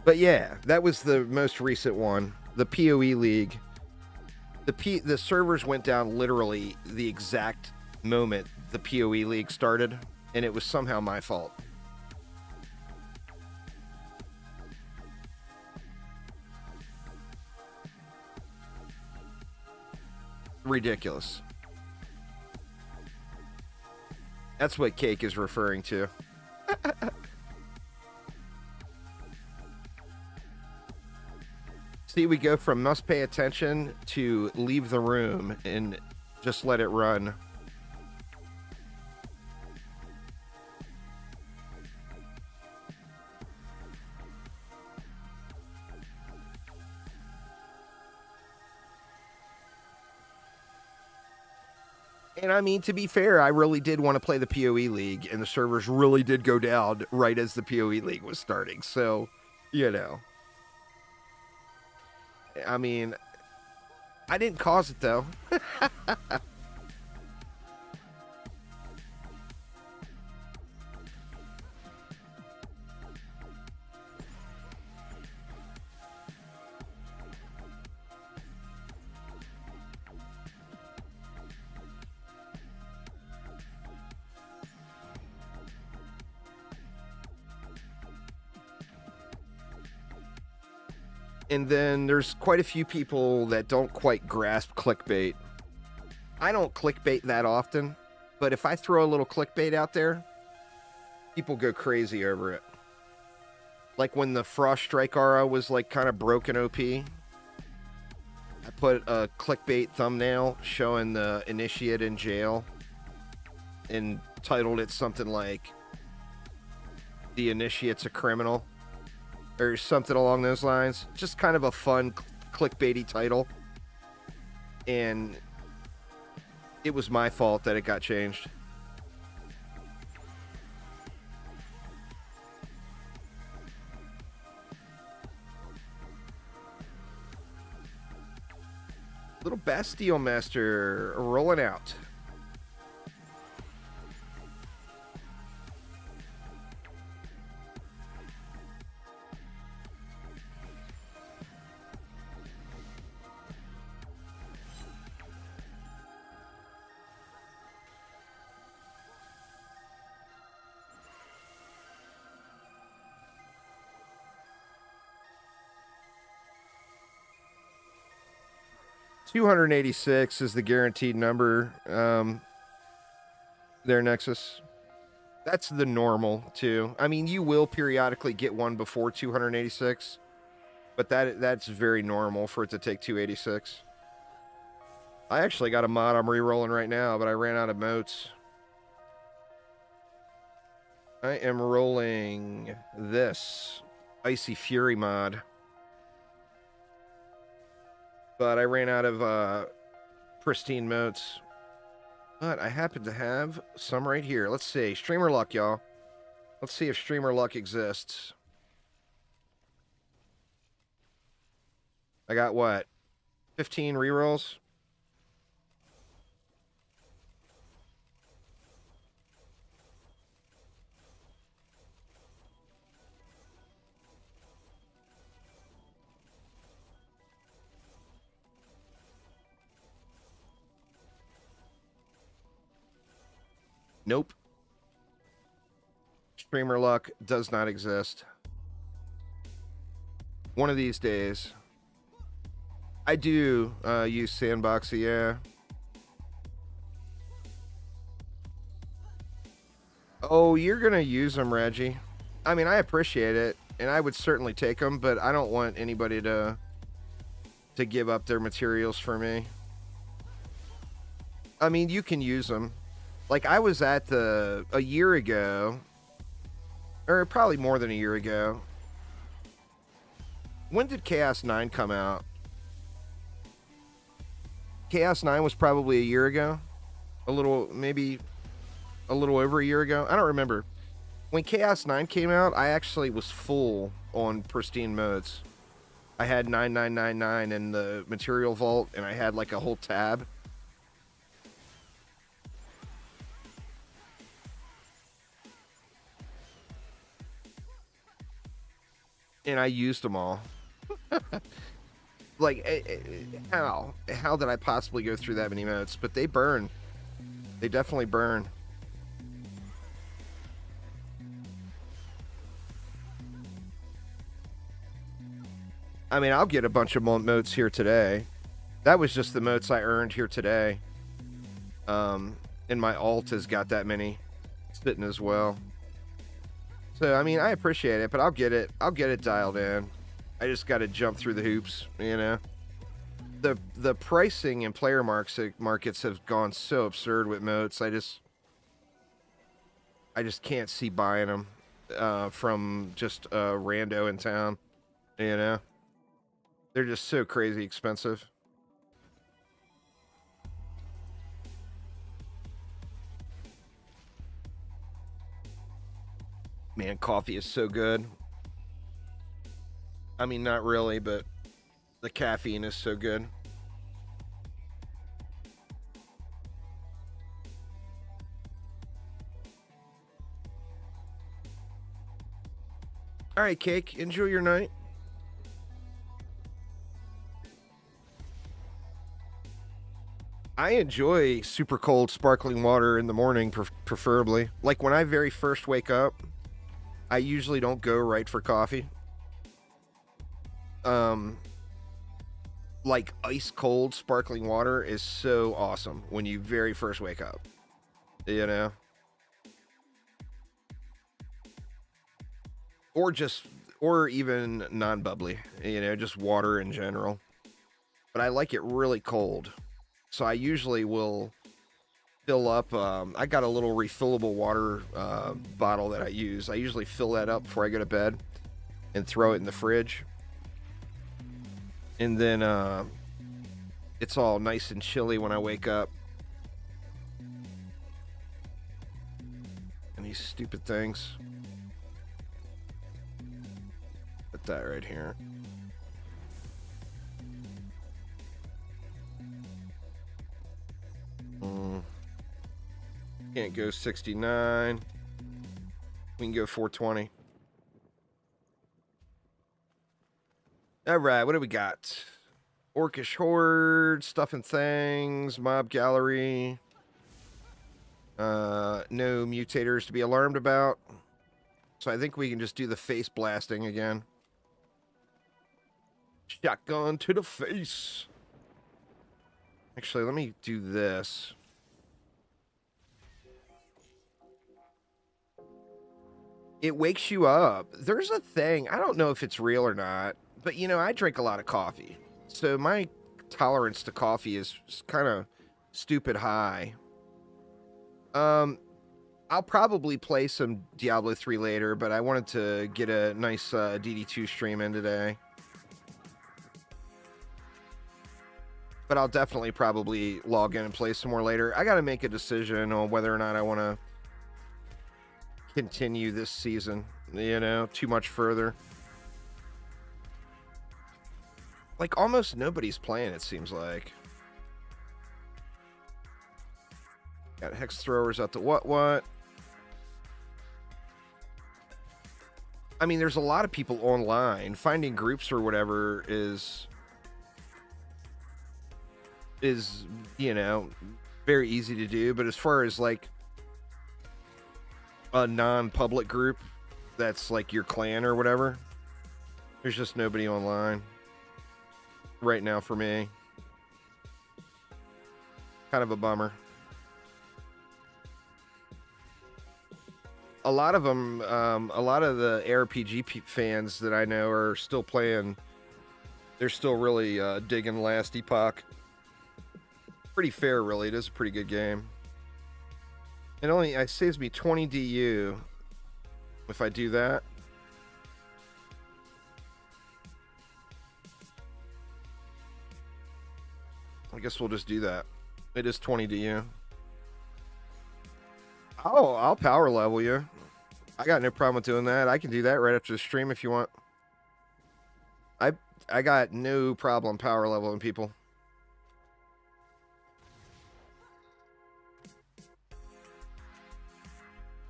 But yeah, that was the most recent one, the PoE League. The servers went down literally the exact moment the PoE League started, and it was somehow my fault. Ridiculous. That's what Cake is referring to. See, we go from must pay attention to leave the room and just let it run. And I mean, to be fair, I really did want to play the PoE League, and the servers really did go down right as the PoE League was starting. So, you know. I mean, I didn't cause it, though. And then there's quite a few people that don't quite grasp clickbait. I don't clickbait that often, but if I throw a little clickbait out there, people go crazy over it. Like when the Frost Strike aura was like kind of broken OP, I put a clickbait thumbnail showing the initiate in jail and titled it something like, "The Initiate's a Criminal," or something along those lines. Just kind of a fun clickbaity title. And it was my fault that it got changed. Little Bastille Master rolling out. $286 is the guaranteed number there, Nexus. That's the normal, too. I mean, you will periodically get one before 286, but that's very normal for it to take 286. I actually got a mod I'm re-rolling right now, but I ran out of motes. I am rolling this Icy Fury mod. But I ran out of pristine motes. But I happen to have some right here. Let's see. Streamer luck, y'all. Let's see if streamer luck exists. I got what? 15 rerolls? Nope. Streamer luck does not exist. One of these days. I do use Sandbox, yeah. Oh, you're going to use them, Reggie. I mean, I appreciate it, and I would certainly take them, but I don't want anybody to give up their materials for me. I mean, you can use them. Like, I was at a year ago, or probably more than a year ago. When did Chaos 9 come out? Chaos 9 was probably a year ago. Maybe a little over a year ago. I don't remember. When Chaos 9 came out, I actually was full on pristine modes. I had 9999 in the material vault, and I had like a whole tab. And I used them all. Like, how did I possibly go through that many modes? But they burn. They definitely burn. I mean, I'll get a bunch of motes here today. That was just the motes I earned here today. And my alt has got that many sitting as well. So, I mean, I appreciate it, but I'll get it. I'll get it dialed in. I just got to jump through the hoops, you know. The pricing in player markets have gone so absurd with motes. I just can't see buying them from just a rando in town, you know. They're just so crazy expensive. Man, coffee is so good. I mean, not really, but the caffeine is so good. All right, Cake, enjoy your night. I enjoy super cold sparkling water in the morning, preferably. Like when I very first wake up, I usually don't go right for coffee. Like ice cold sparkling water is so awesome when you very first wake up, you know? Or even non-bubbly, you know, just water in general. But I like it really cold. So I usually will fill up, I got a little refillable water bottle that I use. I usually fill that up before I go to bed and throw it in the fridge. And then it's all nice and chilly when I wake up. And these stupid things. Put that right here. Can't go 69. We can go 420. All right, what do we got? Orcish Horde, Stuff and Things, Mob Gallery. No mutators to be alarmed about. So I think we can just do the face blasting again. Shotgun to the face. Actually, let me do this. It wakes you up. There's a thing, I don't know if it's real or not, but, you know, I drink a lot of coffee. So my tolerance to coffee is kind of stupid high. I'll probably play some Diablo 3 later, but I wanted to get a nice DD2 stream in today. But I'll definitely probably log in and play some more later. I got to make a decision on whether or not I want to continue this season, you know, too much further. Like, almost nobody's playing, it seems like. Got hex throwers out to what? I mean, there's a lot of people online. Finding groups or whatever is, you know, very easy to do. But as far as, like, a non-public group that's, like, your clan or whatever, there's just nobody online right now for me. Kind of a bummer. A lot of them, a lot of the ARPG fans that I know are still playing. They're still really digging Last Epoch. Pretty fair, really. It is a pretty good game. It saves me 20 DU if I do that. I guess we'll just do that. It is 20 DU. Oh, I'll power level you. I got no problem with doing that. I can do that right after the stream if you want. I got no problem power leveling people.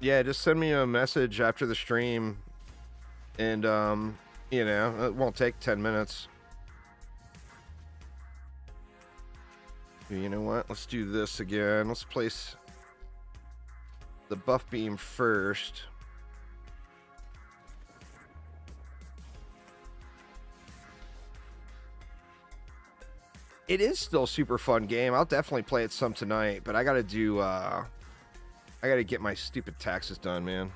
Yeah, just send me a message after the stream, and you know, it won't take 10 minutes. You know what? Let's do this again. Let's place the buff beam first. It is still a super fun game. I'll definitely play it some tonight, but I gotta do, I gotta get my stupid taxes done, man.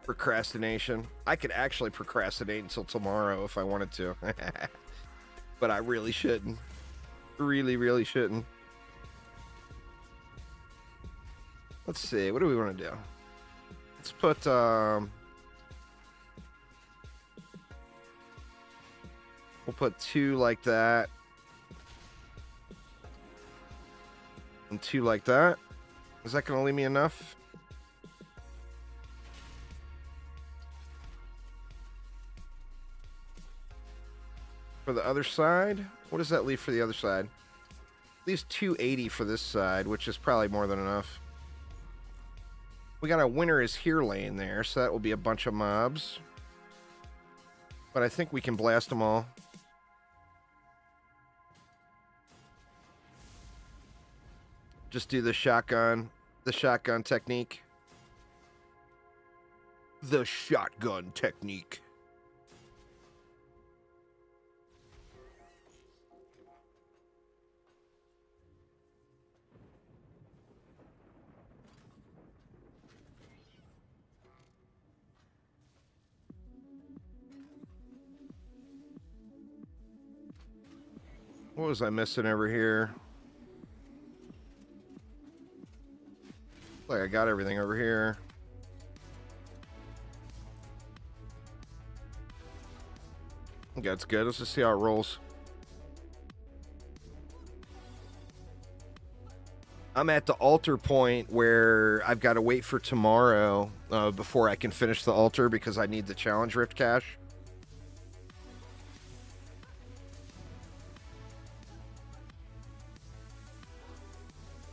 Procrastination. I could actually procrastinate until tomorrow if I wanted to. But I really shouldn't. Really shouldn't. Let's see. What do we want to do? Let's put, we'll put 2 like that. And 2 like that. Is that going to leave me enough? For the other side? What does that leave for the other side? Leaves 280 for this side, which is probably more than enough. We got a winter is here lane there, so that will be a bunch of mobs. But I think we can blast them all. Just do the shotgun technique. The shotgun technique. What was I missing over here? Like I got everything over here. Okay, that's good. Let's just see how it rolls. I'm at the altar point where I've got to wait for tomorrow before I can finish the altar because I need the challenge rift cash.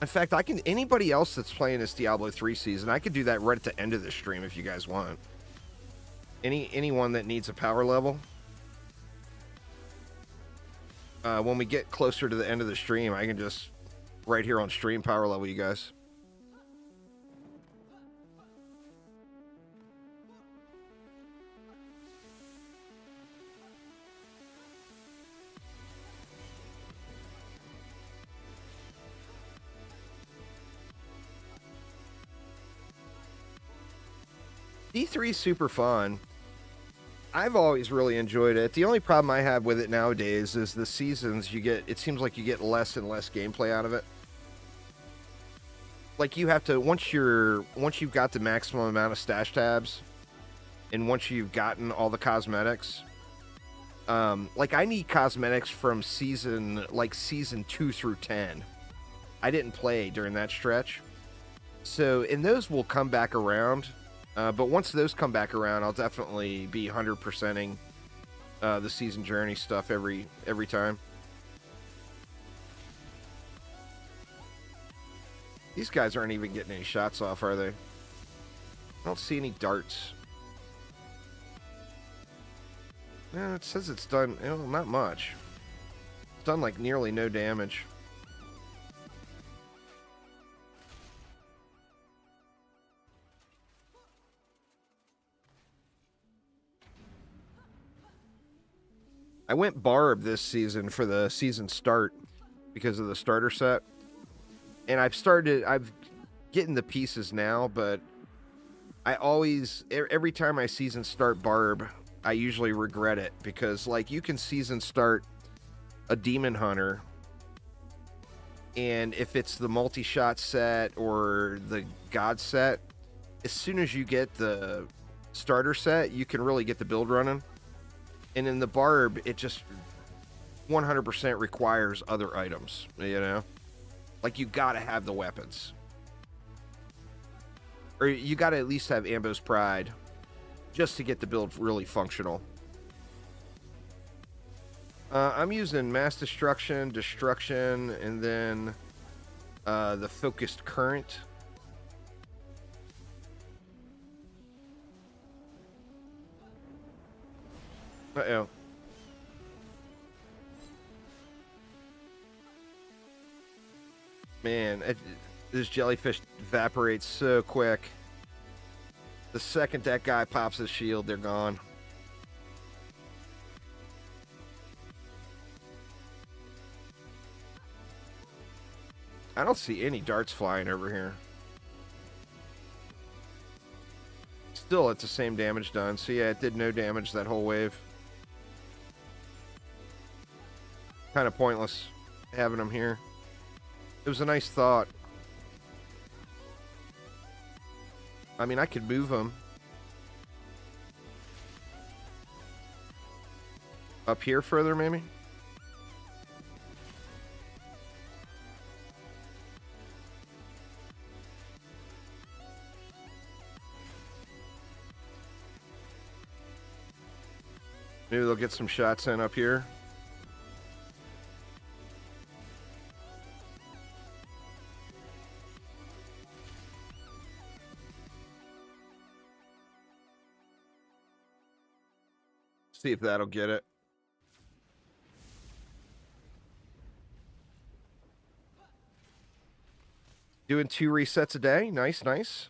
In fact, anybody else that's playing this Diablo 3 season, I could do that right at the end of the stream if you guys want. Anyone that needs a power level. When we get closer to the end of the stream, I can just, right here on stream, power level you guys. D3 is super fun. I've always really enjoyed it. The only problem I have with it nowadays is the seasons you get, it seems like you get less and less gameplay out of it. Like you have to, once you've got the maximum amount of stash tabs, and once you've gotten all the cosmetics, like I need cosmetics from season 2 through 10. I didn't play during that stretch. So, and those will come back around. But once those come back around, I'll definitely be 100%ing the season journey stuff every time. These guys aren't even getting any shots off, are they? I don't see any darts. Yeah, it says it's done, not much. It's done like nearly no damage. I went Barb this season for the season start because of the starter set. And I've getting the pieces now, but I always, every time I season start Barb, I usually regret it because, like, you can season start a Demon Hunter, and if it's the multi-shot set or the God set, as soon as you get the starter set, you can really get the build running. And in the Barb, it just 100% requires other items, you know? Like, you gotta have the weapons. Or you gotta at least have Ambo's Pride just to get the build really functional. I'm using Mass Destruction, Destruction, and then the Focused Current. Uh-oh. Man, this jellyfish evaporates so quick. The second that guy pops his shield, they're gone. I don't see any darts flying over here. Still, it's the same damage done. So yeah, it did no damage that whole wave. Kind of pointless having them here. It was a nice thought. I mean, I could move them up here further, maybe? Maybe they'll get some shots in up here. See if that'll get it. Doing 2 resets a day. Nice, nice.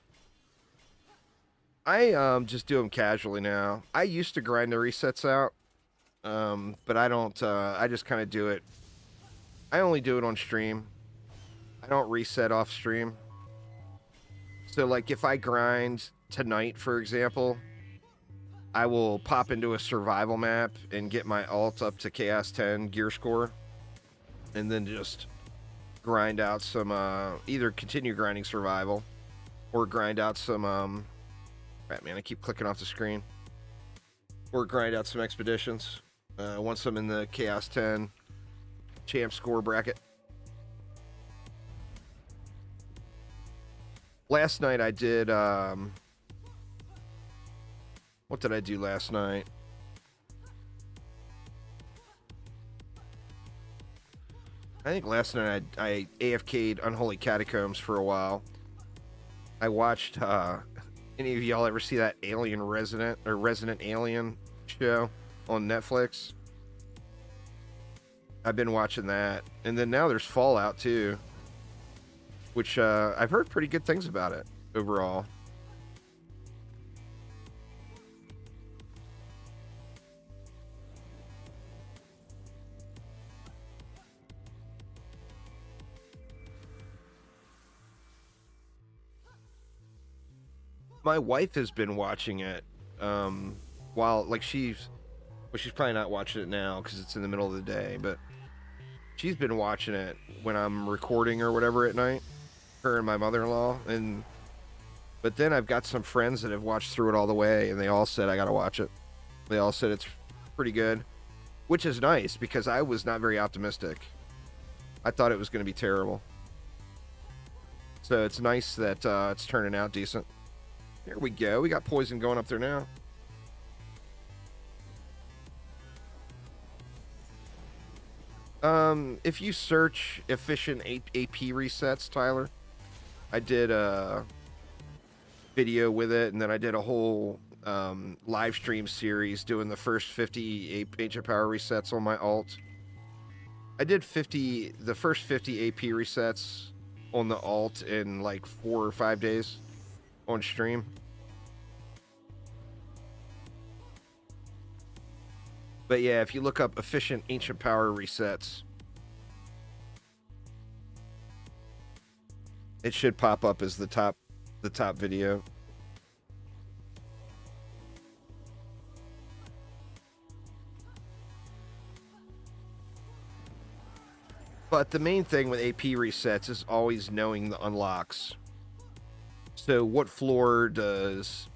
I just do them casually now. I used to grind the resets out, but I don't. I just kind of do it. I only do it on stream. I don't reset off stream. So, like, if I grind tonight, for example, I will pop into a survival map and get my alt up to Chaos 10 gear score, and then just grind out some, either continue grinding survival, or grind out some, right, man, I keep clicking off the screen, or grind out some expeditions, once I'm in the Chaos 10 champ score bracket. Last night I did, what did I do last night? I think last night I AFK'd Unholy Catacombs for a while. I watched, any of y'all ever see that Alien Resident, or Resident Alien show on Netflix? I've been watching that. And then now there's Fallout too, which I've heard pretty good things about it overall. My wife has been watching it, while, like, well, she's probably not watching it now because it's in the middle of the day, but she's been watching it when I'm recording or whatever at night, her and my mother-in-law, but then I've got some friends that have watched through it all the way, and they all said I gotta watch it. They all said it's pretty good, which is nice because I was not very optimistic. I thought it was going to be terrible. So it's nice that it's turning out decent. Here we go. We got poison going up there now. If you search efficient AP resets, Tyler, I did a video with it, and then I did a whole live stream series doing the first 50 ancient power resets on my alt. I did the first 50 AP resets on the alt in like 4 or 5 days on stream. But yeah, if you look up efficient ancient power resets, it should pop up as the top video. But the main thing with AP resets is always knowing the unlocks. So what floor does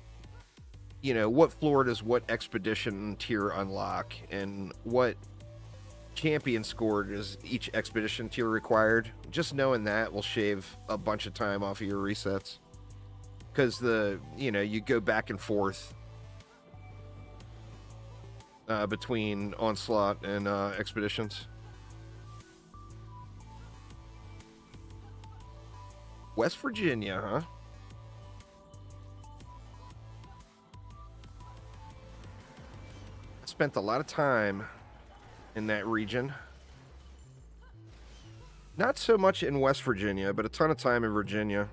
what expedition tier unlock, and what champion score does each expedition tier required? Just knowing that will shave a bunch of time off of your resets. Because you go back and forth between Onslaught and expeditions. West Virginia, huh? I spent a lot of time in that region. Not so much in West Virginia, but a ton of time in Virginia.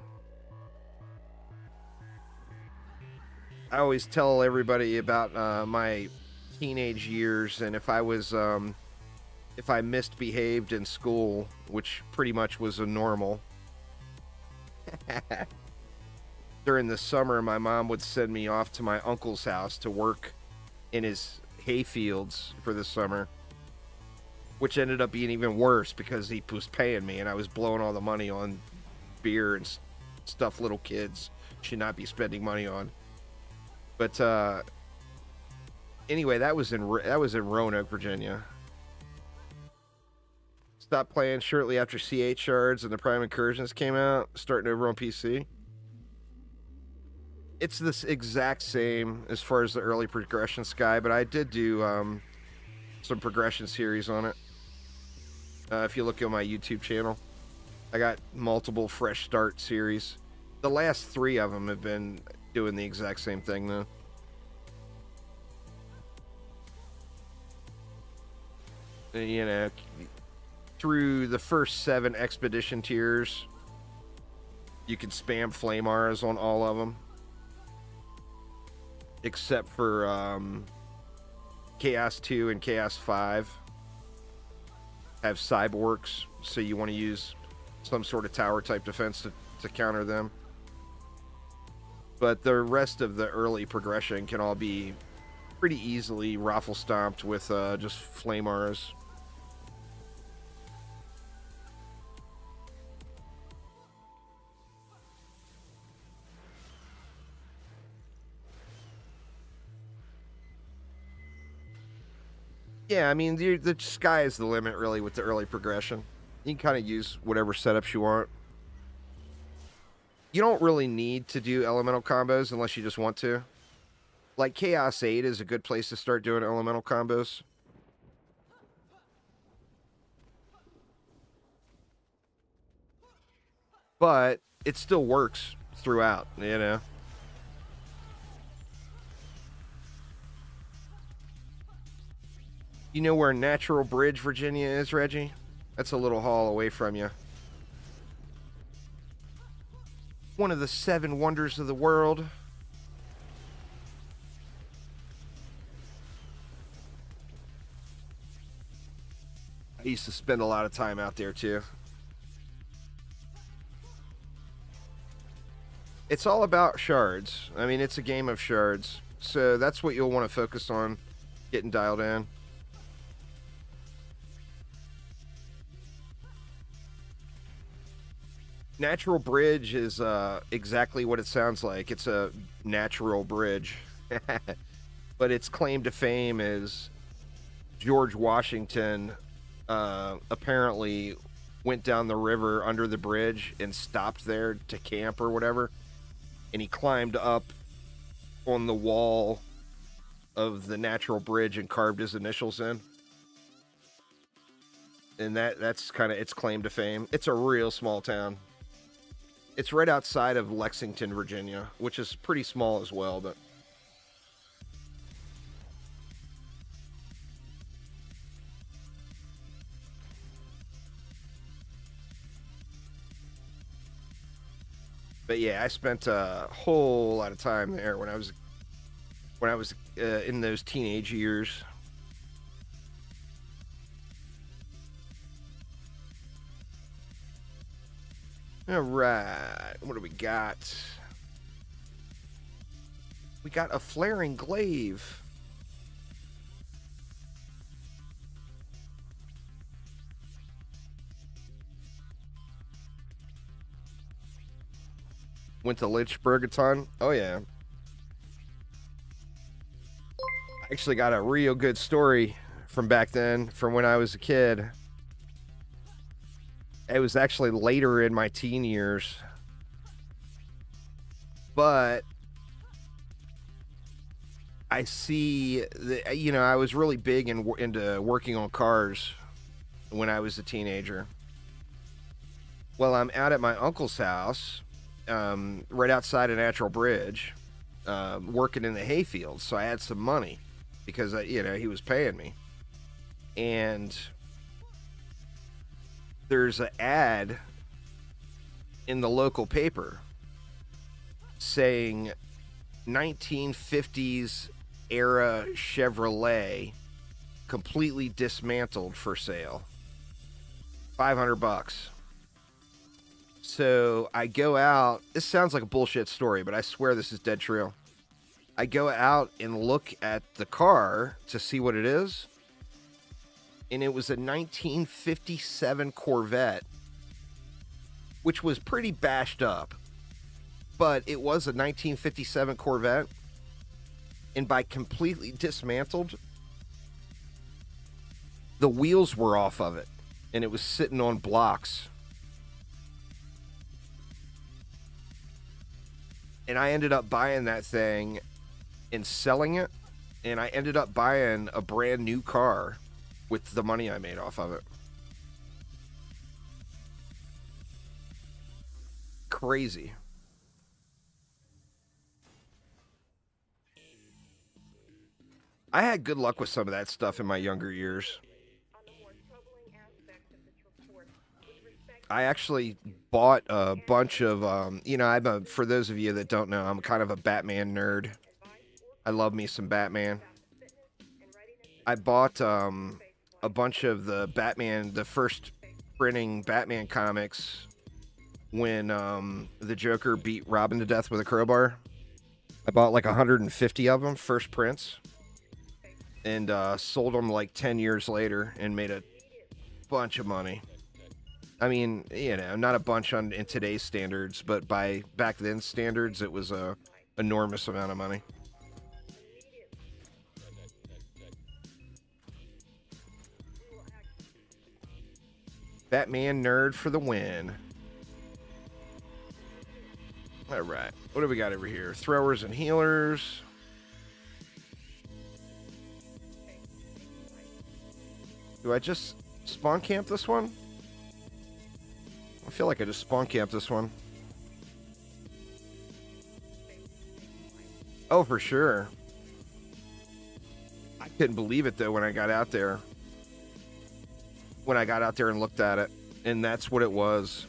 I always tell everybody about my teenage years, and if I misbehaved in school, which pretty much was a normal. During the summer, my mom would send me off to my uncle's house to work in his hay fields for the summer, which ended up being even worse because he was paying me and I was blowing all the money on beer and stuff little kids should not be spending money on. But anyway, that was in Roanoke, Virginia. Stopped playing shortly after C8 Shards and the Prime Incursions came out, starting over on PC. It's this exact same as far as the early progression Sky, but I did do some progression series on it. If you look at my YouTube channel, I got multiple fresh start series. The last 3 of them have been doing the exact same thing, though. Through the first 7 expedition tiers, you can spam flame auras on all of them, except for Chaos 2 and Chaos 5 have cyborgs, so you want to use some sort of tower type defense to counter them. But the rest of the early progression can all be pretty easily raffle stomped with just flame auras. Yeah, I mean, the sky is the limit, really, with the early progression. You can kind of use whatever setups you want. You don't really need to do elemental combos unless you just want to. Like, Chaos 8 is a good place to start doing elemental combos. But it still works throughout, you know? You know where Natural Bridge, Virginia is, Reggie? That's a little haul away from you. One of the 7 wonders of the world. I used to spend a lot of time out there, too. It's all about shards. I mean, it's a game of shards. So that's what you'll want to focus on getting dialed in. Natural bridge is exactly what it sounds like. It's a natural bridge. But its claim to fame is George Washington apparently went down the river under the bridge and stopped there to camp or whatever. And he climbed up on the wall of the natural bridge and carved his initials in. And that's kind of its claim to fame. It's a real small town. It's right outside of Lexington, Virginia, which is pretty small as well, but yeah, I spent a whole lot of time there when I was in those teenage years. All right, what do we got? We got a flaring glaive. Went to Lynchburg a ton. Oh yeah. I actually got a real good story from back then, from when I was a kid. It was actually later in my teen years. But I see that, you know, I was really big into working on cars when I was a teenager. Well, I'm out at my uncle's house, right outside of Natural Bridge, working in the hayfield. So I had some money because, he was paying me. And there's an ad in the local paper saying 1950s era Chevrolet completely dismantled for sale. $500. So I go out. This sounds like a bullshit story, but I swear this is dead true. I go out and look at the car to see what it is. And it was a 1957 Corvette, which was pretty bashed up. But it was a 1957 Corvette. And by completely dismantled, the wheels were off of it. And it was sitting on blocks. And I ended up buying that thing and selling it. And I ended up buying a brand new car with the money I made off of it. Crazy. I had good luck with some of that stuff in my younger years. I actually bought a bunch of, for those of you that don't know, I'm kind of a Batman nerd. I love me some Batman. I bought a bunch of the first printing Batman comics when the Joker beat Robin to death with a crowbar. I bought like 150 of them, first prints, and sold them like 10 years later and made a bunch of money. I mean, not a bunch in today's standards, but by back then standards, it was a enormous amount of money. Batman nerd for the win. All right, what do we got over here? Throwers and healers. Do I just spawn camp this one? I feel like I just spawn camped this one. Oh, for sure. I couldn't believe it, though, when I got out there. When I got out there and looked at it. And that's what it was.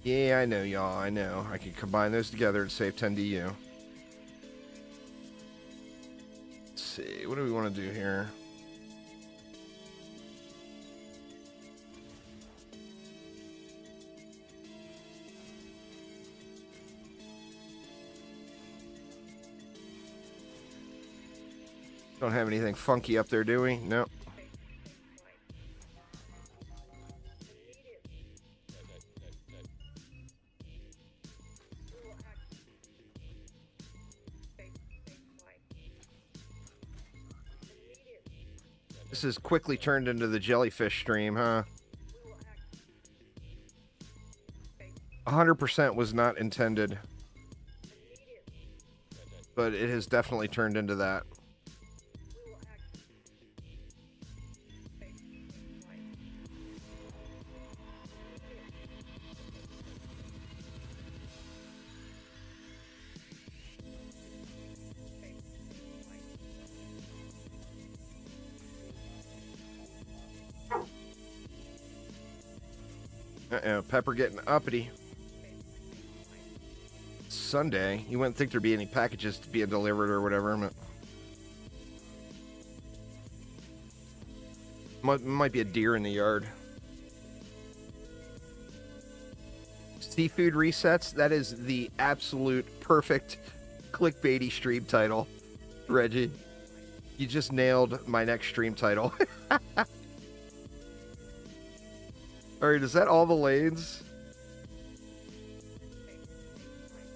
Yeah, I know, y'all. I know. I can combine those together and save 10 DU. Let's see. What do we want to do here? Don't have anything funky up there, do we? No. This has quickly turned into the jellyfish stream, huh? 100% was not intended. But it has definitely turned into that. Uh-oh, Pepper getting uppity. Sunday. You wouldn't think there'd be any packages to be delivered or whatever. Might be a deer in the yard. Seafood resets. That is the absolute perfect clickbaity stream title, Reggie. You just nailed my next stream title. All right, is that all the lanes?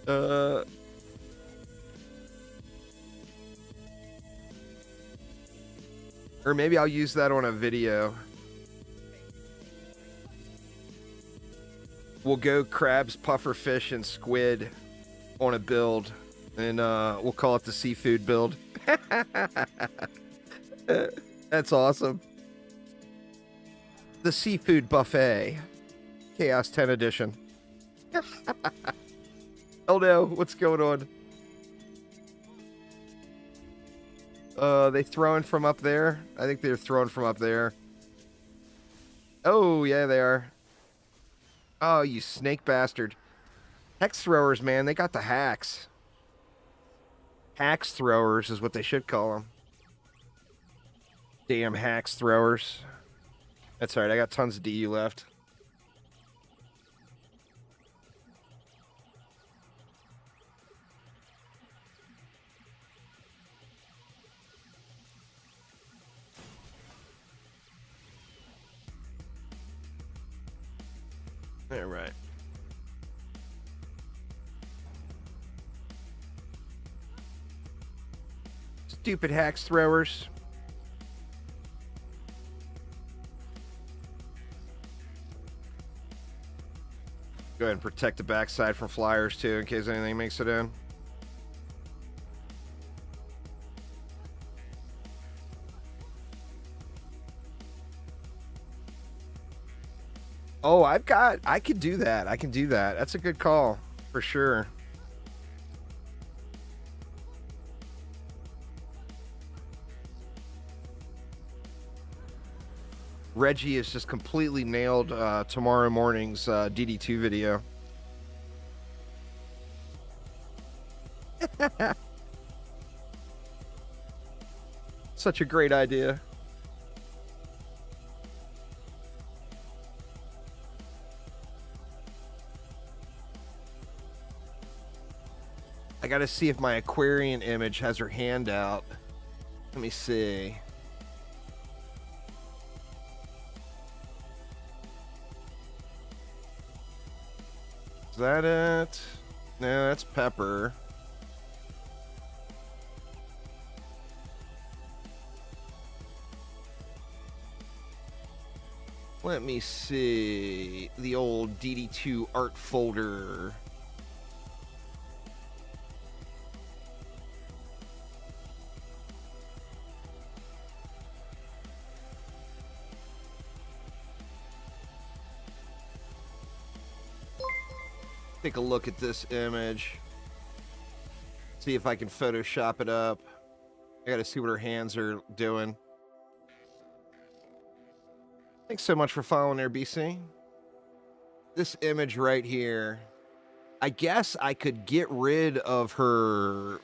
Or maybe I'll use that on a video. We'll go crabs, pufferfish, and squid on a build, and we'll call it the seafood build. That's awesome. The seafood buffet, Chaos 10 edition. Oh no, what's going on? They throwing from up there? I think they're throwing from up there. Oh, yeah, they are. Oh, you snake bastard. Hex throwers, man, they got the hacks. Hacks throwers is what they should call them. Damn hacks throwers. That's alright, I got tons of DU left. All right. Stupid hacks throwers. Go ahead and protect the backside from flyers too, in case anything makes it in. Oh, I could do that. I can do that. That's a good call, for sure. Reggie has just completely nailed tomorrow morning's DD2 video. Such a great idea. I gotta see if my Aquarion image has her hand out. Let me see. Is that it? No, that's Pepper. Let me see. The old DD2 art folder. Take a look at this image. See if I can Photoshop it up. I gotta see what her hands are doing. Thanks so much for following there, BC. This image right here. I guess I could get rid of her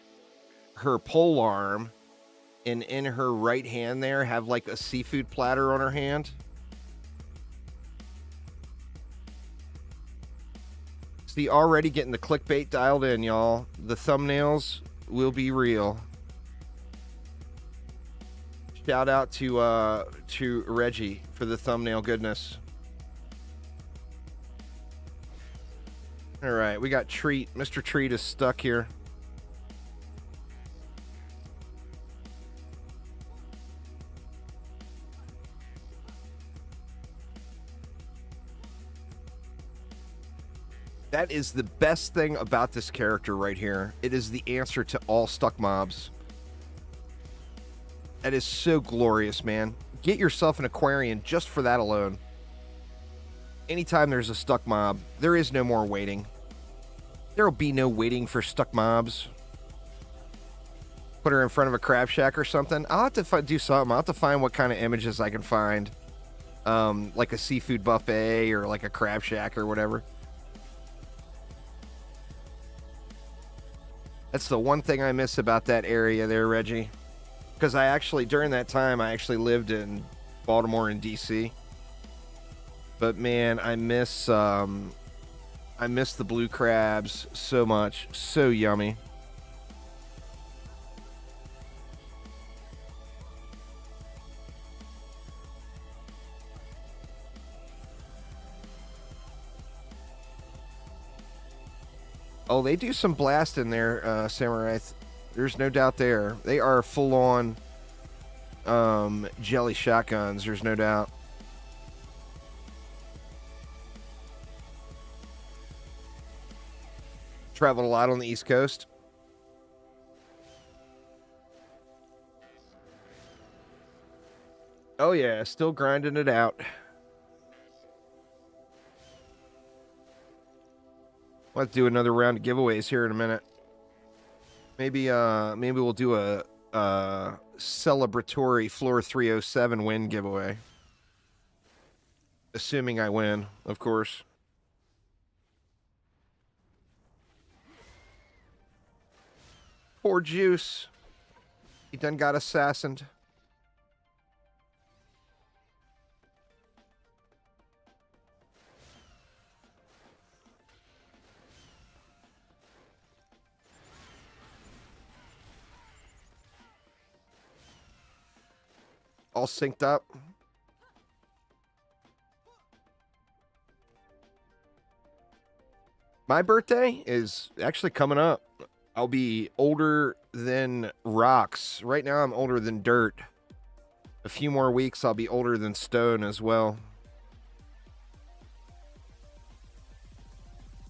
pole arm and in her right hand there have like a seafood platter on her hand. See, already getting the clickbait dialed in, y'all. The thumbnails will be real. Shout out to Reggie for the thumbnail goodness. All right, we got Treat. Mr. Treat is stuck here. That is the best thing about this character right here. It is the answer to all stuck mobs. That is so glorious, man. Get yourself an Aquarion just for that alone. Anytime there's a stuck mob, there is no more waiting. There will be no waiting for stuck mobs. Put her in front of a crab shack or something. I'll have to do something. I'll have to find what kind of images I can find. Like a seafood buffet or like a crab shack or whatever. That's the one thing I miss about that area there, Reggie. Because I actually, during that time, I actually lived in Baltimore and D.C. But man, I miss the blue crabs so much. So yummy. Oh, they do some blast in there, Samurai. There's no doubt there. They are full-on jelly shotguns. There's no doubt. Traveled a lot on the East Coast. Oh, yeah. Still grinding it out. Let's do another round of giveaways here in a minute. Maybe we'll do a celebratory Floor 307 win giveaway. Assuming I win, of course. Poor Juice. He done got assassined. All synced up. My birthday is actually coming up. I'll be older than rocks. Right now, I'm older than dirt. A few more weeks, I'll be older than stone as well.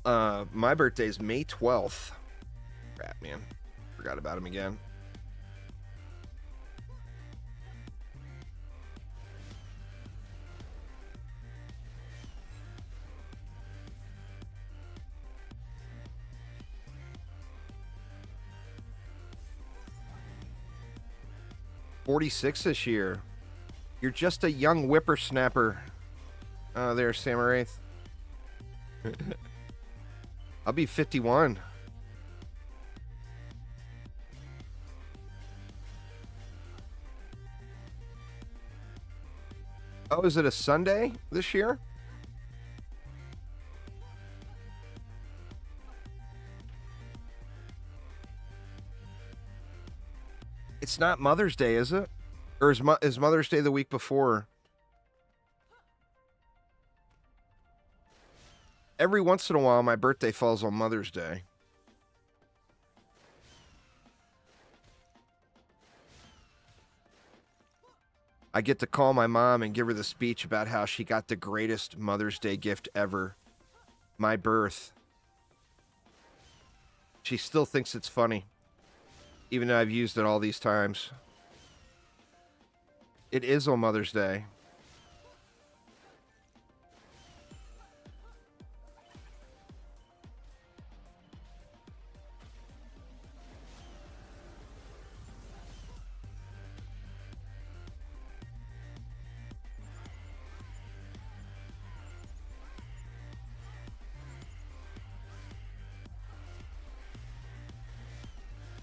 My birthday is May 12th. Crap, man. Forgot about him again. "46 this year. You're just a young whippersnapper." Oh, there's Samurai. I'll be 51. Oh, is it a Sunday this year? It's not Mother's Day, is it? Or is Mother's Day the week before? Every once in a while, my birthday falls on Mother's Day. I get to call my mom and give her the speech about how she got the greatest Mother's Day gift ever. My birth. She still thinks it's funny, even though I've used it all these times. It is on Mother's Day.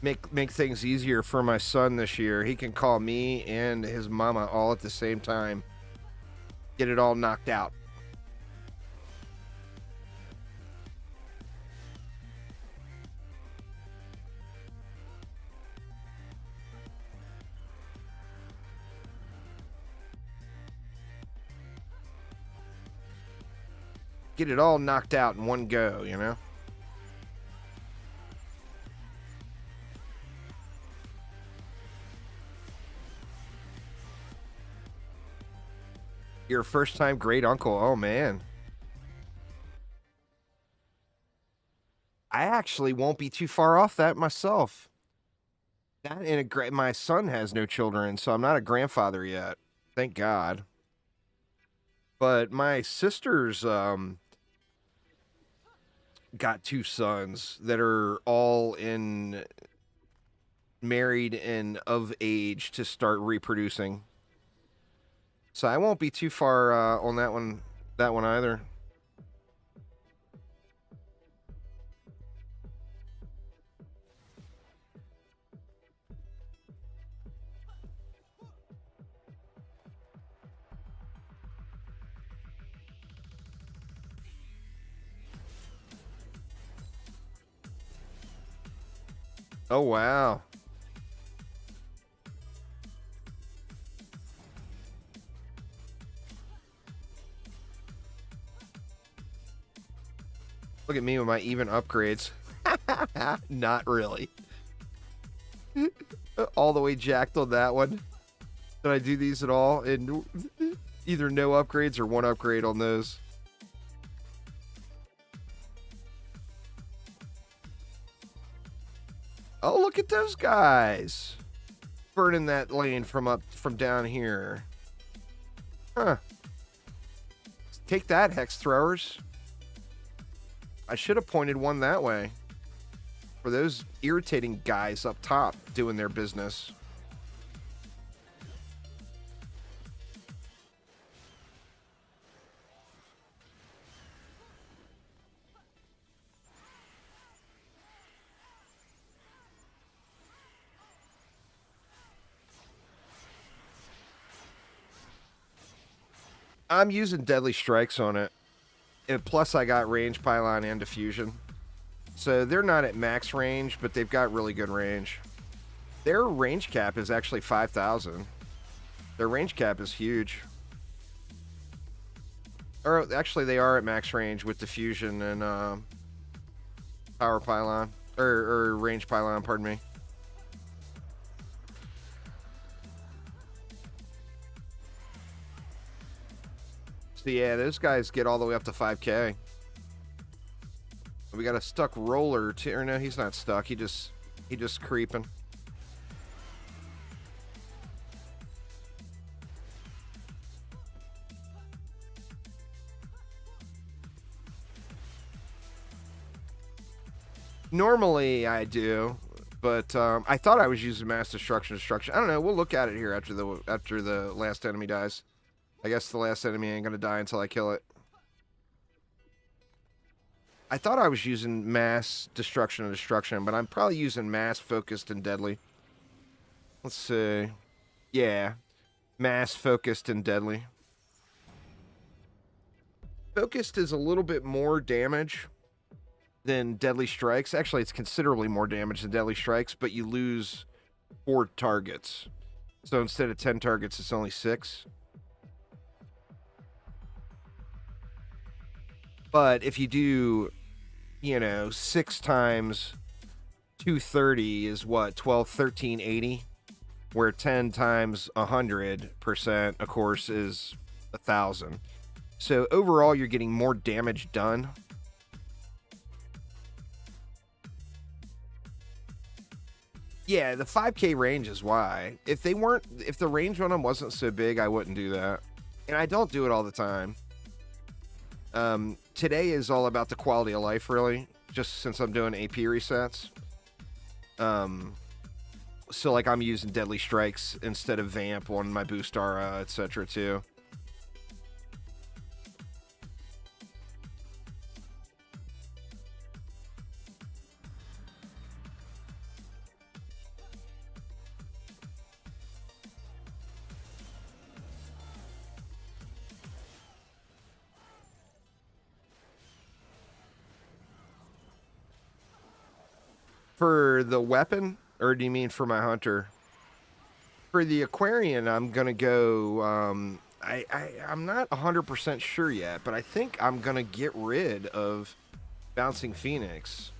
make things easier for my son this year. He can call me and his mama all at the same time. Get it all knocked out. Get it all knocked out in one go, you know? You're a first-time great uncle. Oh, man. I actually won't be too far off that myself. That and my son has no children, so I'm not a grandfather yet. Thank God. But my sister's got two sons that are all married and of age to start reproducing. So I won't be too far on that one either. Oh, wow. Look at me with my even upgrades. Not really. All the way jacked on that one. Did I do these at all? And either no upgrades or one upgrade on those. Oh, look at those guys. Burning that lane from down here. Huh. Take that, hex throwers. I should have pointed one that way. For those irritating guys up top doing their business. I'm using deadly strikes on it. And plus I got range, pylon, and diffusion. So they're not at max range, but they've got really good range. Their range cap is actually 5,000. Their range cap is huge. Or actually they are at max range with diffusion and power pylon. Or range pylon, pardon me. So yeah, those guys get all the way up to 5K. We got a stuck roller too. Or no, he's not stuck. He just creeping. Normally I do, but I thought I was using mass destruction. I don't know. We'll look at it here after the last enemy dies. I guess the last enemy ain't gonna die until I kill it. I thought I was using mass destruction, but I'm probably using mass, focused, and deadly. Let's see. Yeah. Mass, focused, and deadly. Focused is a little bit more damage than deadly strikes. Actually, it's considerably more damage than deadly strikes, but you lose 4 targets. So instead of 10 targets, it's only 6. But if you do, 6 times 230 is what? 12, 1380? Where 10 times 100%, of course, is 1,000. So overall, you're getting more damage done. Yeah, the 5K range is why. If the range on them wasn't so big, I wouldn't do that. And I don't do it all the time. Today is all about the quality of life, really, just since I'm doing AP resets. So like I'm using deadly strikes instead of vamp on my boost aura, etc. too. For the weapon, or do you mean for my hunter? For the Aquarion, I'm gonna go. I'm not 100% sure yet, but I think I'm gonna get rid of Bouncing Phoenix.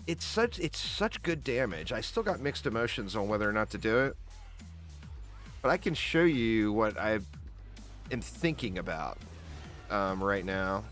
It's such good damage. I still got mixed emotions on whether or not to do it, but I can show you what I am thinking about right now.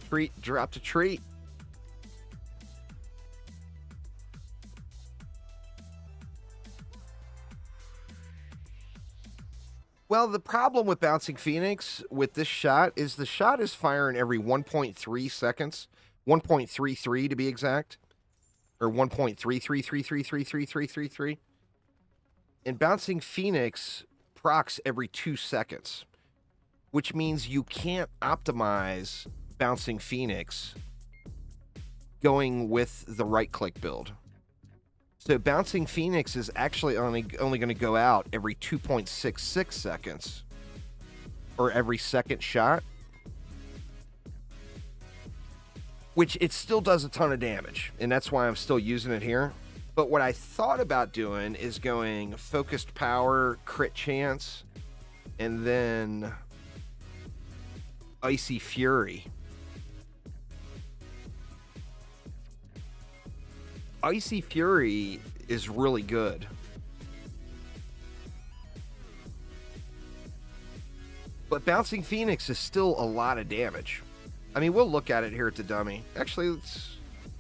Treat, dropped a treat. Well, the problem with Bouncing Phoenix with this shot is the shot is firing every 1.3 seconds, 1.33 to be exact, or 1.3333333333. And Bouncing Phoenix procs every 2 seconds, which means you can't optimize Bouncing Phoenix going with the right-click build. So Bouncing Phoenix is actually only going to go out every 2.66 seconds, or every second shot, which it still does a ton of damage, and that's why I'm still using it here. But what I thought about doing is going Focused Power, Crit Chance, and then Icy Fury. Icy Fury is really good. But Bouncing Phoenix is still a lot of damage. I mean, we'll look at it here at the dummy. Actually,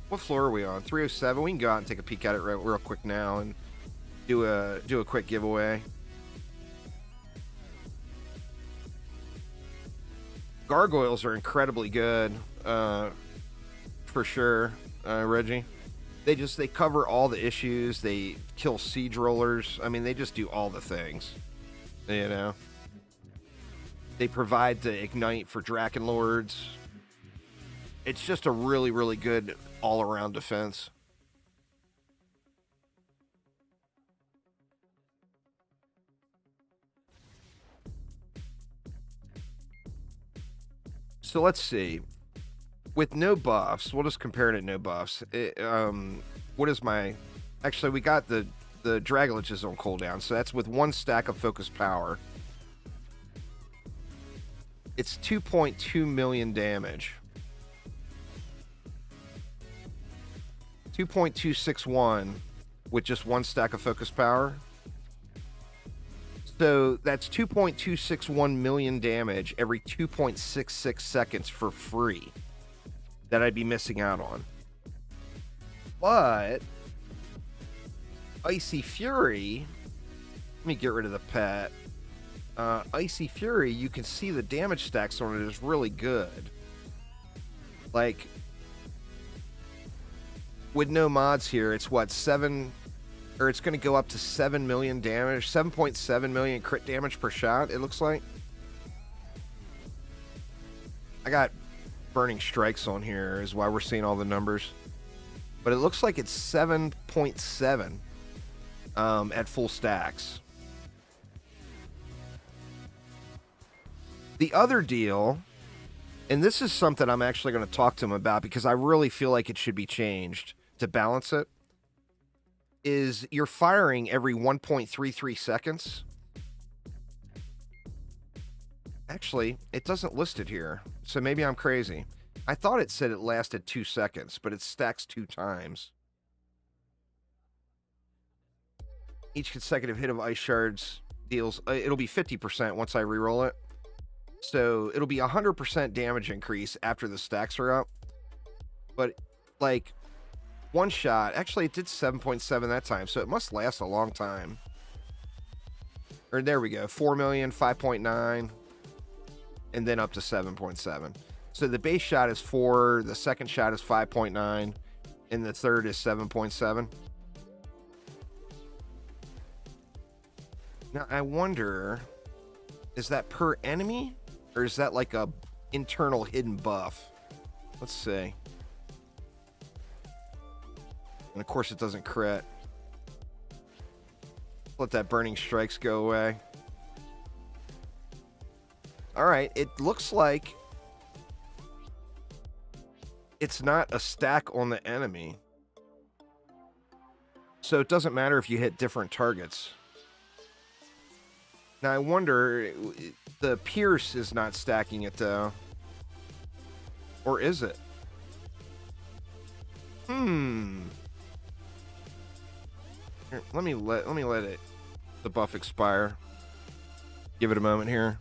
what floor are we on? 307. We can go out and take a peek at it real quick now and do a quick giveaway. Gargoyles are incredibly good, for sure, Reggie. They cover all the issues. They kill siege rollers. I mean, they just do all the things, you know. They provide the ignite for Draken Lords. It's just a really, really good all-around defense. So let's see. With no buffs, we'll just compare it at no buffs. What is my... Actually, we got the Dragoliches on cooldown, so that's with 1 stack of Focused Power. It's 2.2 million damage. 2.261 with just 1 stack of Focused Power. So that's 2.261 million damage every 2.66 seconds for free that I'd be missing out on. But Icy Fury, let me get rid of the pet. Icy Fury, you can see the damage stacks on it is really good. Like, with no mods here, it's what, 7, or it's going to go up to 7 million damage, 7.7 million crit damage per shot, it looks like. I got Burning Strikes on here is why we're seeing all the numbers. But it looks like it's 7.7 at full stacks. The other deal, and this is something I'm actually going to talk to him about because I really feel like it should be changed to balance it, is you're firing every 1.33 seconds. Actually, it doesn't list it here, so maybe I'm crazy. I thought it said it lasted 2 seconds, but it stacks 2 times. Each consecutive hit of Ice Shards deals... it'll be 50% once I reroll it. So it'll be 100% damage increase after the stacks are up. But, like, one shot... Actually, it did 7.7 that time, so it must last a long time. Or there we go. 4 million, 5.9... and then up to 7.7. So the base shot is 4, the second shot is 5.9, and the third is 7.7. Now, I wonder, is that per enemy, or is that like a internal hidden buff? Let's see. And of course it doesn't crit. Let that burning strikes go away. Alright, it looks like it's not a stack on the enemy. So it doesn't matter if you hit different targets. Now I wonder, the Pierce is not stacking it though. Or is it? Here, let me let it, the buff expire. Give it a moment here.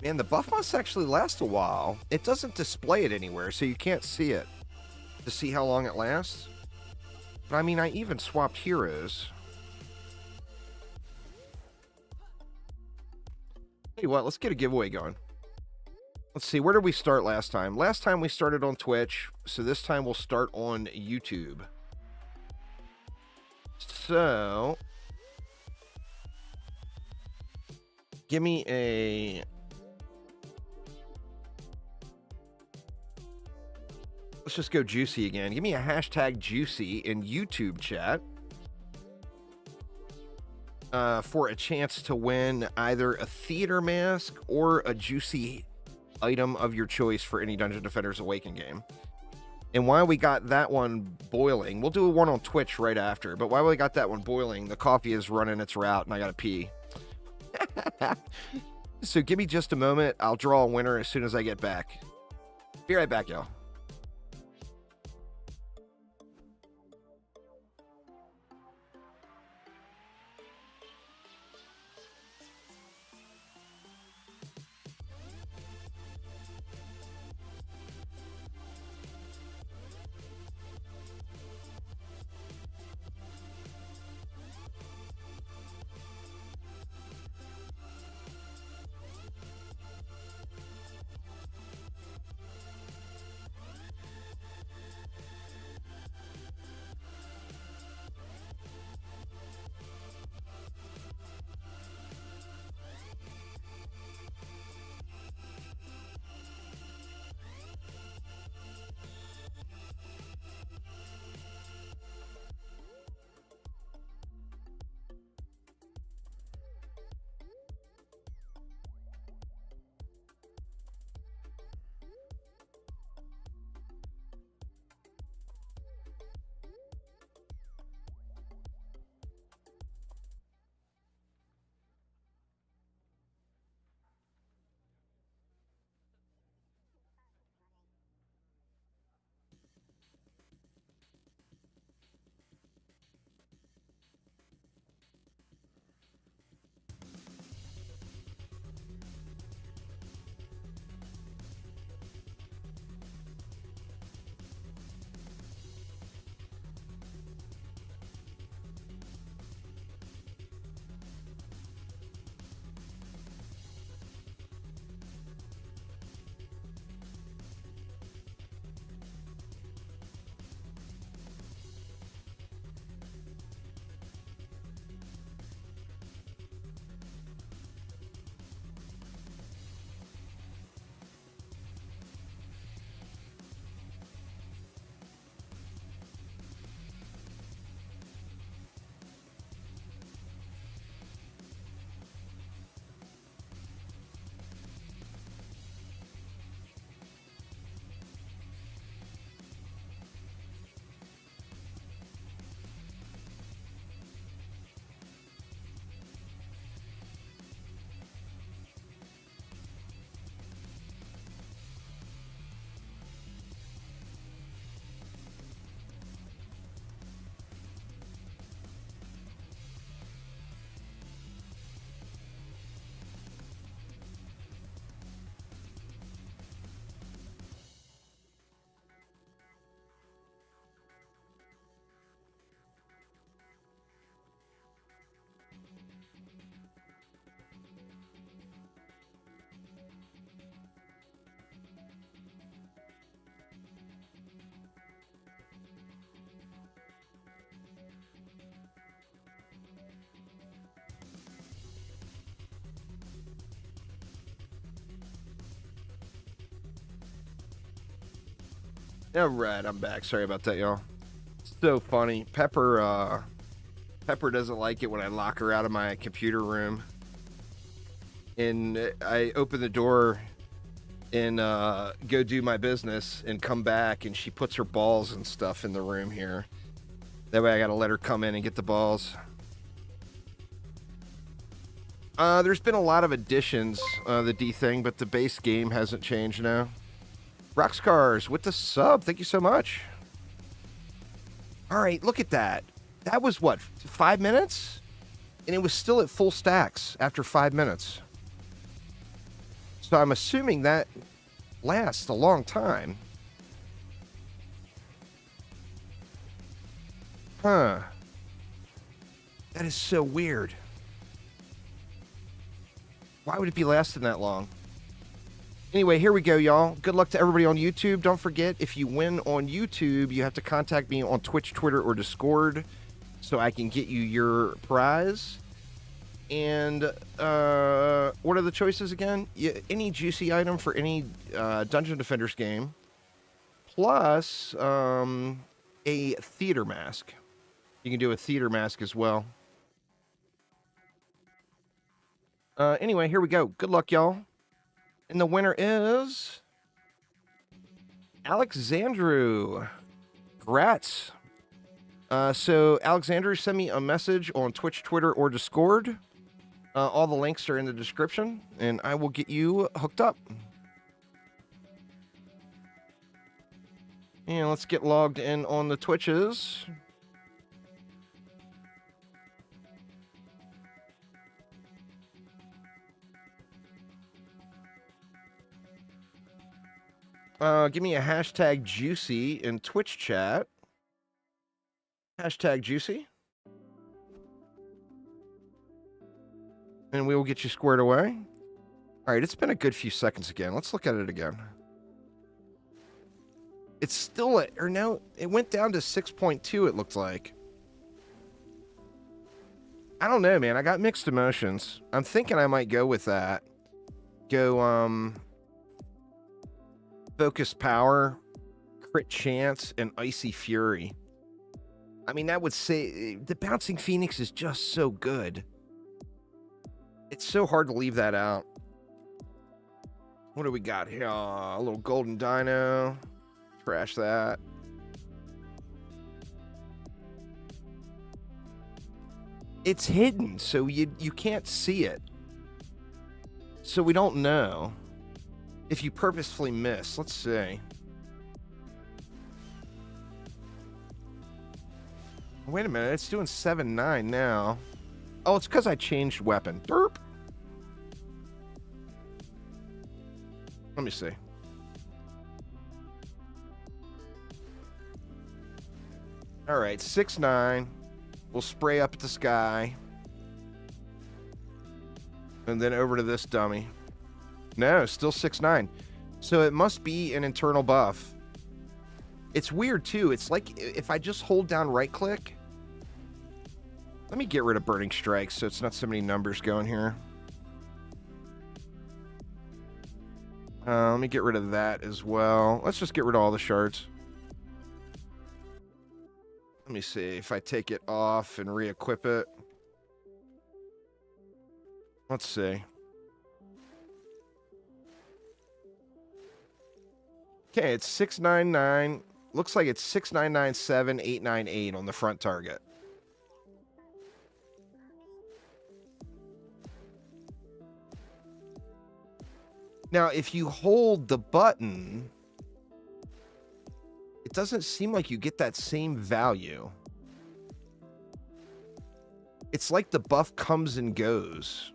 Man, the buff must actually last a while. It doesn't display it anywhere, so you can't see it to see how long it lasts. But I mean, I even swapped heroes. Tell you what, let's get a giveaway going. Let's see, where did we start last time? Last time we started on Twitch, so this time we'll start on YouTube. So, give me a... Let's just go juicy again. Give me a hashtag juicy in YouTube chat for a chance to win either a theater mask or a juicy item of your choice for any Dungeon Defenders Awaken game. And while we got that one boiling, we'll do one on Twitch right after, but while we got that one boiling, the coffee is running its route and I gotta pee. So give me just a moment. I'll draw a winner as soon as I get back. Be right back, y'all. All right, I'm back. Sorry about that, y'all. So funny. Pepper doesn't like it when I lock her out of my computer room. And I open the door and go do my business and come back, and she puts her balls and stuff in the room here. That way I gotta let her come in and get the balls. There's been a lot of additions, the D thing, but the base game hasn't changed now. Rockscars with the sub. Thank you so much. All right, look at that. That was what, 5 minutes? And it was still at full stacks after 5 minutes. So I'm assuming that lasts a long time. Huh. That is so weird. Why would it be lasting that long? Anyway, here we go, y'all. Good luck to everybody on YouTube. Don't forget, if you win on YouTube, you have to contact me on Twitch, Twitter, or Discord so I can get you your prize. And what are the choices again? Any juicy item for any Dungeon Defenders game, plus a theater mask. You can do a theater mask as well. Anyway, here we go. Good luck, y'all. And the winner is Alexandru. Congrats. So, Alexandru, send me a message on Twitch, Twitter, or Discord. All the links are in the description, and I will get you hooked up. And let's get logged in on the Twitches. Give me a hashtag juicy in Twitch chat. Hashtag juicy. And we will get you squared away. All right, it's been a good few seconds again. Let's look at it again. It's still at, or no, it went down to 6.2, it looked like. I don't know, man. I got mixed emotions. I'm thinking I might go with that. Go, Focus Power, Crit Chance, and Icy Fury. I mean, that would say the Bouncing Phoenix is just so good. It's so hard to leave that out. What do we got here? A little Golden Dino. Trash that. It's hidden, so you can't see it. So we don't know if you purposefully miss. Let's see. Wait a minute, it's doing 7.9 now. Oh, it's because I changed weapon. Derp. Let me see. All right, 6.9. We'll spray up at the sky. And then over to this dummy. No, still 6.9. So it must be an internal buff. It's weird, too. It's like if I just hold down right-click. Let me get rid of Burning Strikes so it's not so many numbers going here. Let me get rid of that as well. Let's just get rid of all the shards. Let me see if I take it off and re-equip it. Let's see. Okay, it's 699. Looks like it's 6997, 898 on the front target. Now, if you hold the button, it doesn't seem like you get that same value. It's like the buff comes and goes.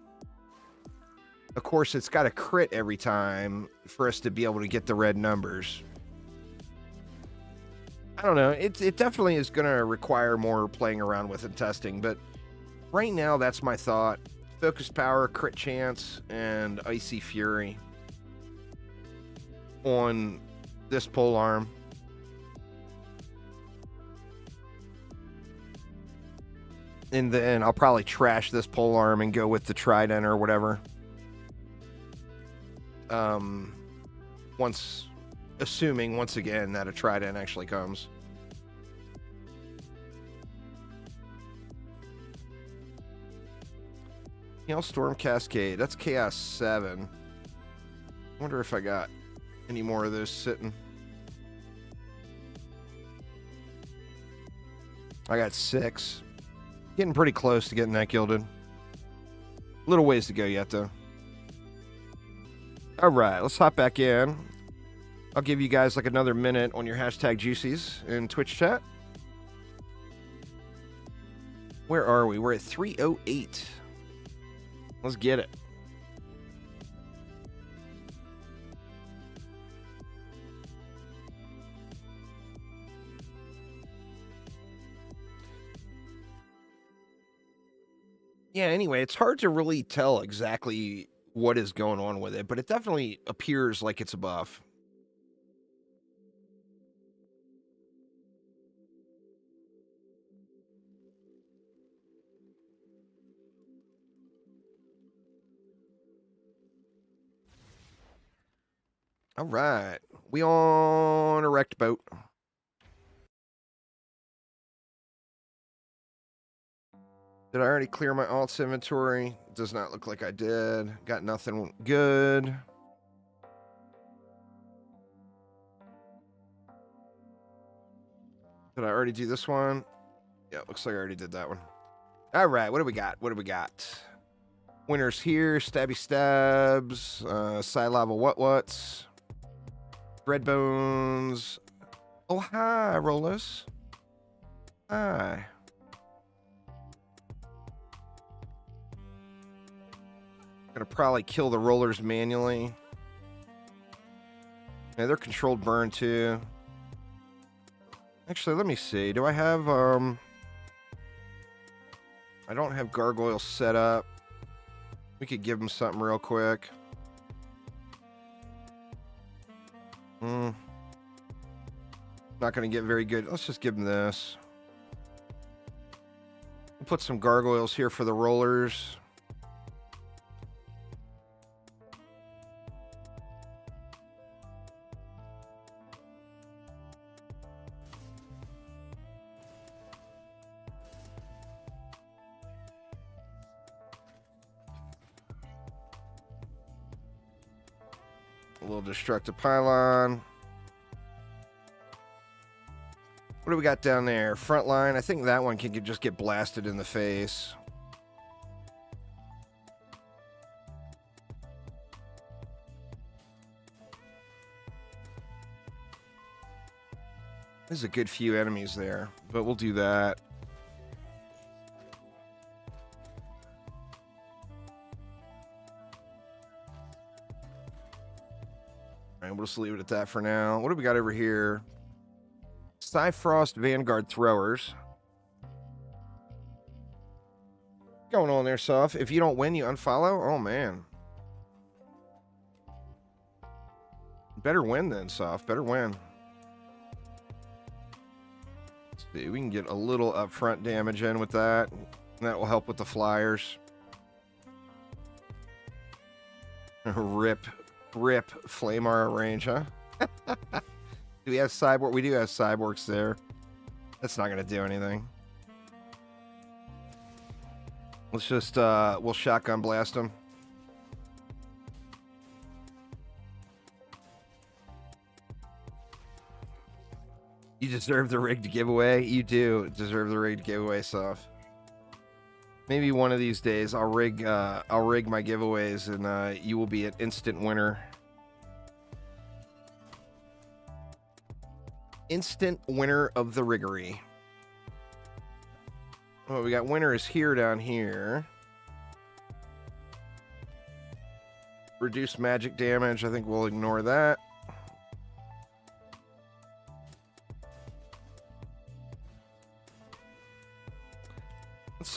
Of course, it's got a crit every time for us to be able to get the red numbers. I don't know. It definitely is going to require more playing around with and testing, but right now, that's my thought. Focus Power, Crit Chance, and Icy Fury on this pole arm. And then I'll probably trash this pole arm and go with the Trident or whatever. Once assuming, once again, that a trident actually comes. Hailstorm Cascade. That's Chaos 7. Wonder if I got any more of those sitting. I got 6. Getting pretty close to getting that gilded. Little ways to go yet, though. All right, let's hop back in. I'll give you guys like another minute on your hashtag juicies in Twitch chat. Where are we? We're at 3:08. Let's get it. Yeah, anyway, it's hard to really tell exactly what is going on with it, but it definitely appears like it's a buff. All right, we on a wrecked boat. Did I already clear my alts inventory? Does not look like I did. Got nothing good. Did I already do this one? Yeah, looks like I already did that one. All right, what do we got? What do we got? Winners here, Stabby Stabs, Side Lava What's, Red Bones. Oh, hi, Rollers. Hi. Gonna probably kill the rollers manually. Yeah, they're controlled burn too. Actually, let me see. Do I have I don't have gargoyles set up. We could give them something real quick. Not gonna get very good. Let's just give them this. We'll put some gargoyles here for the rollers. A little destructive pylon. What do we got down there? Front line. I think that one can just get blasted in the face. There's a good few enemies there, but we'll do that. And we'll just leave it at that for now. What do we got over here? Cyfrost Vanguard Throwers. What's going on there, Soph? If you don't win, you unfollow? Oh, man. Better win then, Soph. Better win. Let's see. We can get a little upfront damage in with that. That will help with the flyers. Rip Flamar range, huh? Do we have cyborg? We do have cyborgs there. That's not gonna do anything. Let's just we'll shotgun blast them. You deserve the rigged giveaway. You do deserve the rigged giveaway, Soph. Maybe one of these days I'll rig my giveaways and you will be an instant winner. Instant winner of the riggery. Oh, we got winners here down here. Reduce magic damage. I think we'll ignore that.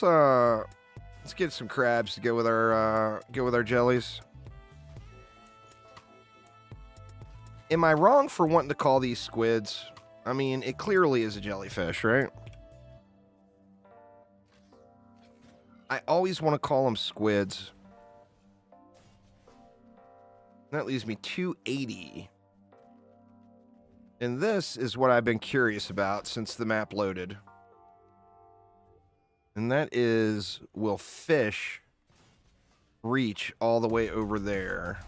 Let's get some crabs to go with our jellies. Am I wrong for wanting to call these squids? I mean, it clearly is a jellyfish, right? I always want to call them squids. That leaves me 280. And this is what I've been curious about since the map loaded. And that is, will fish reach all the way over there?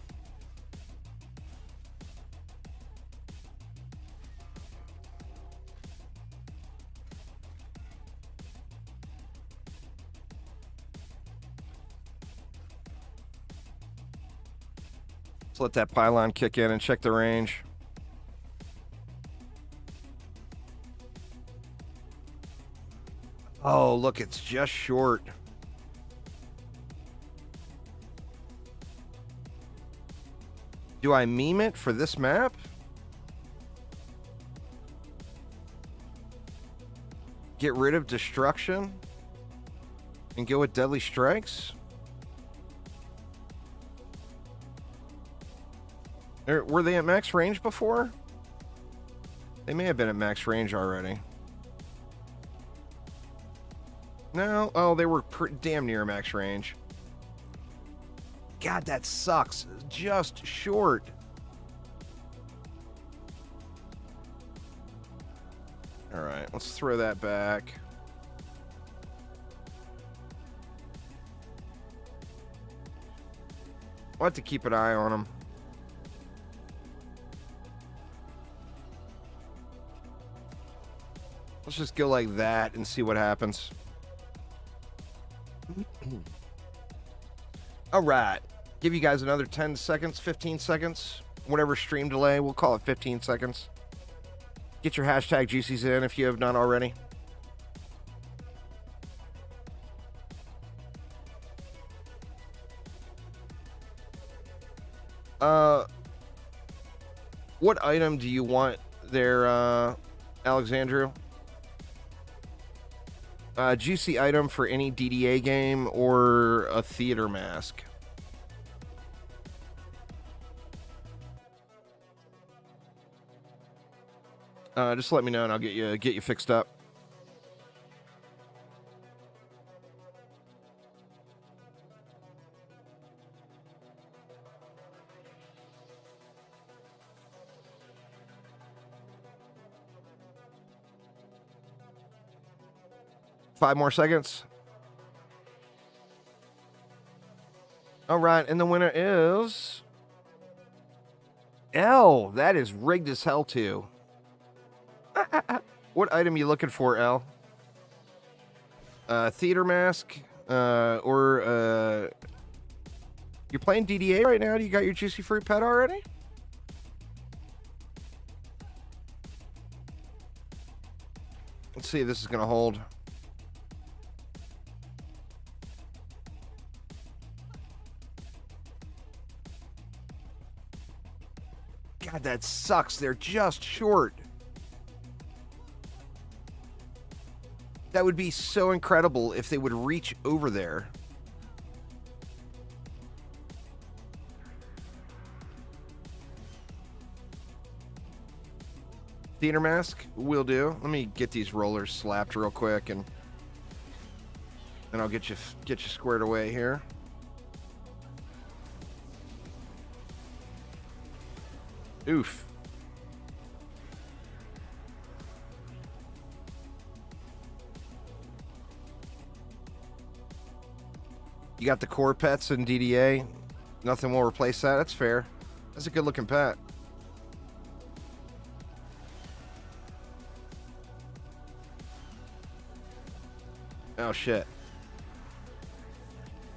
Let's let that pylon kick in and check the range. Oh, look, it's just short. Do I meme it for this map? Get rid of destruction and go with deadly strikes? Were they at max range before? They may have been at max range already. No? Oh, they were damn near max range. God, that sucks. Just short. All right, let's throw that back. We'll have to keep an eye on them. Let's just go like that and see what happens. All right. Give you guys another 10 seconds, 15 seconds, whatever stream delay. We'll call it 15 seconds. Get your hashtag GCs in if you have not already. What item do you want there, Alexandru? GC item for any DDA game or a theater mask? Just let me know and I'll get you fixed up. Five more seconds. All right, and the winner is L. That is rigged as hell too. What item you looking for, L? Theater mask, or you're playing DDA right now? Do you got your Juicy Fruit pet already? Let's see if this is gonna hold. God, that sucks. They're just short. That would be so incredible if they would reach over there. Theater mask will do. Let me get these rollers slapped real quick, and I'll get you squared away here. Oof. You got the core pets in DDA. Nothing will replace that. That's fair. That's a good looking pet. Oh shit.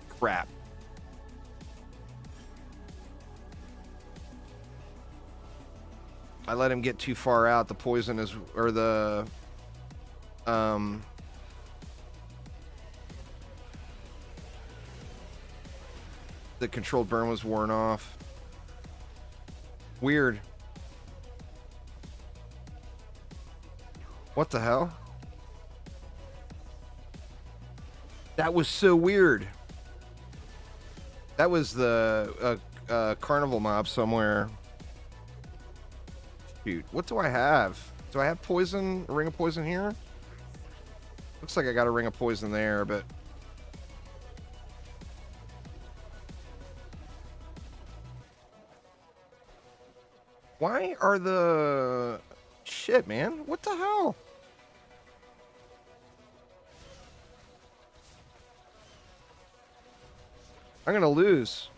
Crap. I let him get too far out. The poison is, or the controlled burn was worn off. Weird. What the hell? That was so weird. That was the carnival mob somewhere. Shoot, what do I have? Do I have poison? A ring of poison here? Looks like I got a ring of poison there, but why are the Shit, man. What the hell? I'm going to lose.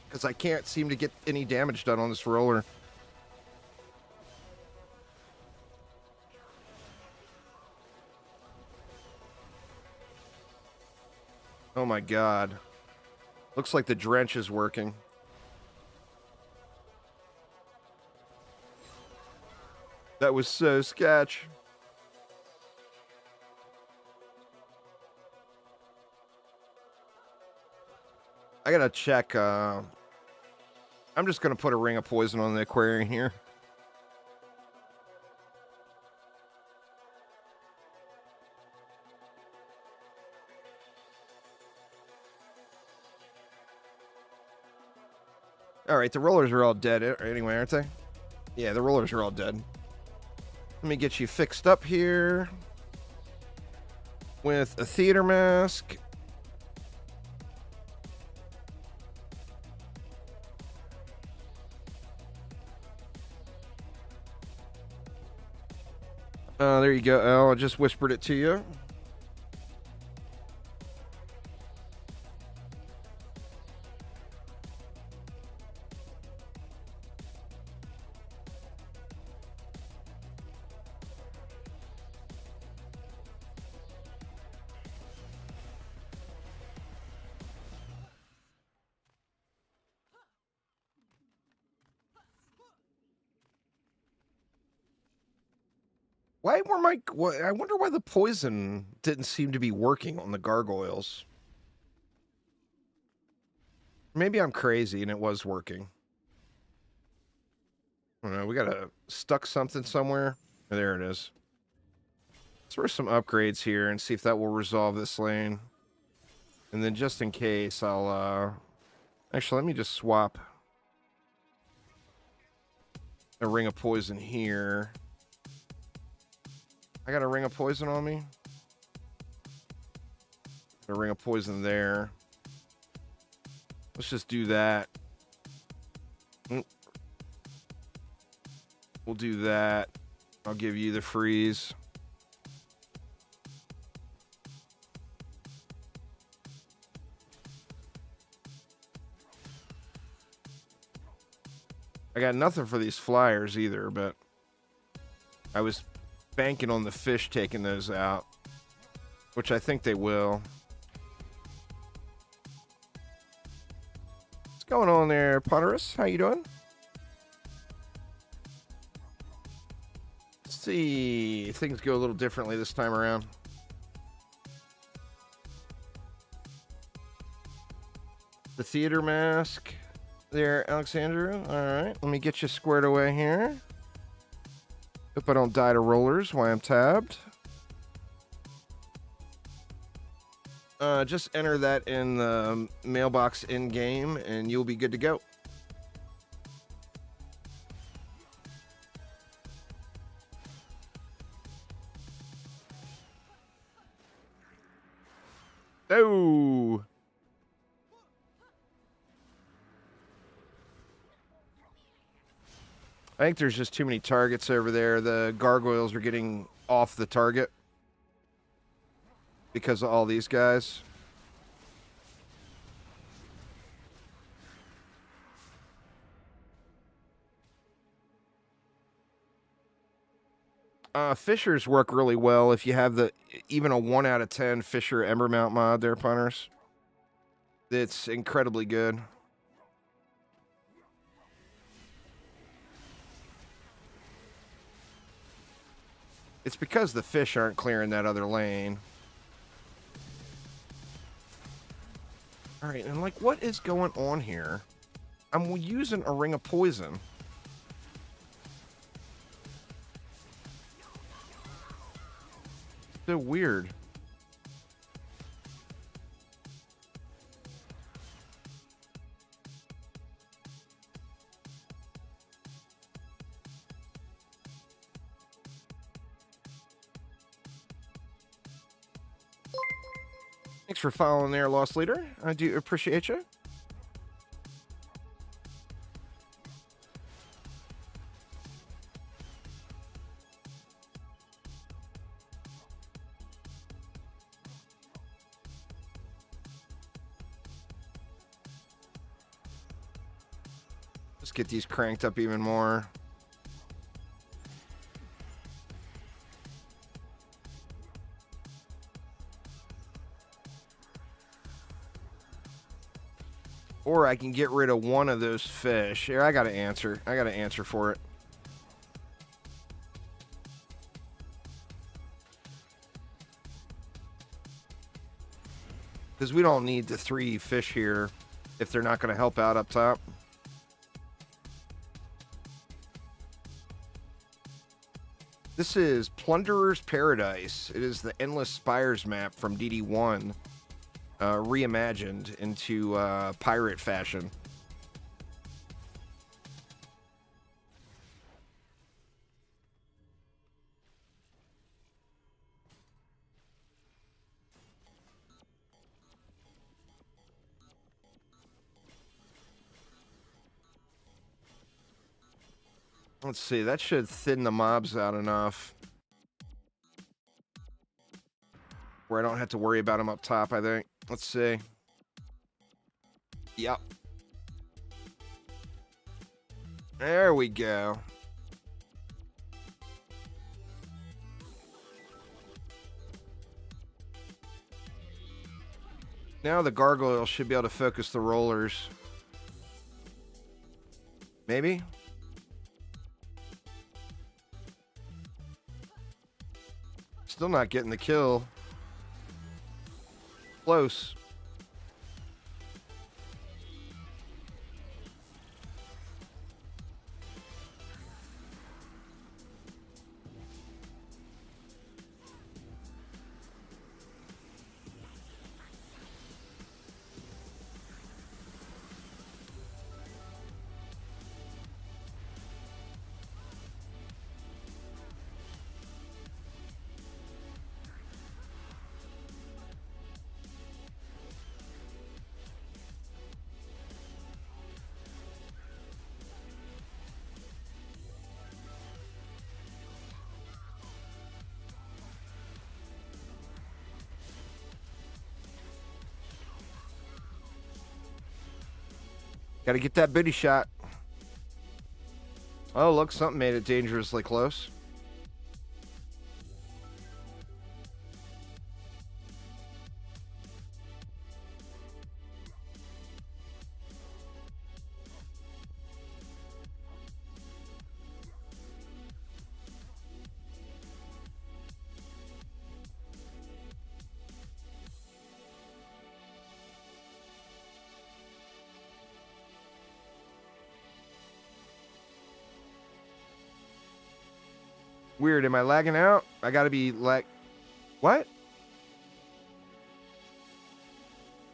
Because I can't seem to get any damage done on this roller. Oh my god. Looks like the drench is working. That was so sketch. I gotta check. I'm just gonna put a ring of poison on the Aquarion here. Alright, the rollers are all dead anyway, aren't they? Yeah, the rollers are all dead. Let me get you fixed up here with a theater mask. There you go, Al. I just whispered it to you. Why were my... I wonder why the poison didn't seem to be working on the gargoyles. Maybe I'm crazy and it was working. I don't know. We gotta stuck something somewhere. Oh, there it is. Let's throw some upgrades here and see if that will resolve this lane. And then just in case, I'll... Actually, let me just swap a ring of poison here. I got a ring of poison on me. A ring of poison there. Let's just do that. We'll do that. I'll give you the freeze. I got nothing for these flyers either, but I was banking on the fish taking those out, which I think they will. What's going on there, Potterus? How you doing? Let's see. Things go a little differently this time around. The theater mask there, Alexandra. All right, let me get you squared away here. Hope I don't die to rollers while I'm tabbed. Just enter that in the mailbox in-game, and you'll be good to go. Oh! I think there's just too many targets over there. The gargoyles are getting off the target because of all these guys. Fishers work really well if you have even a 1 out of 10 Fisher Ember Mount mod there, punters. It's incredibly good. It's because the fish aren't clearing that other lane. Alright, and like, what is going on here? I'm using a ring of poison. So weird. Thanks for following there, Lost Leader. I do appreciate you. Let's get these cranked up even more. Or I can get rid of one of those fish. Here, I got an answer. I got an answer for it. Because we don't need the 3 fish here if they're not going to help out up top. This is Plunderer's Paradise. It is the Endless Spires map from DD1. Reimagined into pirate fashion. Let's see, that should thin the mobs out enough where I don't have to worry about them up top, I think. Let's see. Yep. There we go. Now the gargoyle should be able to focus the rollers. Maybe? Still not getting the kill. Close. Got to get that booty shot. Oh, look, something made it dangerously close. Weird, am I lagging out? I gotta be what?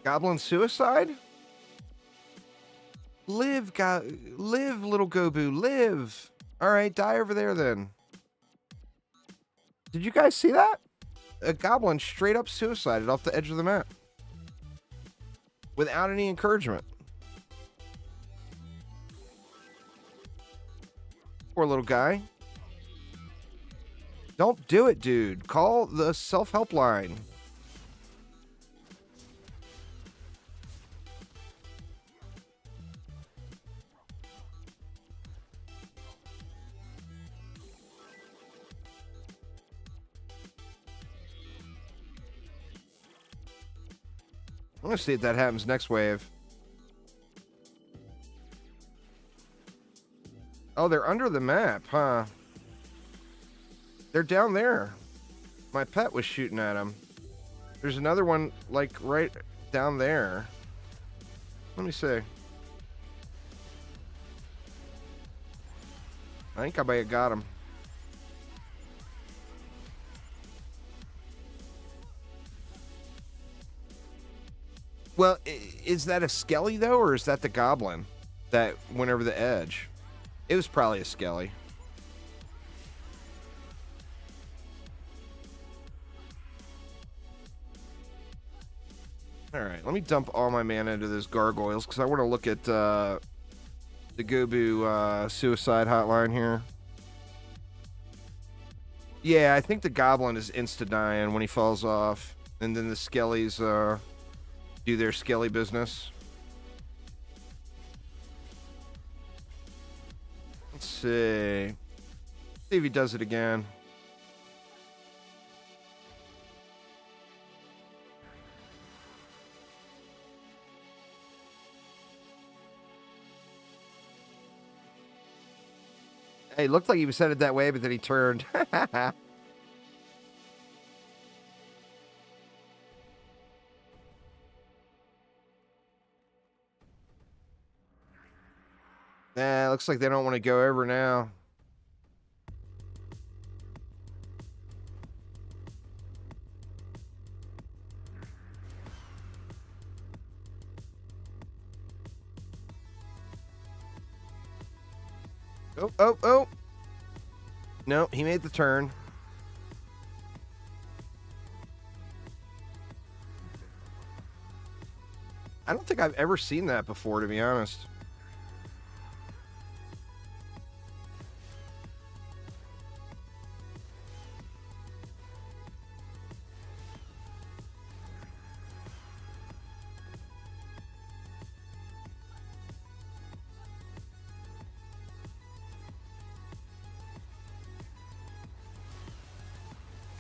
Goblin suicide? Live, live, little Gobu, live. All right, die over there then. Did you guys see that? A goblin straight up suicided off the edge of the map. Without any encouragement. Poor little guy. Don't do it, dude. Call the self-help line. I'm going to see if that happens next wave. Oh, they're under the map, huh? They're down there. My pet was shooting at them. There's another one, like, right down there. Let me see. I think I might have got him. Well, is that a skelly, though, or is that the goblin that went over the edge? It was probably a skelly. All right, let me dump all my mana into those gargoyles because I want to look at the Gobu suicide hotline here. Yeah, I think the goblin is insta-dying when he falls off, and then the skellies do their skelly business. see. See if he does it again. Hey, looked like he was headed that way, but then he turned. Nah, looks like they don't want to go over now. Oh, oh, oh. No, he made the turn. I don't think I've ever seen that before, to be honest.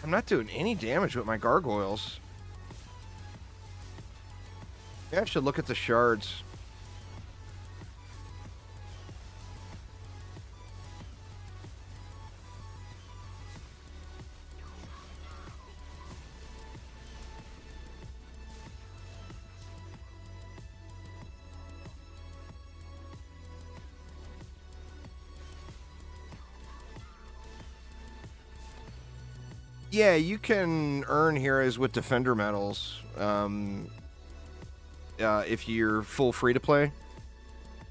I'm not doing any damage with my gargoyles. Yeah, I should look at the shards. Yeah, you can earn heroes with defender medals if you're full free to play.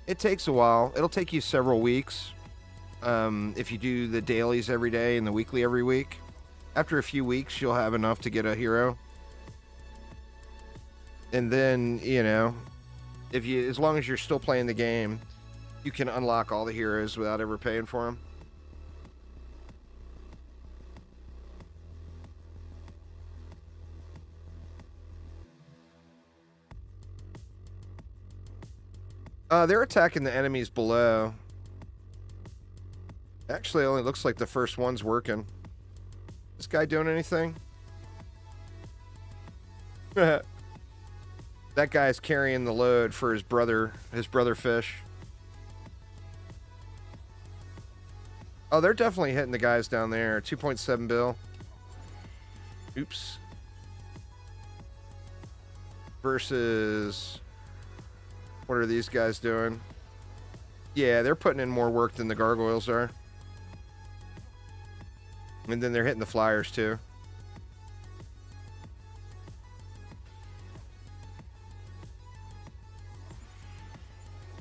It takes a while. It'll take you several weeks if you do the dailies every day and the weekly every week. After a few weeks, you'll have enough to get a hero. And then, you know, as long as you're still playing the game, you can unlock all the heroes without ever paying for them. They're attacking the enemies below. Actually, it only looks like the first one's working. This guy doing anything? That guy's carrying the load for his brother fish. Oh, they're definitely hitting the guys down there. 2.7 bill. Oops. Versus... what are these guys doing? Yeah, they're putting in more work than the gargoyles are. And then they're hitting the flyers too.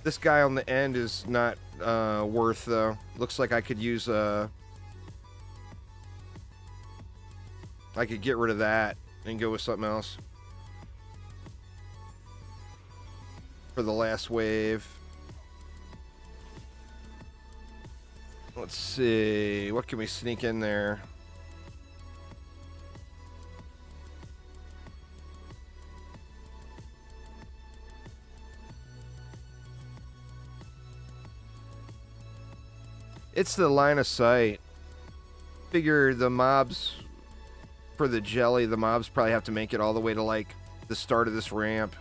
This guy on the end is not worth though. Looks like I could use I could get rid of that and go with something else. For the last wave. Let's see. What can we sneak in there? It's the line of sight. Figure the mobs for the jelly, the mobs probably have to make it all the way to like the start of this ramp.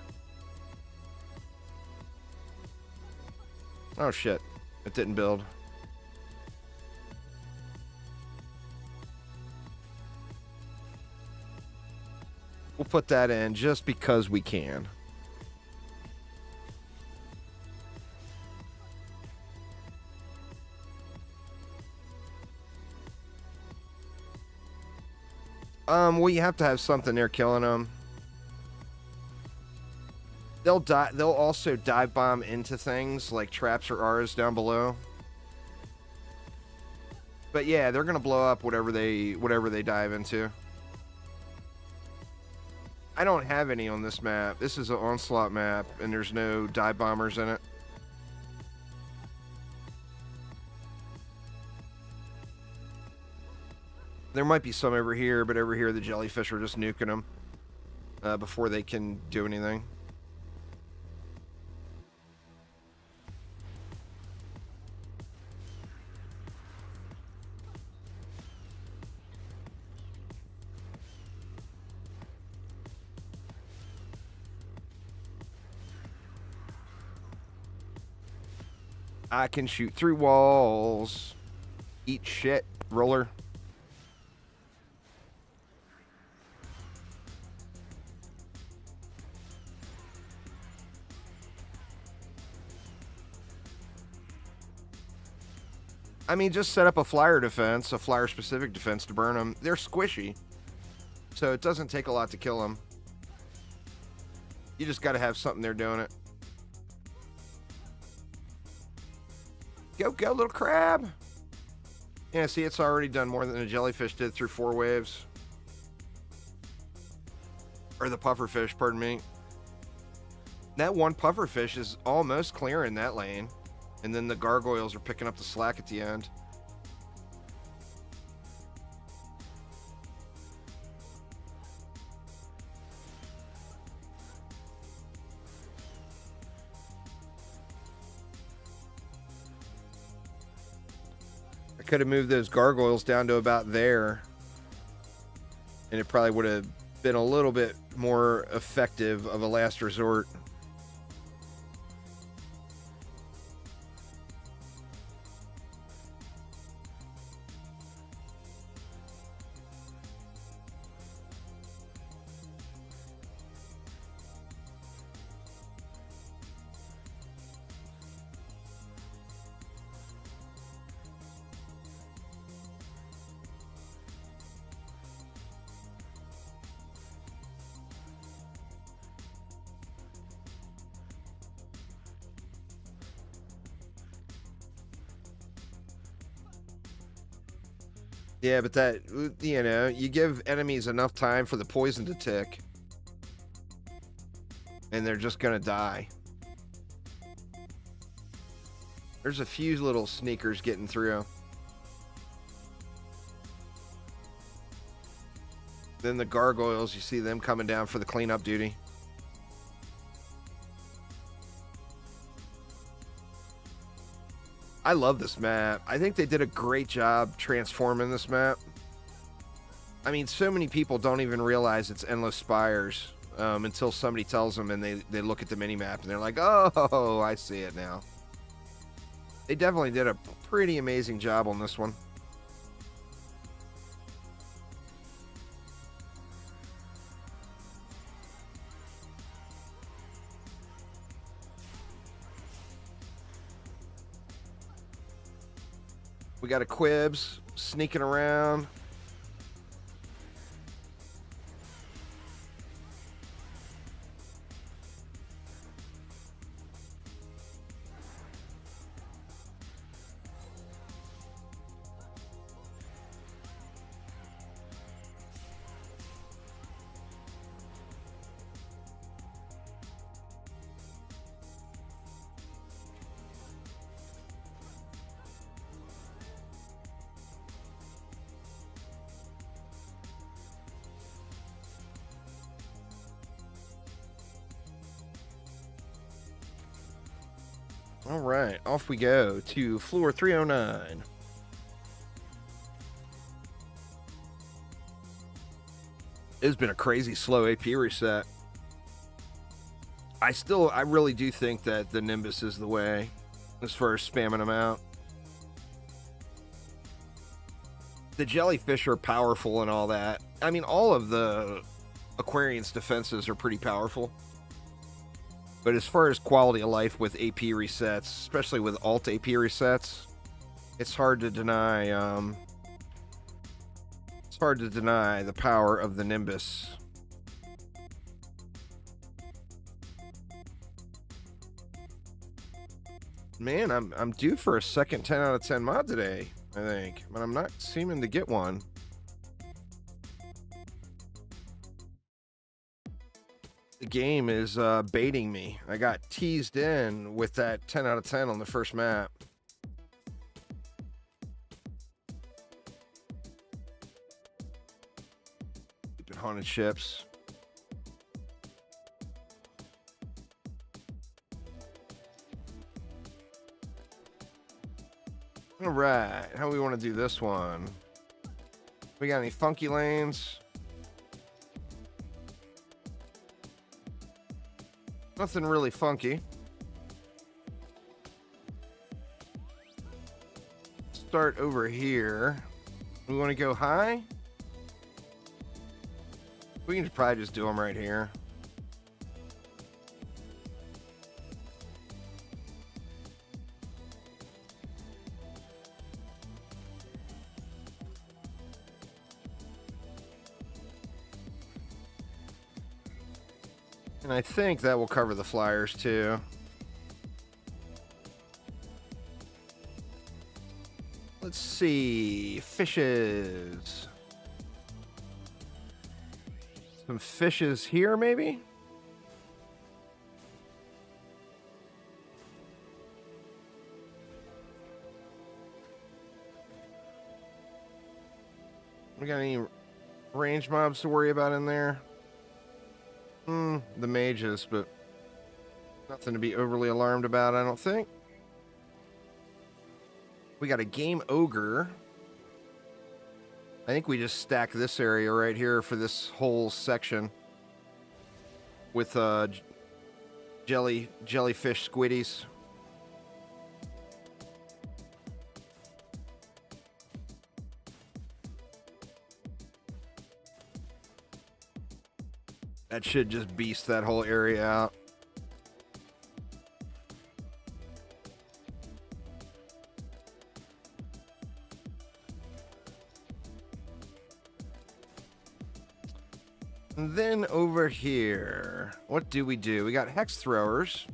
Oh shit, it didn't build. We'll put that in just because we can. Well, you have to have something there killing them. They'll die. They'll also dive bomb into things like traps or auras down below. But yeah, they're gonna blow up whatever they dive into. I don't have any on this map. This is an Onslaught map, and there's no dive bombers in it. There might be some over here, but over here the jellyfish are just nuking them before they can do anything. I can shoot through walls. Eat shit, roller. I mean, just set up a flyer defense, a flyer-specific defense to burn them. They're squishy, so it doesn't take a lot to kill them. You just got to have something there doing it. Go, go, little crab. Yeah, see, it's already done more than a jellyfish did through 4 waves. Or the pufferfish, pardon me. That one pufferfish is almost clearing that lane. And then the gargoyles are picking up the slack at the end. I could have moved those gargoyles down to about there. And it probably would have been a little bit more effective of a last resort. Yeah, but that, you know, you give enemies enough time for the poison to tick, and they're just gonna die. There's a few little sneakers getting through. Then the gargoyles, you see them coming down for the cleanup duty. I love this map. I think they did a great job transforming this map. I mean, so many people don't even realize it's Endless Spires until somebody tells them and they look at the mini-map and they're like, oh, I see it now. They definitely did a pretty amazing job on this one. We got a Quibs sneaking around. All right, off we go to floor 309. It's been a crazy slow AP reset. I really do think that the Nimbus is the way as far as spamming them out. The jellyfish are powerful and all that. I mean, all of the Aquarion's defenses are pretty powerful. But as far as quality of life with AP resets, especially with alt AP resets, it's hard to deny. It's hard to deny the power of the Nimbus. Man, I'm due for a second 10 out of 10 mod today, I think, but I'm not seeming to get one. The game is baiting me. I got teased in with that 10 out of 10 on the first map. Stupid haunted ships. All right, how do we want to do this one? We got any funky lanes? Nothing really funky. start over here. We want to go high? We can probably just do them right here. And I think that will cover the flyers too. Let's see. Fishes. Some fishes here, maybe? We got any range mobs to worry about in there? The mages, but nothing to be overly alarmed about, I don't think. We got a game ogre. I think we just stack this area right here for this whole section with jellyfish squiddies. That should just beast that whole area out. And then over here, what do? We got hex throwers.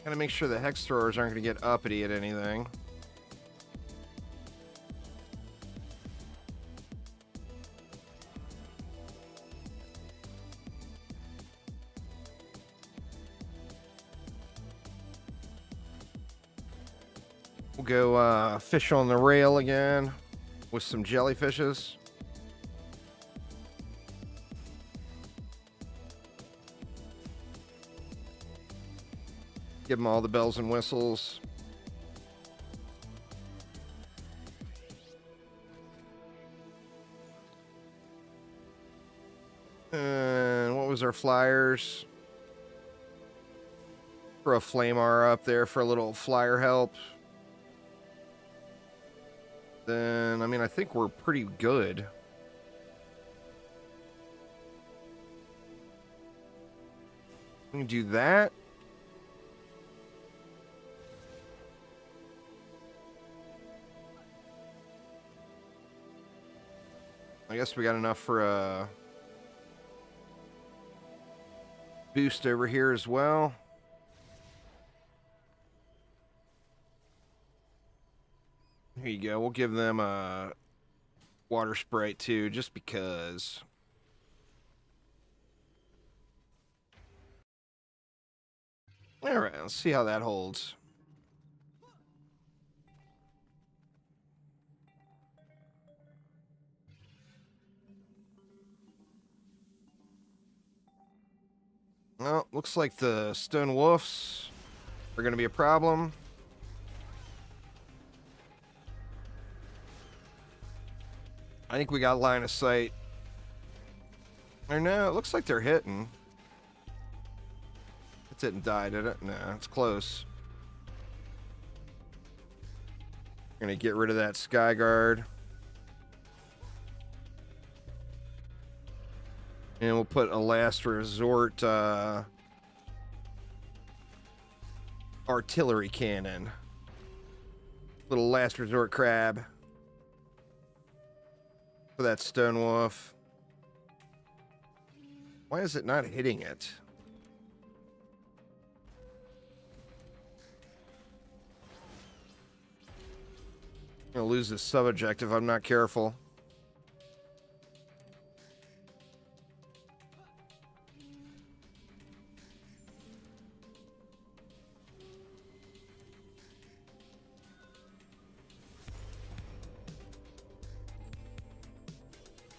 Gotta make sure the hex throwers aren't gonna get uppity at anything. We'll go fish on the rail again with some jellyfishes. Give them all the bells and whistles. And what was our flyers? Throw a flamar up there for a little flyer help. Then, I mean, I think we're pretty good. We can do that. I guess we got enough for a boost over here as well. Here you go. We'll give them a water sprite too, just because. All right, let's see how that holds. Well, looks like the stone wolves are going to be a problem. I think we got line of sight. Or no, it looks like they're hitting. It didn't die, did it? No, it's close. We're going to get rid of that sky guard. And we'll put a last resort artillery cannon. Little last resort crab. For that stone wolf. Why is it not hitting it? I'm gonna lose this sub-objective if I'm not careful.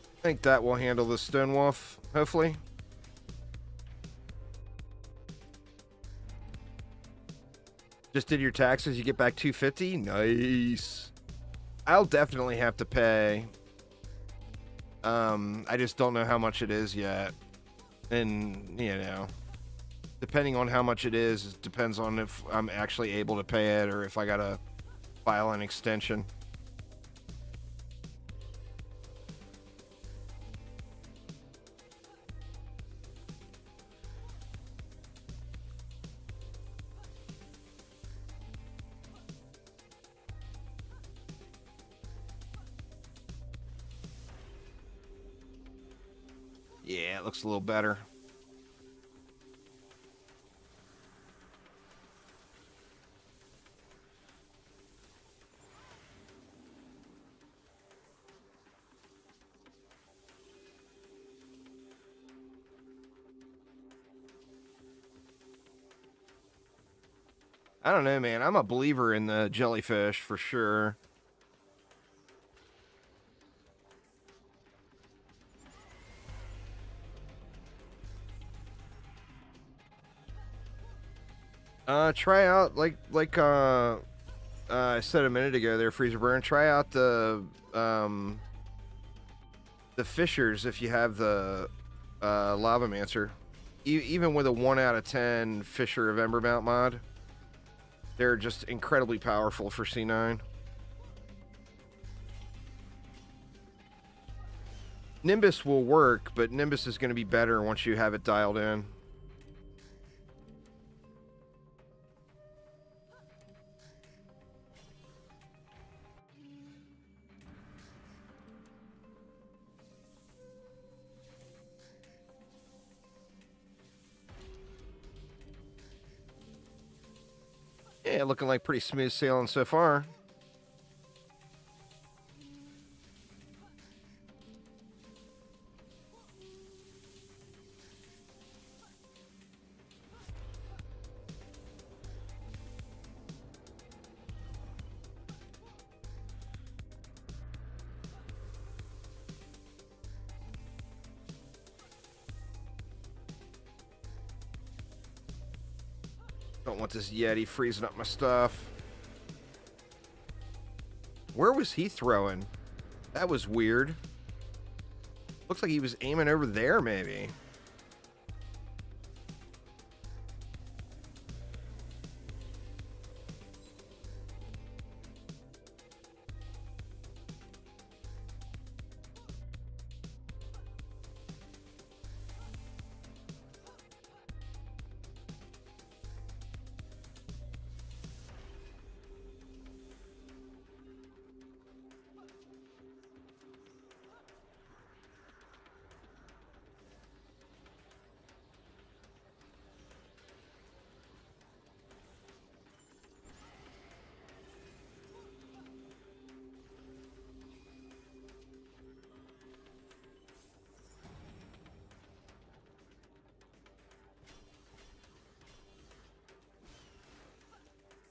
I think that will handle the stone wolf, hopefully. Just did your taxes, you get back $250. Nice. I'll definitely have to pay. I just don't know how much it is yet. And, you know, depending on how much it is, it depends on if I'm actually able to pay it or if I gotta Byline extension. Yeah, it looks a little better. I don't know, man. I'm a believer in the jellyfish for sure. Try out I said a minute ago there, Freezer Burn. Try out the fishers if you have the Lavamancer. Even with a 1 out of 10 Fisher of Embermount mod, they're just incredibly powerful for C9. Nimbus will work, but Nimbus is going to be better once you have it dialed in. Yeah, looking like pretty smooth sailing so far. Don't want this Yeti freezing up my stuff. Where was he throwing? That was weird. Looks like he was aiming over there, maybe.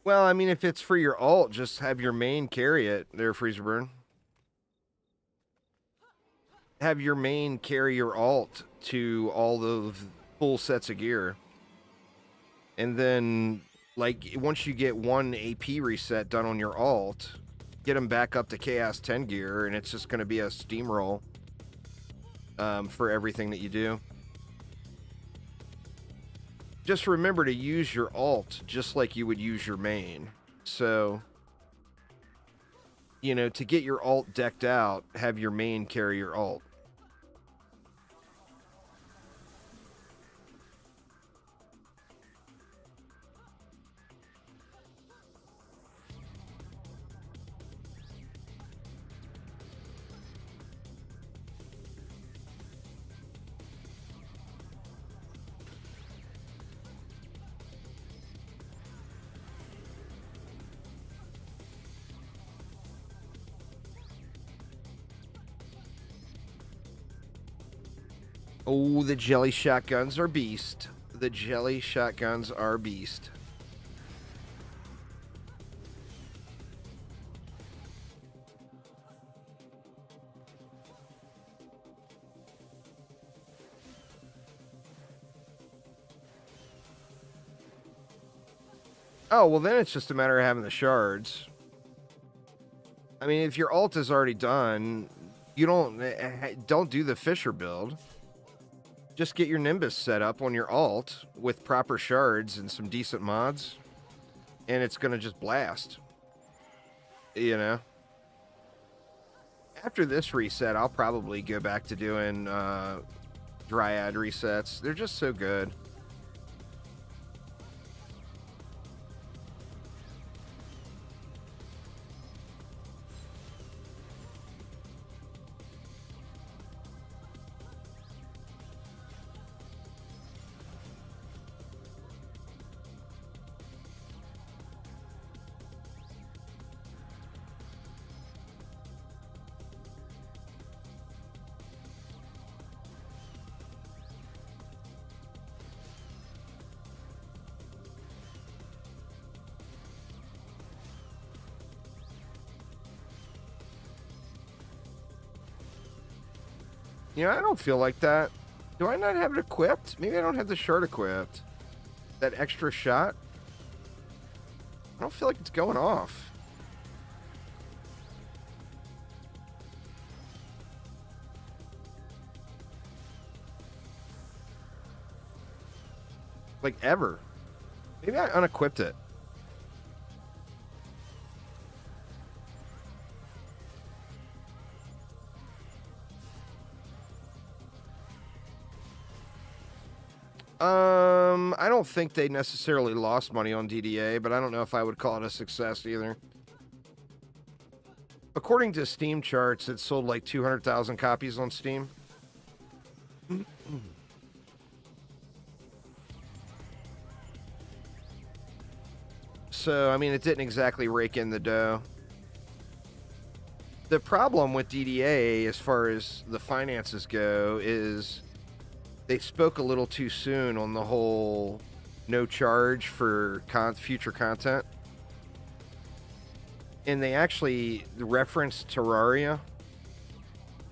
Well, I mean, if it's for your ult, just have your main carry it there, Freezer Burn. Have your main carry your ult to all the full sets of gear. And then, like, once you get one AP reset done on your ult, get them back up to Chaos 10 gear, and it's just going to be a steamroll for everything that you do. Just remember to use your ult just like you would use your main. So, you know, to get your ult decked out, have your main carry your ult. Oh, the jelly shotguns are beast. The jelly shotguns are beast. Oh, well then it's just a matter of having the shards. I mean, if your ult is already done, you don't do the Fisher build. Just get your Nimbus set up on your ult with proper shards and some decent mods, and it's going to just blast. you know. After this reset, I'll probably go back to doing Dryad resets. They're just so good. You know, I don't feel like that. Do I not have it equipped? Maybe I don't have the shard equipped. That extra shot? I don't feel like it's going off. Like, ever. Maybe I unequipped it. I don't think they necessarily lost money on DDA, but I don't know if I would call it a success either. According to Steam charts, it sold like 200,000 copies on Steam. So, I mean, it didn't exactly rake in the dough. The problem with DDA, as far as the finances go, is they spoke a little too soon on the whole no charge for future content. And they actually referenced Terraria.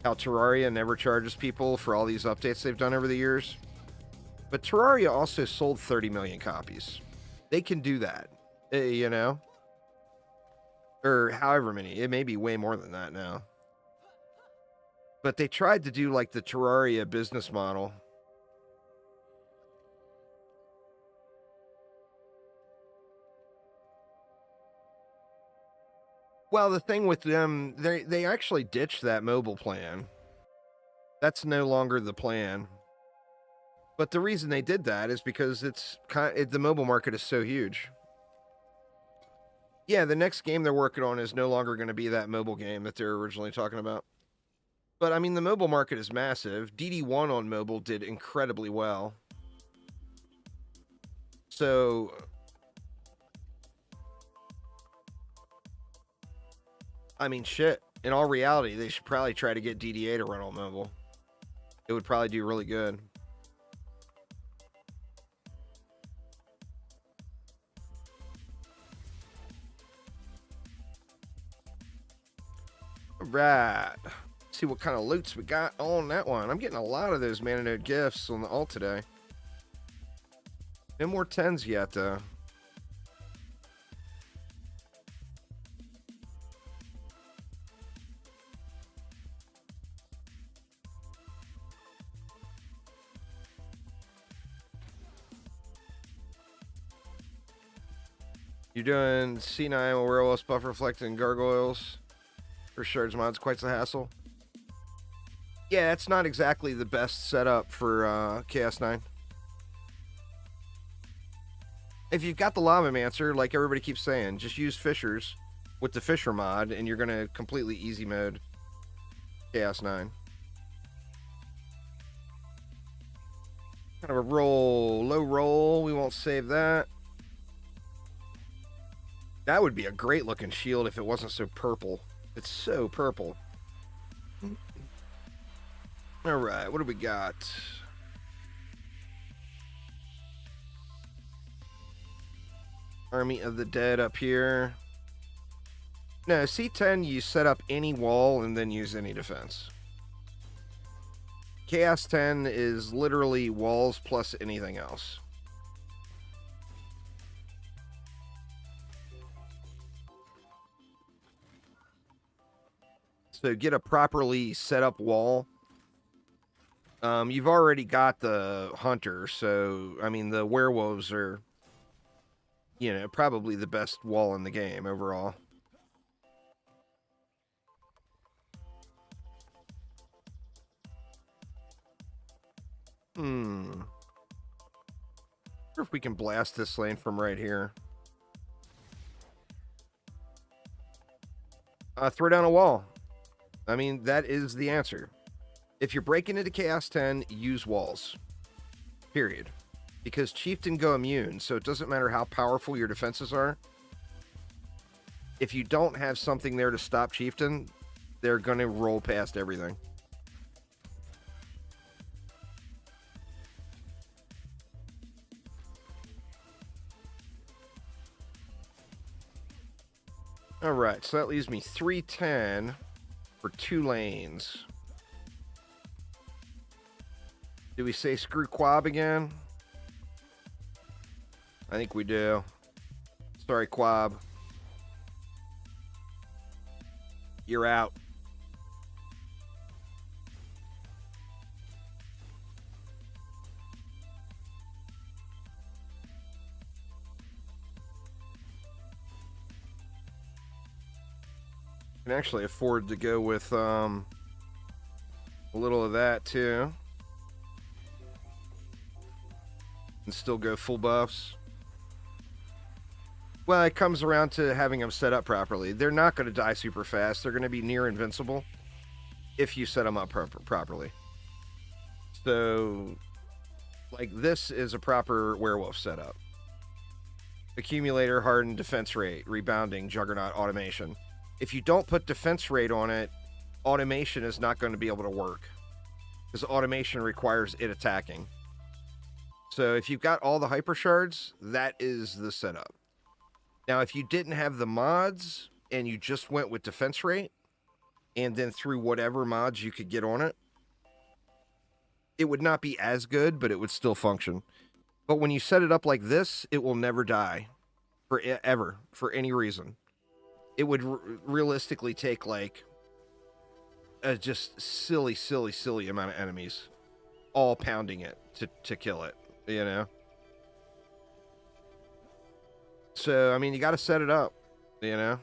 How Terraria never charges people for all these updates they've done over the years. But Terraria also sold 30 million copies. They can do that, you know? Or however many. It may be way more than that now. But they tried to do like the Terraria business model. Well, the thing with them, they actually ditched that mobile plan. That's no longer the plan. But the reason they did that is because the mobile market is so huge. Yeah, the next game they're working on is no longer going to be that mobile game that they're originally talking about. But, I mean, the mobile market is massive. DD1 on mobile did incredibly well. So, I mean, shit. In all reality, they should probably try to get DD8 to run on mobile. It would probably do really good. Right. See what kind of loots we got on that one. I'm getting a lot of those mana node gifts on the alt today. No more 10s yet, though. You're doing C9 Werewolves, Buff Reflecting Gargoyles for Shards mods. Quite the hassle. Yeah, that's not exactly the best setup for Chaos 9. If you've got the Lavamancer, like everybody keeps saying, just use Fishers with the Fisher mod, and you're going to completely easy mode Chaos 9. Kind of a roll, low roll. We won't save that. That would be a great looking shield if it wasn't so purple. It's so purple. All right, what do we got? Army of the Dead up here. No, C10, you set up any wall and then use any defense. Chaos 10 is literally walls plus anything else. So get a properly set up wall. You've already got the hunter, so I mean the werewolves are, you know, probably the best wall in the game overall. Wonder if we can blast this lane from right here. Throw down a wall. I mean, that is the answer. If you're breaking into Chaos 10, use walls. Period. Because Chieftain go immune, so it doesn't matter how powerful your defenses are. If you don't have something there to stop Chieftain, they're going to roll past everything. All right, so that leaves me 310 for 2 lanes. Do we say screw Quab again? I think we do. Sorry, Quab. You're out. Can actually afford to go with a little of that too, and still go full buffs. Well, it comes around to having them set up properly. They're not going to die super fast. They're going to be near invincible if you set them up properly. So, like, this is a proper werewolf setup. Accumulator, hardened, defense rate, rebounding, juggernaut, automation. If you don't put defense rate on it, automation is not going to be able to work, because automation requires it attacking. So if you've got all the hyper shards, that is the setup. Now, if you didn't have the mods and you just went with defense rate and then threw whatever mods you could get on it, it would not be as good, but it would still function. But when you set it up like this, it will never die forever for any reason. It would realistically take like a just silly amount of enemies all pounding it to kill it, you know? So, I mean, you got to set it up, you know?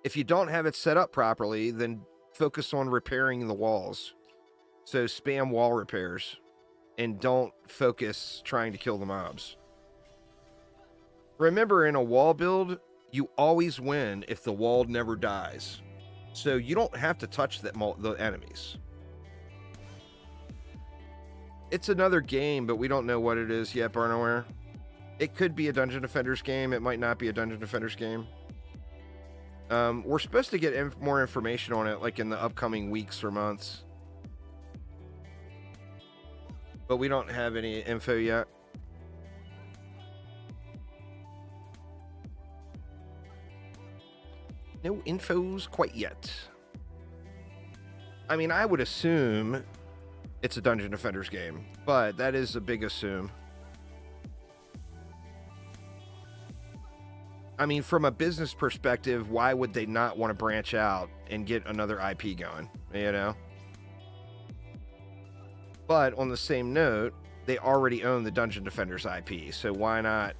If you don't have it set up properly, then focus on repairing the walls. So spam wall repairs and don't focus trying to kill the mobs. Remember, in a wall build, you always win if the wall never dies. So you don't have to touch the enemies. It's another game, but we don't know what it is yet, Barnoware. It could be a Dungeon Defenders game. It might not be a Dungeon Defenders game. We're supposed to get more information on it, like in the upcoming weeks or months. But we don't have any info yet. No infos quite yet. I mean, I would assume it's a Dungeon Defenders game, but that is a big assume. I mean, from a business perspective, why would they not want to branch out and get another IP going, you know? But on the same note, they already own the Dungeon Defenders IP, so why not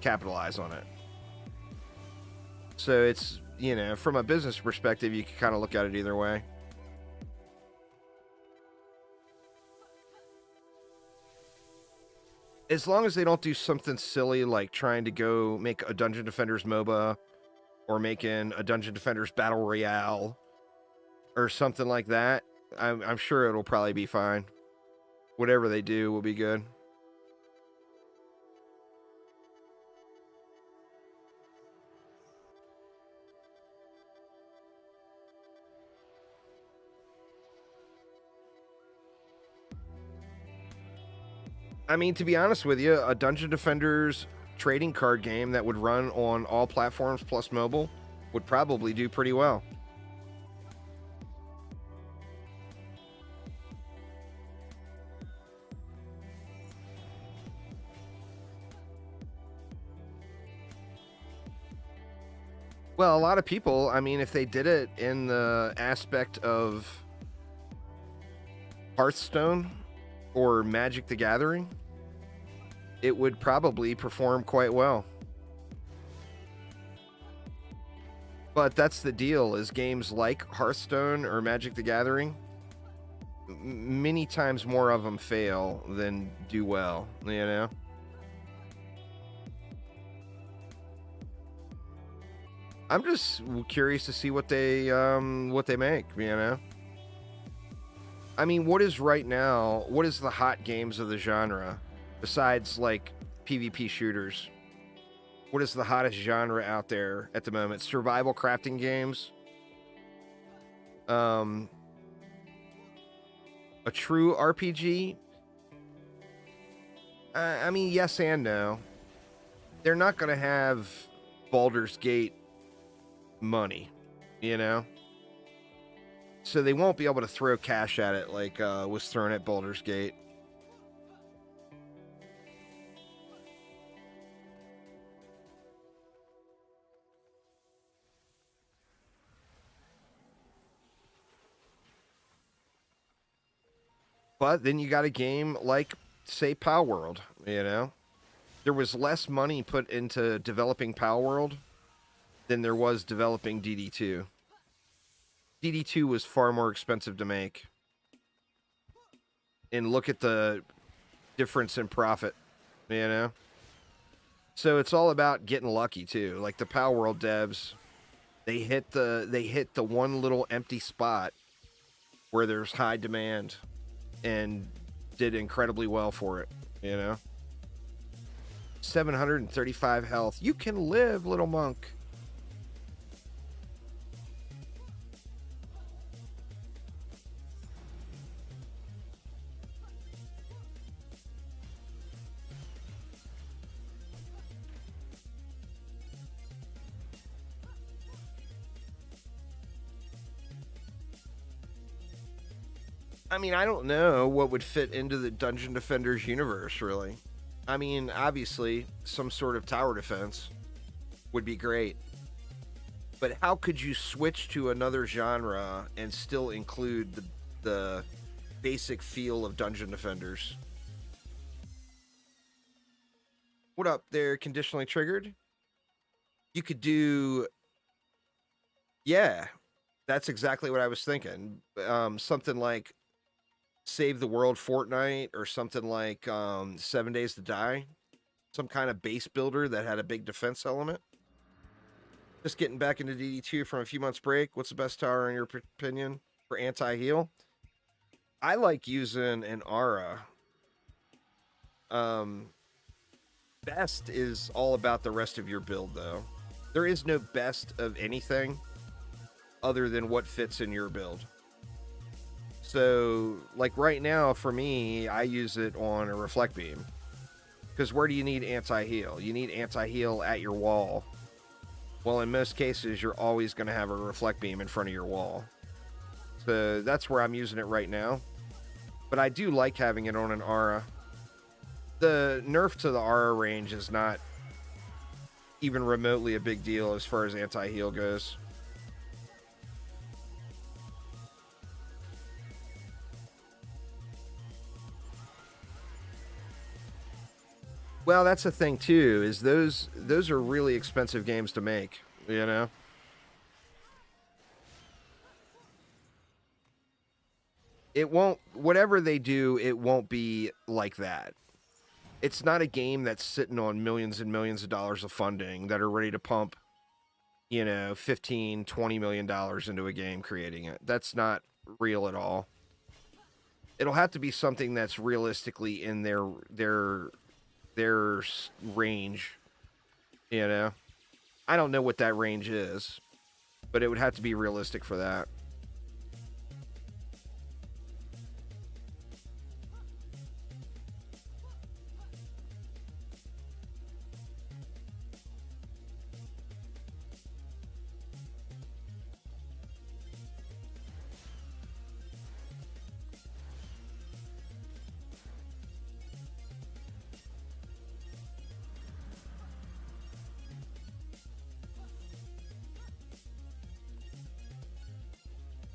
capitalize on it? So it's, you know, from a business perspective, you can kind of look at it either way. As long as they don't do something silly like trying to go make a Dungeon Defenders MOBA or making a Dungeon Defenders Battle Royale or something like that, I'm sure it'll probably be fine. Whatever they do will be good. I mean, to be honest with you, a Dungeon Defenders trading card game that would run on all platforms plus mobile would probably do pretty well. Well, a lot of people, I mean, if they did it in the aspect of Hearthstone or Magic the Gathering, it would probably perform quite well. But that's the deal, is games like Hearthstone or Magic the Gathering, many times more of them fail than do well, you know? I'm just curious to see what they make, you know? I mean, what is right now, what is the hot games of the genre besides like PvP shooters? What is the hottest genre out there at the moment? Survival crafting games? A true RPG? I mean, yes and no. They're not going to have Baldur's Gate money, you know? So they won't be able to throw cash at it like was thrown at Baldur's Gate. But then you got a game like, say, Palworld, you know? There was less money put into developing Palworld than there was developing DD2. DD2 was far more expensive to make. And look at the difference in profit, you know? So it's all about getting lucky too. Like the Palworld devs, they hit the one little empty spot where there's high demand and did incredibly well for it, you know? 735 health. You can live, little monk. I mean, I don't know what would fit into the Dungeon Defenders universe, really. I mean, obviously, some sort of tower defense would be great. But how could you switch to another genre and still include the basic feel of Dungeon Defenders? What up there, conditionally triggered? You could do... Yeah, that's exactly what I was thinking. Something like Save the World Fortnite or something like 7 Days to Die. Some kind of base builder that had a big defense element. Just getting back into DD2 from a few months break. What's the best tower in your opinion for anti-heal? I like using an aura. Best is all about the rest of your build though. There is no best of anything other than what fits in your build. So, like right now, for me, I use it on a reflect beam. Because where do you need anti-heal? You need anti-heal at your wall. Well, in most cases, you're always going to have a reflect beam in front of your wall. So that's where I'm using it right now. But I do like having it on an aura. The nerf to the aura range is not even remotely a big deal as far as anti-heal goes. Well, that's the thing too, is those are really expensive games to make, you know? It won't, whatever they do, it won't be like that. It's not a game that's sitting on millions and millions of dollars of funding that are ready to pump, you know, $15-20 million into a game creating it. That's not real at all. It'll have to be something that's realistically in their range, you know? I don't know what that range is, but it would have to be realistic for that.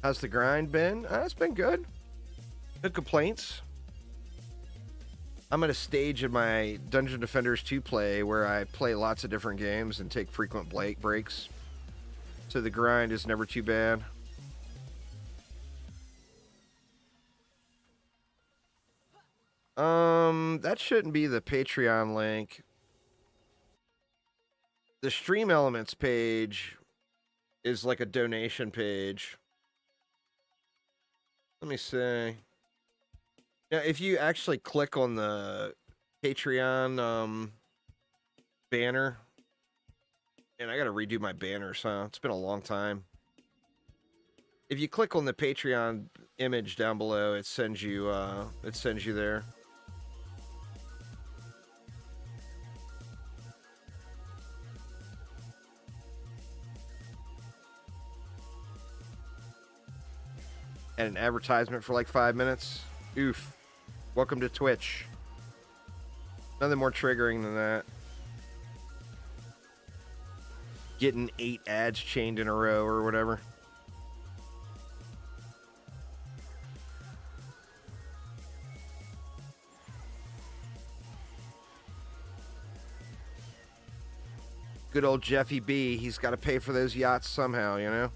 How's the grind been? It's been good. No complaints. I'm at a stage in my Dungeon Defenders 2 play where I play lots of different games and take frequent breaks. So the grind is never too bad. shouldn't be the Patreon link. The Stream Elements page is like a donation page. Let me see. Now, if you actually click on the Patreon banner, and I got to redo my banners, huh? It's been a long time. If you click on the Patreon image down below, it sends you there. And an advertisement for like 5 minutes. Oof. Welcome to Twitch. Nothing more triggering than that. Getting 8 ads chained in a row or whatever. Good old Jeffy B. He's got to pay for those yachts somehow, you know?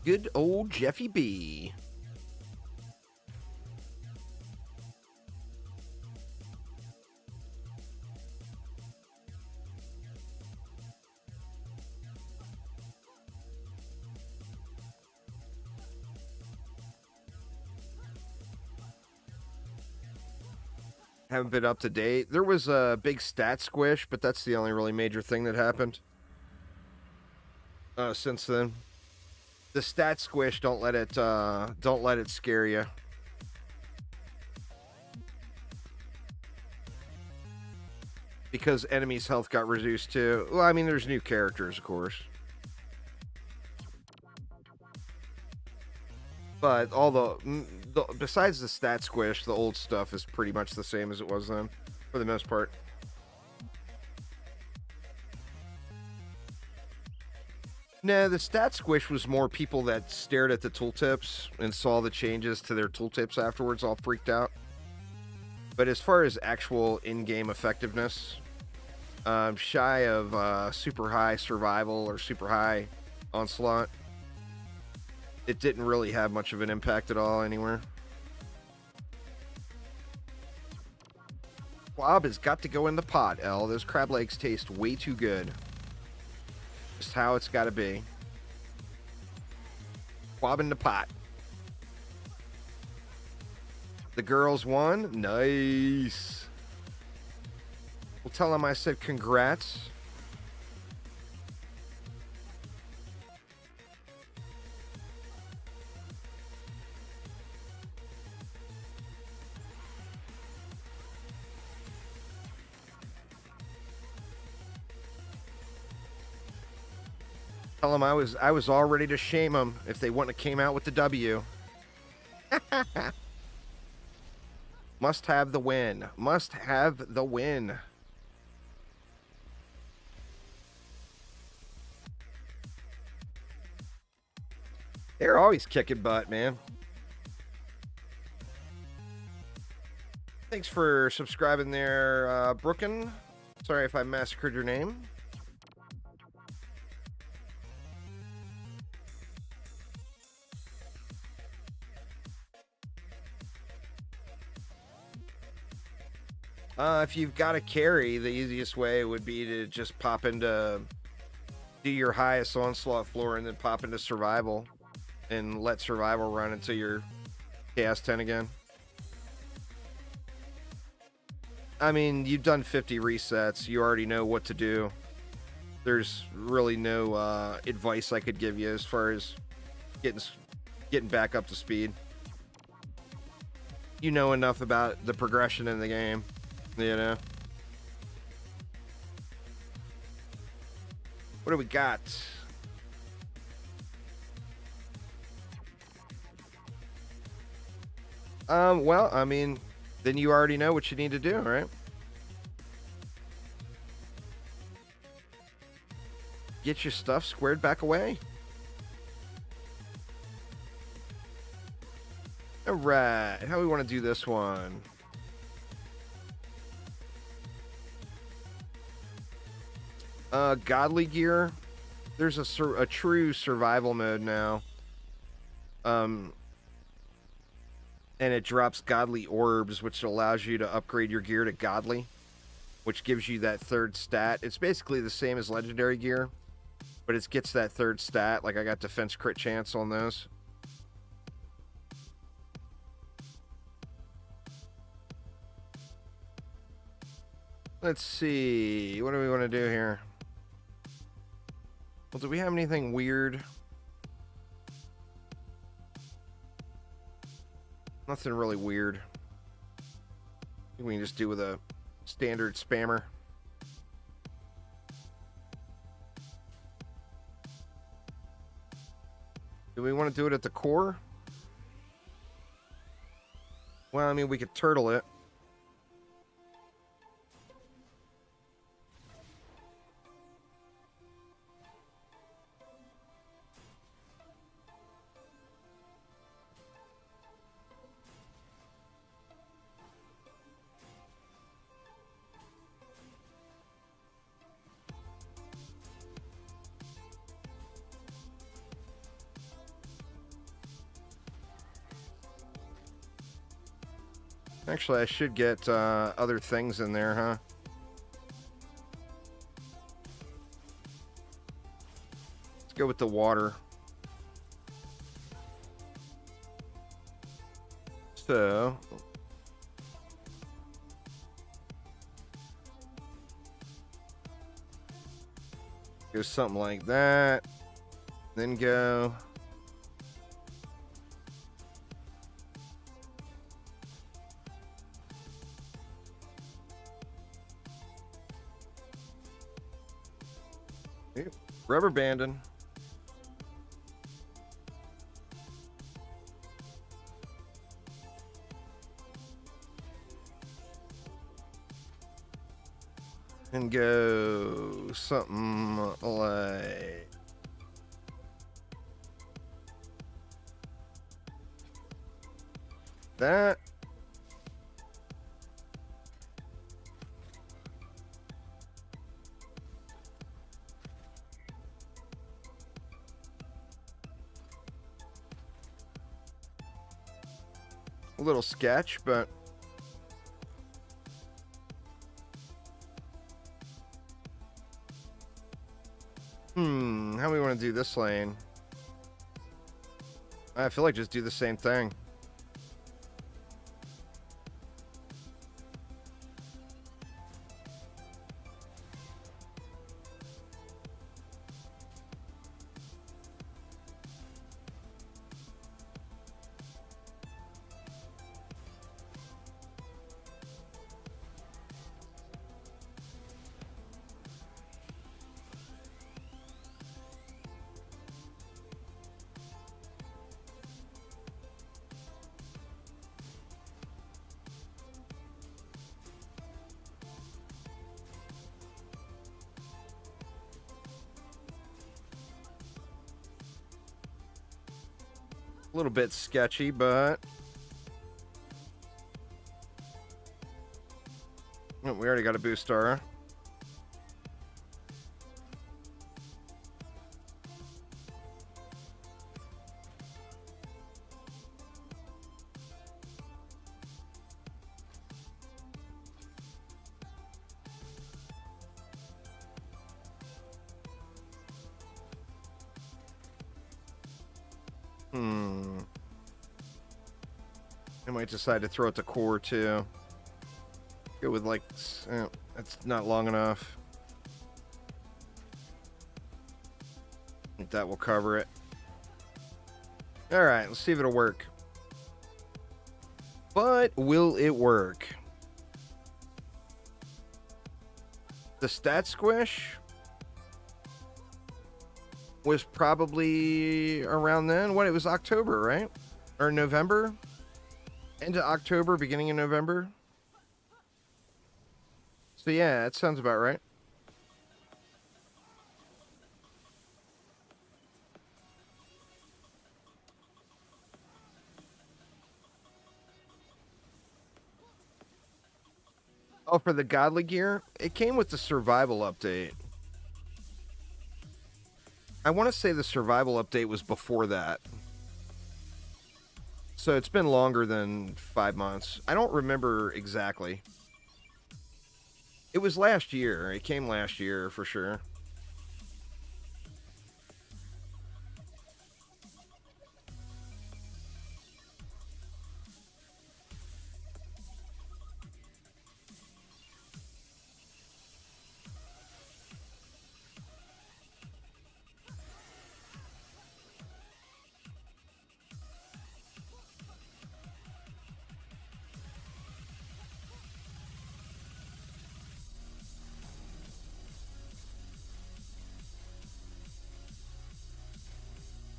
Good old Jeffy B. Haven't been up to date. There was a big stat squish, but that's the only really major thing that happened since then. The stat squish, don't let it scare you. Because enemies' health got reduced too. Well, I mean, there's new characters, of course. But all the besides the stat squish, the old stuff is pretty much the same as it was then, for the most part. No, the stat squish was more people that stared at the tooltips and saw the changes to their tooltips afterwards, all freaked out. But as far as actual in-game effectiveness, shy of super high survival or super high onslaught, it didn't really have much of an impact at all anywhere. Quab has got to go in the pot, L. Those crab legs taste way too good. Just how it's got to be. Quab in the pot. The girls won. Nice. We'll tell them I said congrats. Tell them I was all ready to shame them if they wouldn't have came out with the W. Must have the win. Must have the win. They're always kicking butt, man. Thanks for subscribing there, Brooken. Sorry if I massacred your name. If you've got a carry, the easiest way would be to just pop into, do your highest onslaught floor and then pop into survival and let survival run until you're chaos 10 again. I mean, you've done 50 resets. You already know what to do. There's really no advice I could give you as far as getting back up to speed. You know enough about the progression in the game. You know. What do we got? Well, I mean, then you already know what you need to do, right? Get your stuff squared back away. All right, how do we want to do this one? Godly gear. there's a true survival mode now. And it drops godly orbs, which allows you to upgrade your gear to godly, which gives you that third stat. It's basically the same as legendary gear, but it gets that third stat. Like, I got defense crit chance on those. Let's see. What do we want to do here? Well, do we have anything weird? Nothing really weird. I think we can just do with a standard spammer. Do we want to do it at the core? Well, I mean, we could turtle it. Actually, I should get other things in there, huh? Let's go with the water. So, go something like that. Then go. Rubber banding. And go something like that. A little sketch, but how do we want to do this lane? I feel like just do the same thing. A little bit sketchy, but oh, we already got a boost star. I might decide to throw it to core too. Go with like, that's not long enough. I think that will cover it. All right, let's see if it'll work. But will it work? The stat squish was probably around then. What, it was October, right? Or November? End of October, beginning of November. So yeah, that sounds about right. Oh, for the godly gear? It came with the survival update. I want to say the survival update was before that. So it's been longer than 5 months. I don't remember exactly. It was last year. It came last year for sure.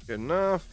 Good enough.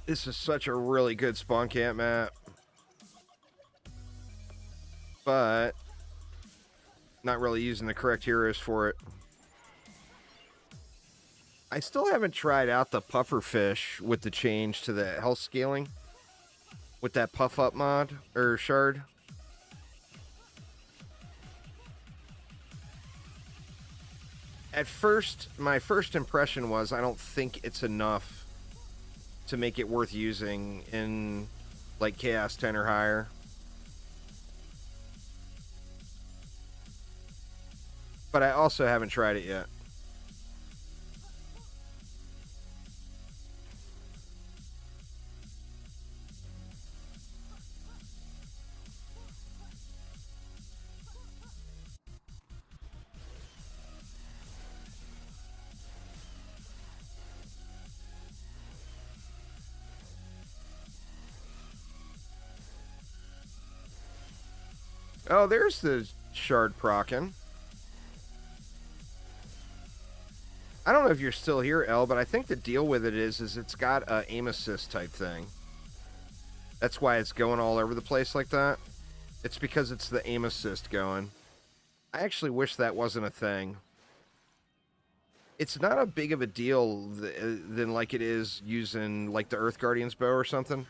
This is such a really good spawn camp map. But not really using the correct heroes for it. I still haven't tried out the puffer fish with the change to the health scaling. With that puff up mod, or shard. At first, my first impression was I don't think it's enough to make it worth using in like Chaos 10 or higher. But I also haven't tried it yet. Oh, there's the shard prockin. I don't know if you're still here, El, but I think the deal with it is it's got a aim assist type thing. That's why it's going all over the place like that. It's because it's the aim assist going. I actually wish that wasn't a thing. It's not a big of a deal than like it is using like the Earth Guardian's bow or something.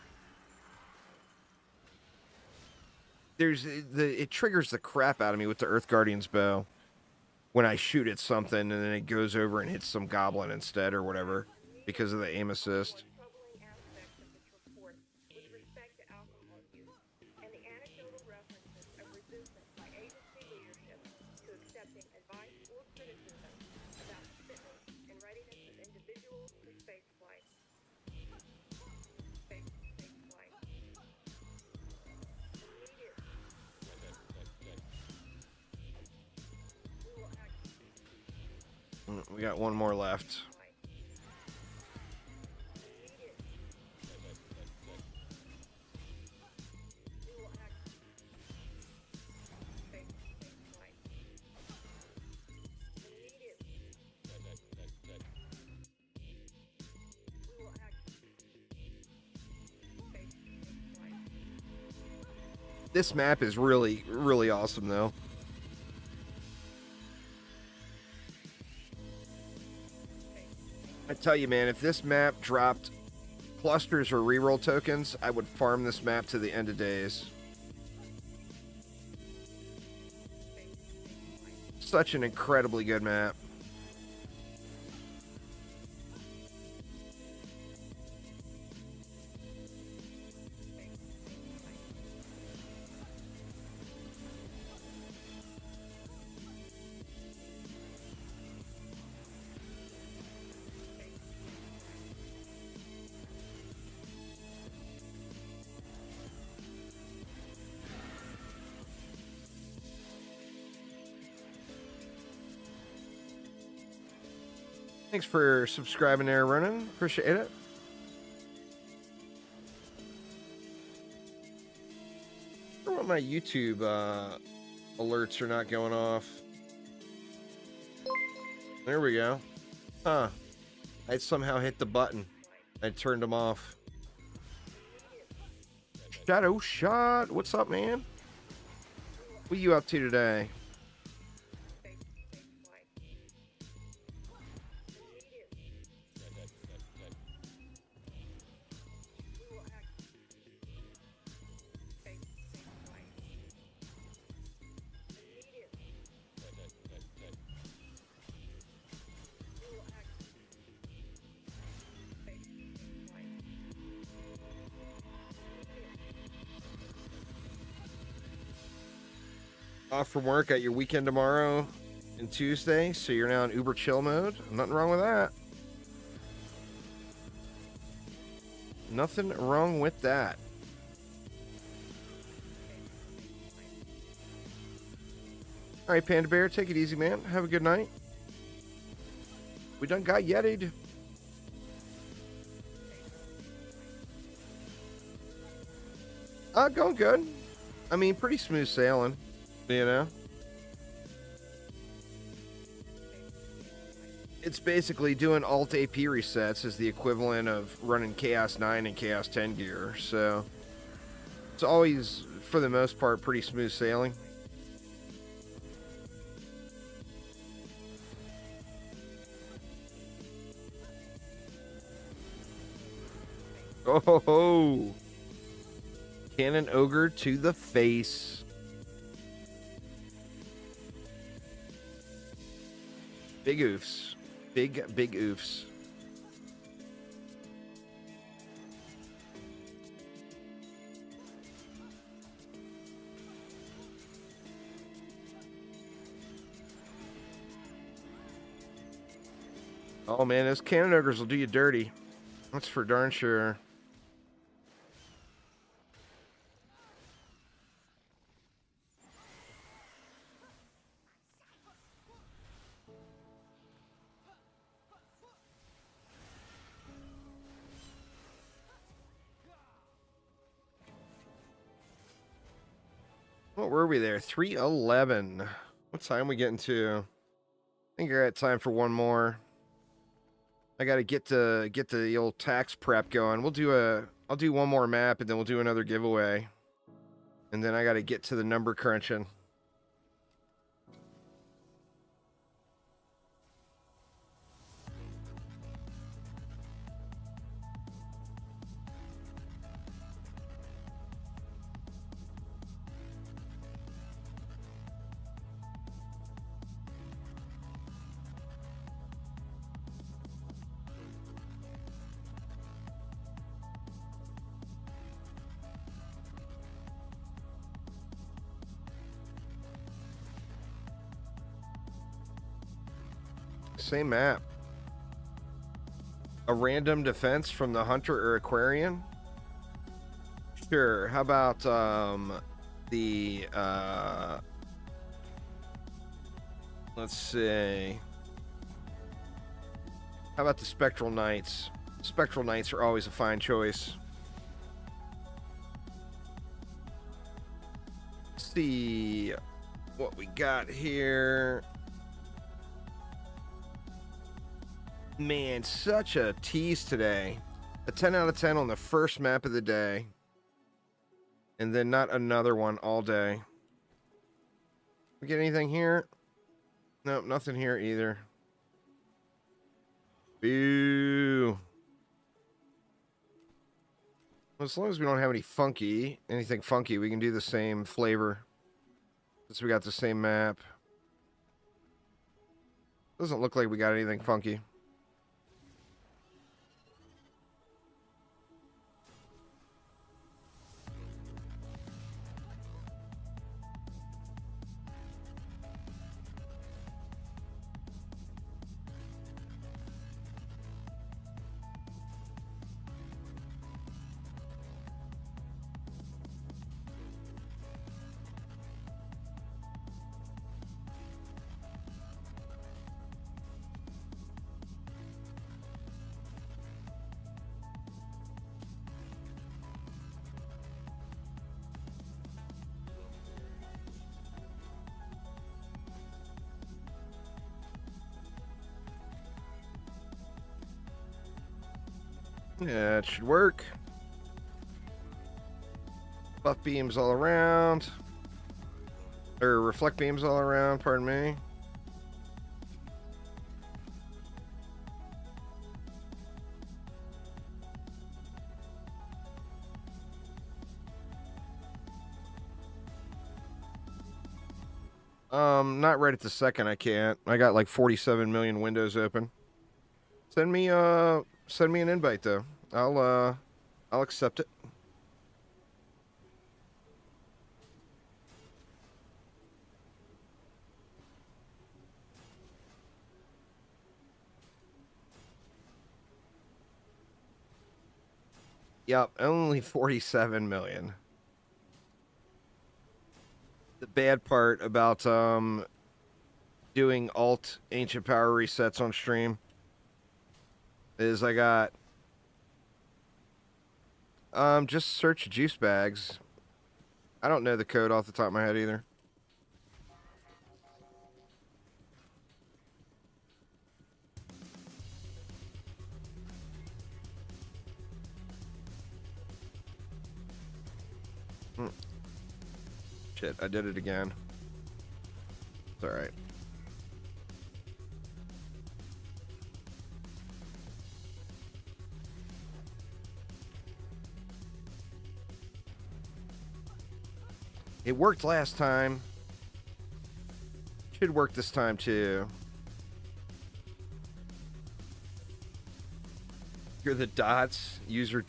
It triggers the crap out of me with the Earth Guardian's bow when I shoot at something and then it goes over and hits some goblin instead or whatever because of the aim assist. We got one more left. This map is really, really awesome, though. I tell you, man, if this map dropped clusters or reroll tokens, I would farm this map to the end of days. Such an incredibly good map. Thanks for subscribing there, Ronan. Appreciate it. I wonder why my YouTube alerts are not going off. There we go. Huh. I somehow hit the button. I turned them off. Shadow Shot. What's up, man? What are you up to today? Off from work, got your weekend tomorrow and Tuesday, so you're now in Uber chill mode. Nothing wrong with that. Nothing wrong with that. All right, Panda Bear, take it easy, man. Have a good night. We done got Yeti'd. Going good. I mean, pretty smooth sailing. You know, it's basically doing alt AP resets is the equivalent of running Chaos 9 and Chaos 10 gear, so it's always, for the most part, pretty smooth sailing. Oh ho ho! Cannon Ogre to the face. Big oofs. Big oofs. Oh man, those cannon ogres will do you dirty. That's for darn sure. What were we there? 3:11. What time we getting to? I think I got time for one more. I got to get the old tax prep going. I'll do one more map and then we'll do another giveaway. And then I got to get to the number crunching. Same map. A random defense from the Hunter or Aquarion? Sure. How about the let's see. How about the Spectral Knights? Spectral Knights are always a fine choice. Let's see what we got here. Man, such a tease today. A 10 out of 10 on the first map of the day. And then not another one all day. We get anything here? Nope, nothing here either. Boo. Well, as long as we don't have anything funky, we can do the same flavor. Since we got the same map. Doesn't look like we got anything funky. Yeah, it should work. Buff beams all around. Or reflect beams all around, pardon me. Not right at the second, I can't. I got like 47 million windows open. Send me an invite though. I'll accept it. Yep, only 47 million. The bad part about doing alt ancient power resets on stream is I got just search juice bags. I don't know the code off the top of my head either. Shit, I did it again. It's alright. It worked last time. Should work this time too. You're the dots. User ...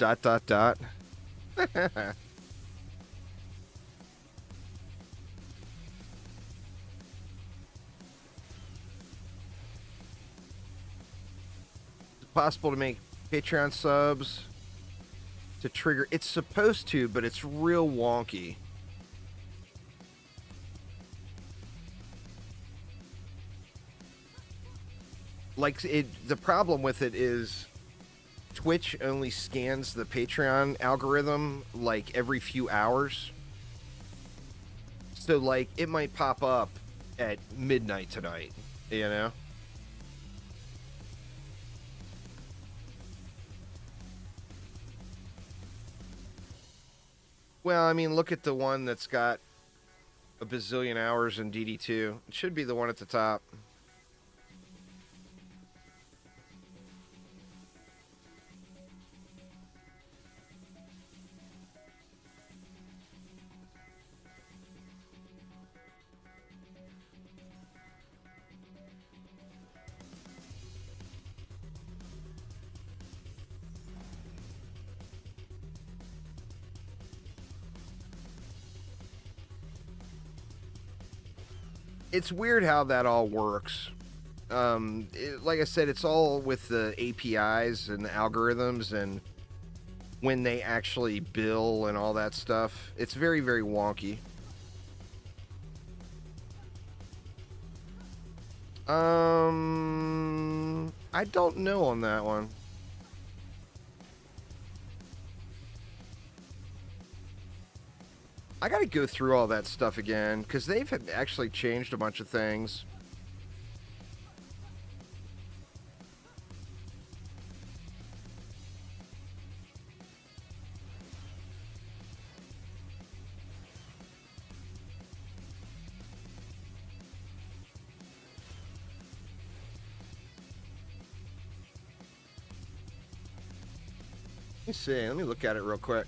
Possible to make Patreon subs to trigger. It's supposed to, but it's real wonky. Like the problem with it is Twitch only scans the Patreon algorithm like every few hours. So like it might pop up at midnight tonight, you know? Well, I mean, look at the one that's got a bazillion hours in DD2. It should be the one at the top. It's weird how that all works. Like I said, it's all with the APIs and the algorithms and when they actually bill and all that stuff. It's very, very wonky. I don't know on that one. I gotta go through all that stuff again, because they've actually changed a bunch of things. Let me see, let me look at it real quick.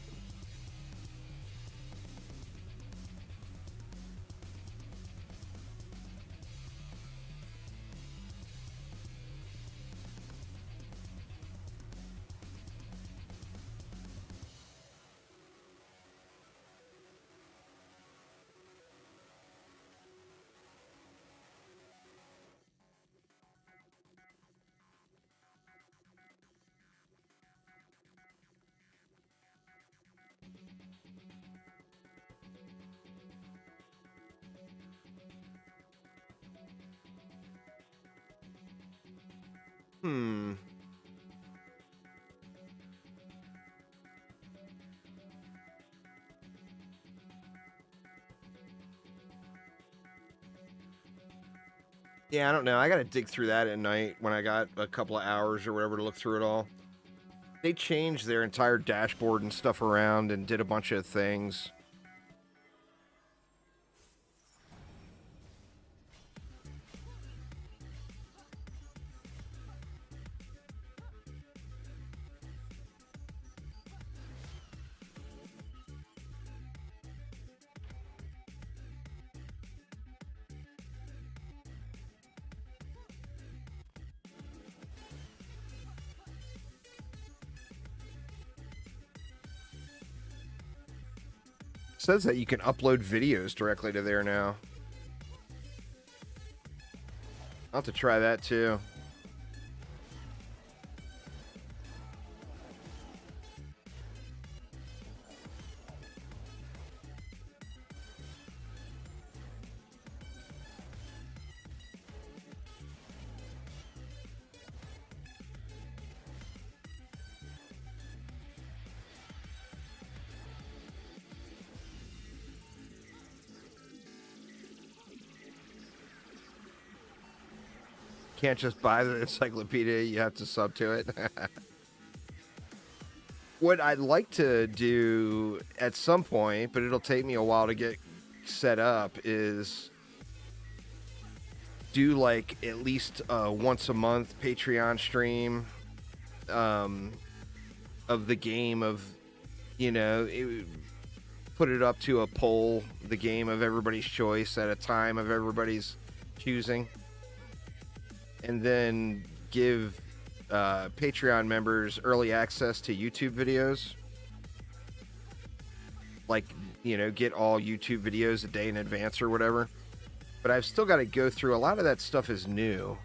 Yeah, I don't know. I gotta dig through that at night when I got a couple of hours or whatever to look through it all. They changed their entire dashboard and stuff around and did a bunch of things. Says that you can upload videos directly to there now. I'll have to try that too. Can't just buy the encyclopedia, you have to sub to it. What I'd like to do at some point, but it'll take me a while to get set up, is do like at least once a month Patreon stream of the game of, put it up to a poll, the game of everybody's choice at a time of everybody's choosing. And then give Patreon members early access to YouTube videos. Like, get all YouTube videos a day in advance or whatever. But I've still got to go through. A lot of that stuff is new.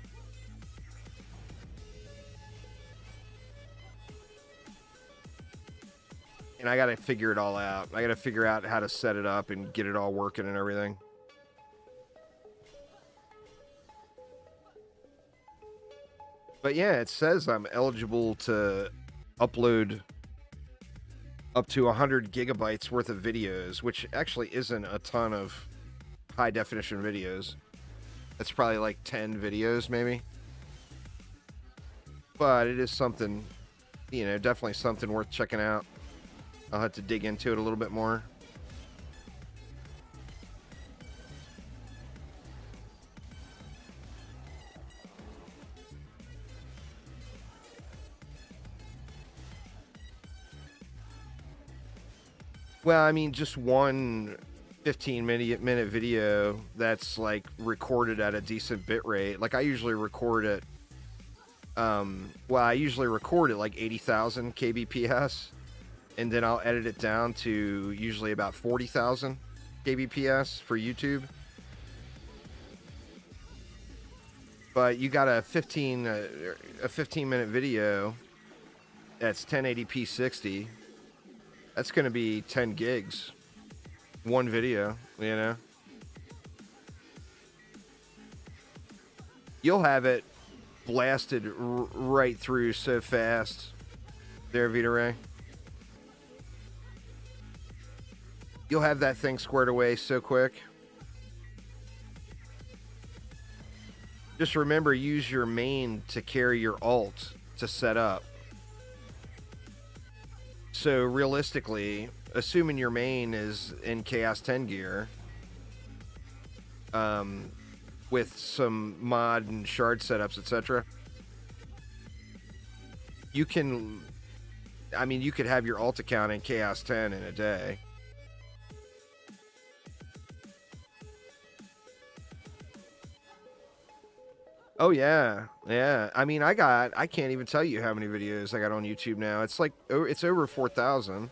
And I got to figure it all out. I got to figure out how to set it up and get it all working and everything. But yeah, it says I'm eligible to upload up to 100 gigabytes worth of videos, which actually isn't a ton of high definition videos. That's probably like 10 videos maybe. But it is something, definitely something worth checking out. I'll have to dig into it a little bit more. Well, I mean, just one 15-minute video that's like recorded at a decent bit rate. Like I usually record it. I usually record at like 80,000 kbps, and then I'll edit it down to usually about 40,000 kbps for YouTube. But you got a 15-minute video that's 1080p 60. That's going to be 10 gigs. One video, You'll have it blasted right through so fast. There, Vita Ray. You'll have that thing squared away so quick. Just remember, use your main to carry your alt to set up. So realistically, assuming your main is in Chaos 10 gear, with some mod and shard setups, etc., you could have your alt account in Chaos 10 in a day. Oh yeah. I mean, I can't even tell you how many videos I got on YouTube now. It's like, it's over 4,000.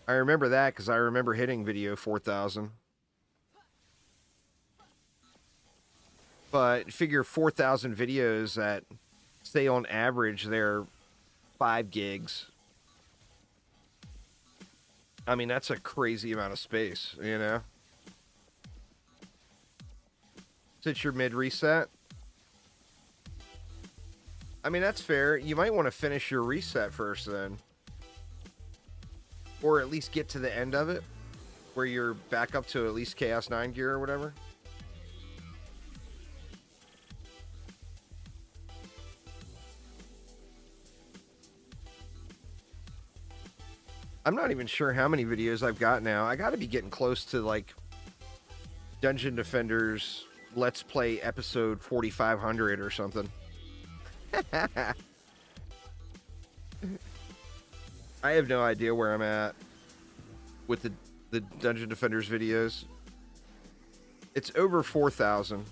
I remember that because I remember hitting video 4,000. But figure 4,000 videos that, say on average, they're 5 gigs. I mean, that's a crazy amount of space, Since you're mid-reset. I mean, that's fair. You might want to finish your reset first then. Or at least get to the end of it, where you're back up to at least Chaos 9 gear or whatever. I'm not even sure how many videos I've got now. I got to be getting close to like Dungeon Defenders Let's Play episode 4500 or something. I have no idea where I'm at with the Dungeon Defenders videos. It's over 4,000.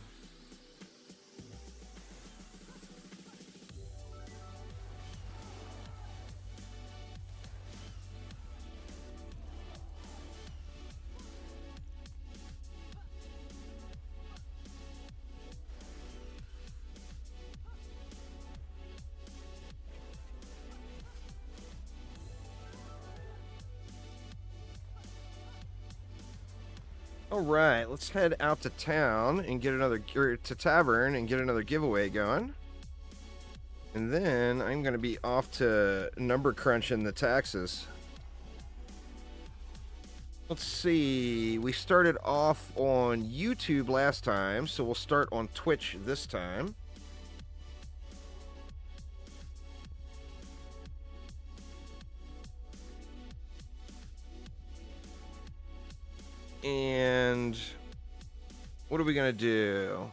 All right, let's head out to town and get another, or to tavern and get another giveaway going. And then I'm going to be off to number crunching the taxes. Let's see. We started off on YouTube last time, so we'll start on Twitch this time. And what are we going to do?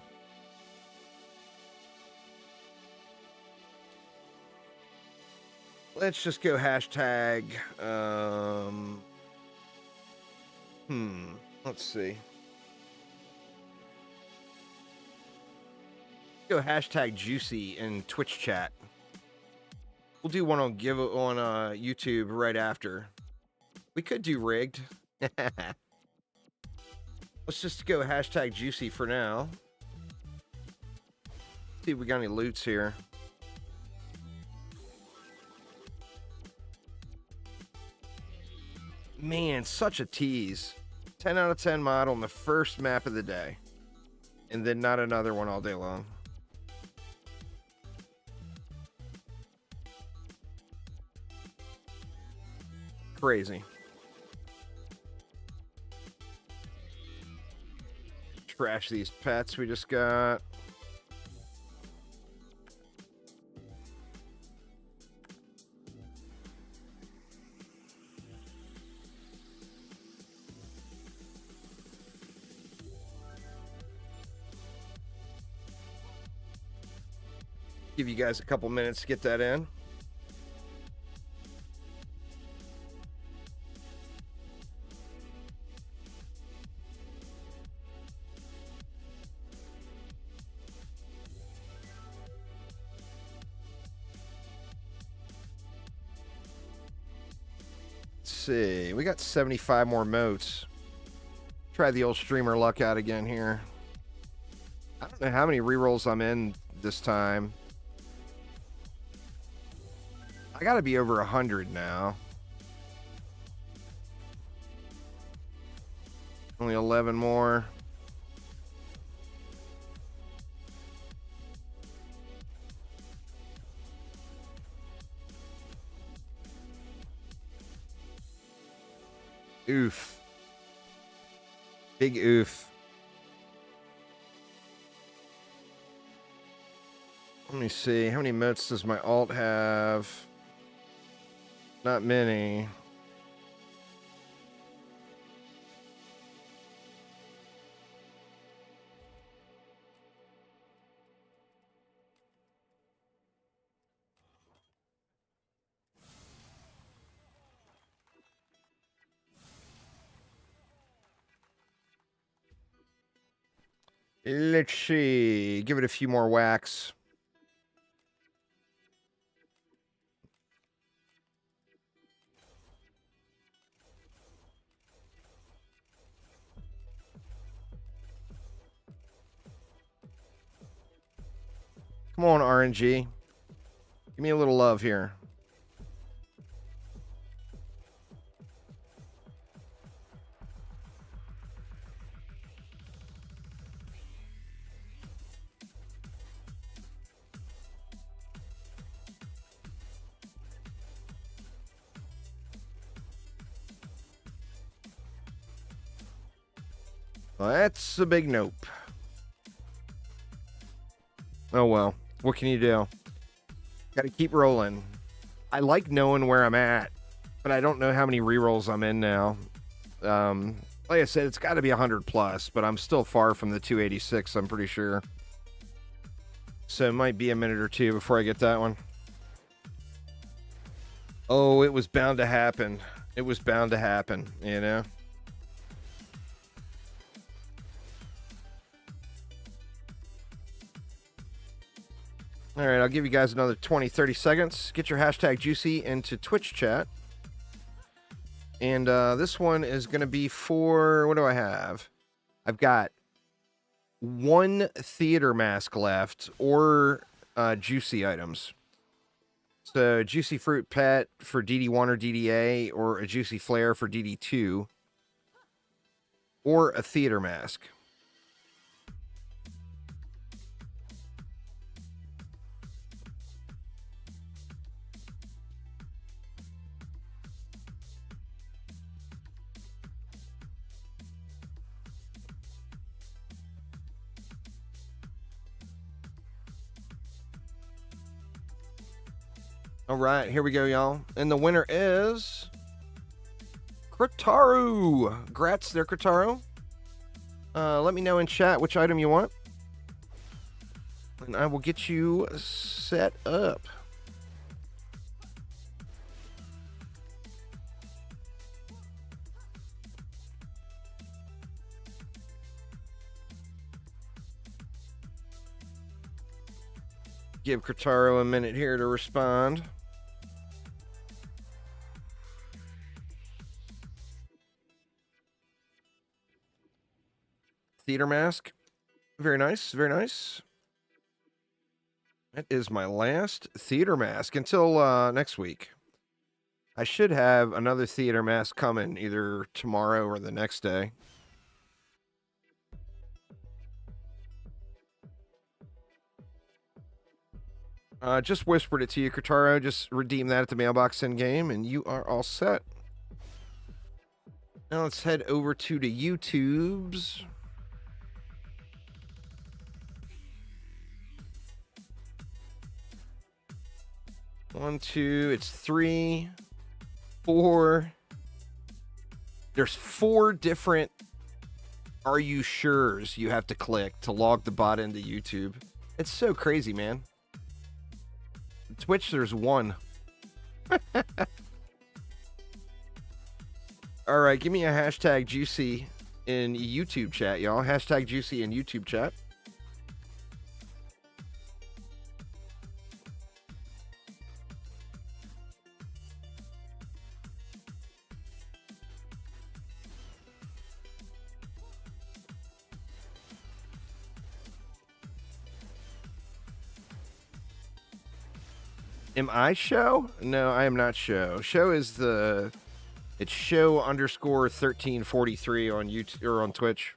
Let's just go hashtag. Let's see. Go hashtag juicy in Twitch chat. We'll do one on YouTube right after. We could do rigged. Let's just go hashtag juicy for now. See if we got any loots here. Man, such a tease. 10 out of 10 mod on the first map of the day. And then not another one all day long. Crazy. Trash these pets we just got. Give you guys a couple minutes to get that in. Let's see. We got 75 more motes. Try the old streamer luck out again here. I don't know how many rerolls I'm in this time. I gotta be over 100 now. Only 11 more. Oof. Big oof. Let me see. How many motes does my alt have? Not many. Let's see. Give it a few more whacks. Come on, RNG. Give me a little love here. Well, that's a big nope. Oh well. What can you do? Got to keep rolling. I like knowing where I'm at. but I don't know how many rerolls I'm in now. Like I said, it's got to be 100 plus, but I'm still far from the 286, I'm pretty sure. So it might be a minute or two before I get that one. Oh, it was bound to happen. It was bound to happen, you know? All right, I'll give you guys another 20, 30 seconds. Get your hashtag juicy into Twitch chat. And this one is going to be for, what do I have? I've got one theater mask left or juicy items. So juicy fruit pet for DD1 or DDA, or a juicy flare for DD2, or a theater mask. All right, here we go, y'all. And the winner is Krataru. Grats there, Krataru. Let me know in chat which item you want, and I will get you set up. Give Krataru a minute here to respond. Theater mask. Very nice, very nice. That is my last theater mask until next week. I should have another theater mask coming either tomorrow or the next day. Just whispered it to you, Krataru. Just redeem that at the mailbox in game, and you are all set. Now let's head over to the YouTubes. 1, 2, it's 3, 4. There's 4 different "are you sure's" you have to click to log the bot into YouTube. It's so crazy, man. Twitch, there's 1. All right, give me a hashtag juicy in YouTube chat, y'all. Hashtag juicy in YouTube chat. Am I show? No, I am not show. Show is the... It's show_1343 on YouTube or on Twitch.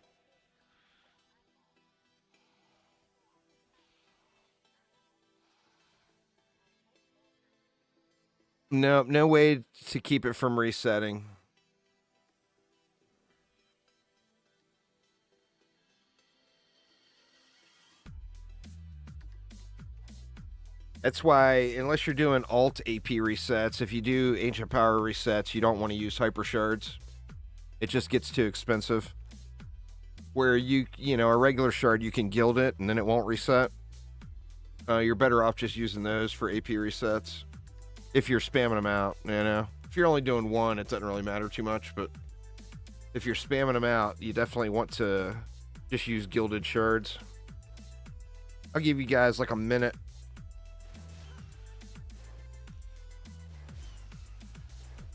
No, no way to keep it from resetting. That's why, unless you're doing alt AP resets, if you do ancient power resets, you don't want to use hyper shards. It just gets too expensive. Where you know, a regular shard, you can gild it and then it won't reset. You're better off just using those for AP resets. If you're spamming them out, you know. If you're only doing 1, it doesn't really matter too much, but if you're spamming them out, you definitely want to just use gilded shards. I'll give you guys like a minute.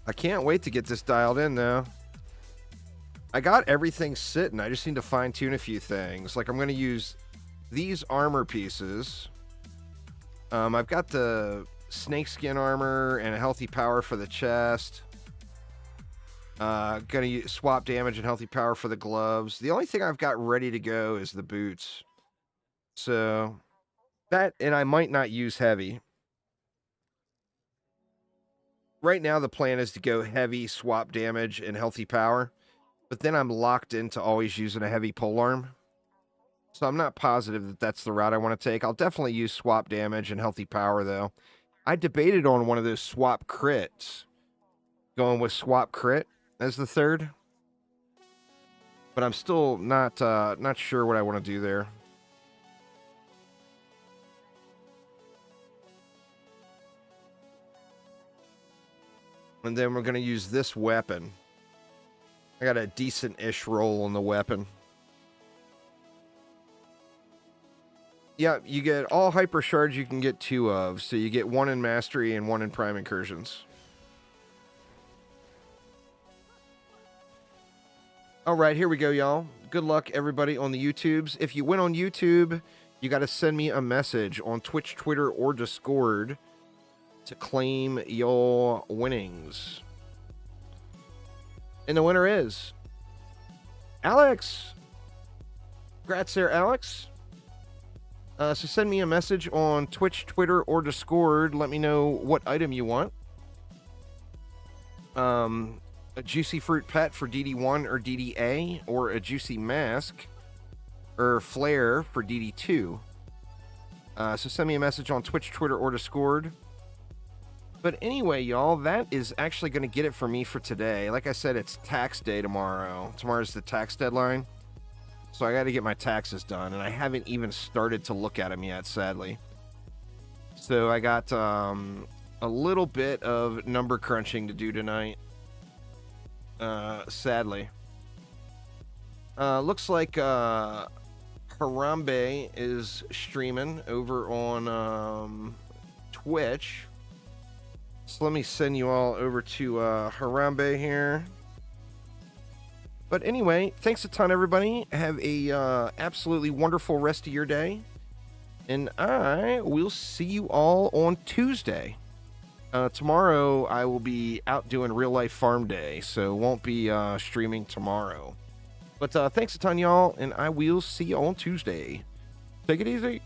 I can't wait to get this dialed in, though. I got everything sitting. I just need to fine-tune a few things. Like, I'm going to use these armor pieces. I've got the snakeskin armor and a healthy power for the chest. Going to swap damage and healthy power for the gloves. The only thing I've got ready to go is the boots. So, that, and I might not use heavy. Right now, the plan is to go heavy, swap damage, and healthy power. But then I'm locked into always using a heavy polearm. So I'm not positive that that's the route I want to take. I'll definitely use swap damage and healthy power, though. I debated on one of those swap crits. Going with swap crit as the third. But I'm still not sure what I want to do there. And then we're going to use this weapon. I got a decent-ish roll on the weapon. Yeah, you get all hyper shards you can get 2 of. So you get 1 in mastery and 1 in prime incursions. All right, here we go, y'all. Good luck, everybody, on the YouTubes. If you went on YouTube, you got to send me a message on Twitch, Twitter, or Discord to claim your winnings. And the winner is Alex. Congrats there, Alex. So send me a message on Twitch, Twitter, or Discord. Let me know what item you want. A juicy fruit pet for DD1 or DDA, or a juicy mask or flare for DD2. So send me a message on Twitch, Twitter, or Discord. But anyway, y'all, that is actually going to get it for me for today. Like I said, it's tax day tomorrow. Tomorrow's the tax deadline. So I got to get my taxes done, and I haven't even started to look at them yet, sadly. So I got a little bit of number crunching to do tonight, sadly. Looks like Harambe is streaming over on Twitch. So let me send you all over to Harambe here. But anyway, thanks a ton, everybody. Have a absolutely wonderful rest of your day. And I will see you all on Tuesday. Tomorrow, I will be out doing real-life farm day, so won't be streaming tomorrow. But thanks a ton, y'all, and I will see you on Tuesday. Take it easy.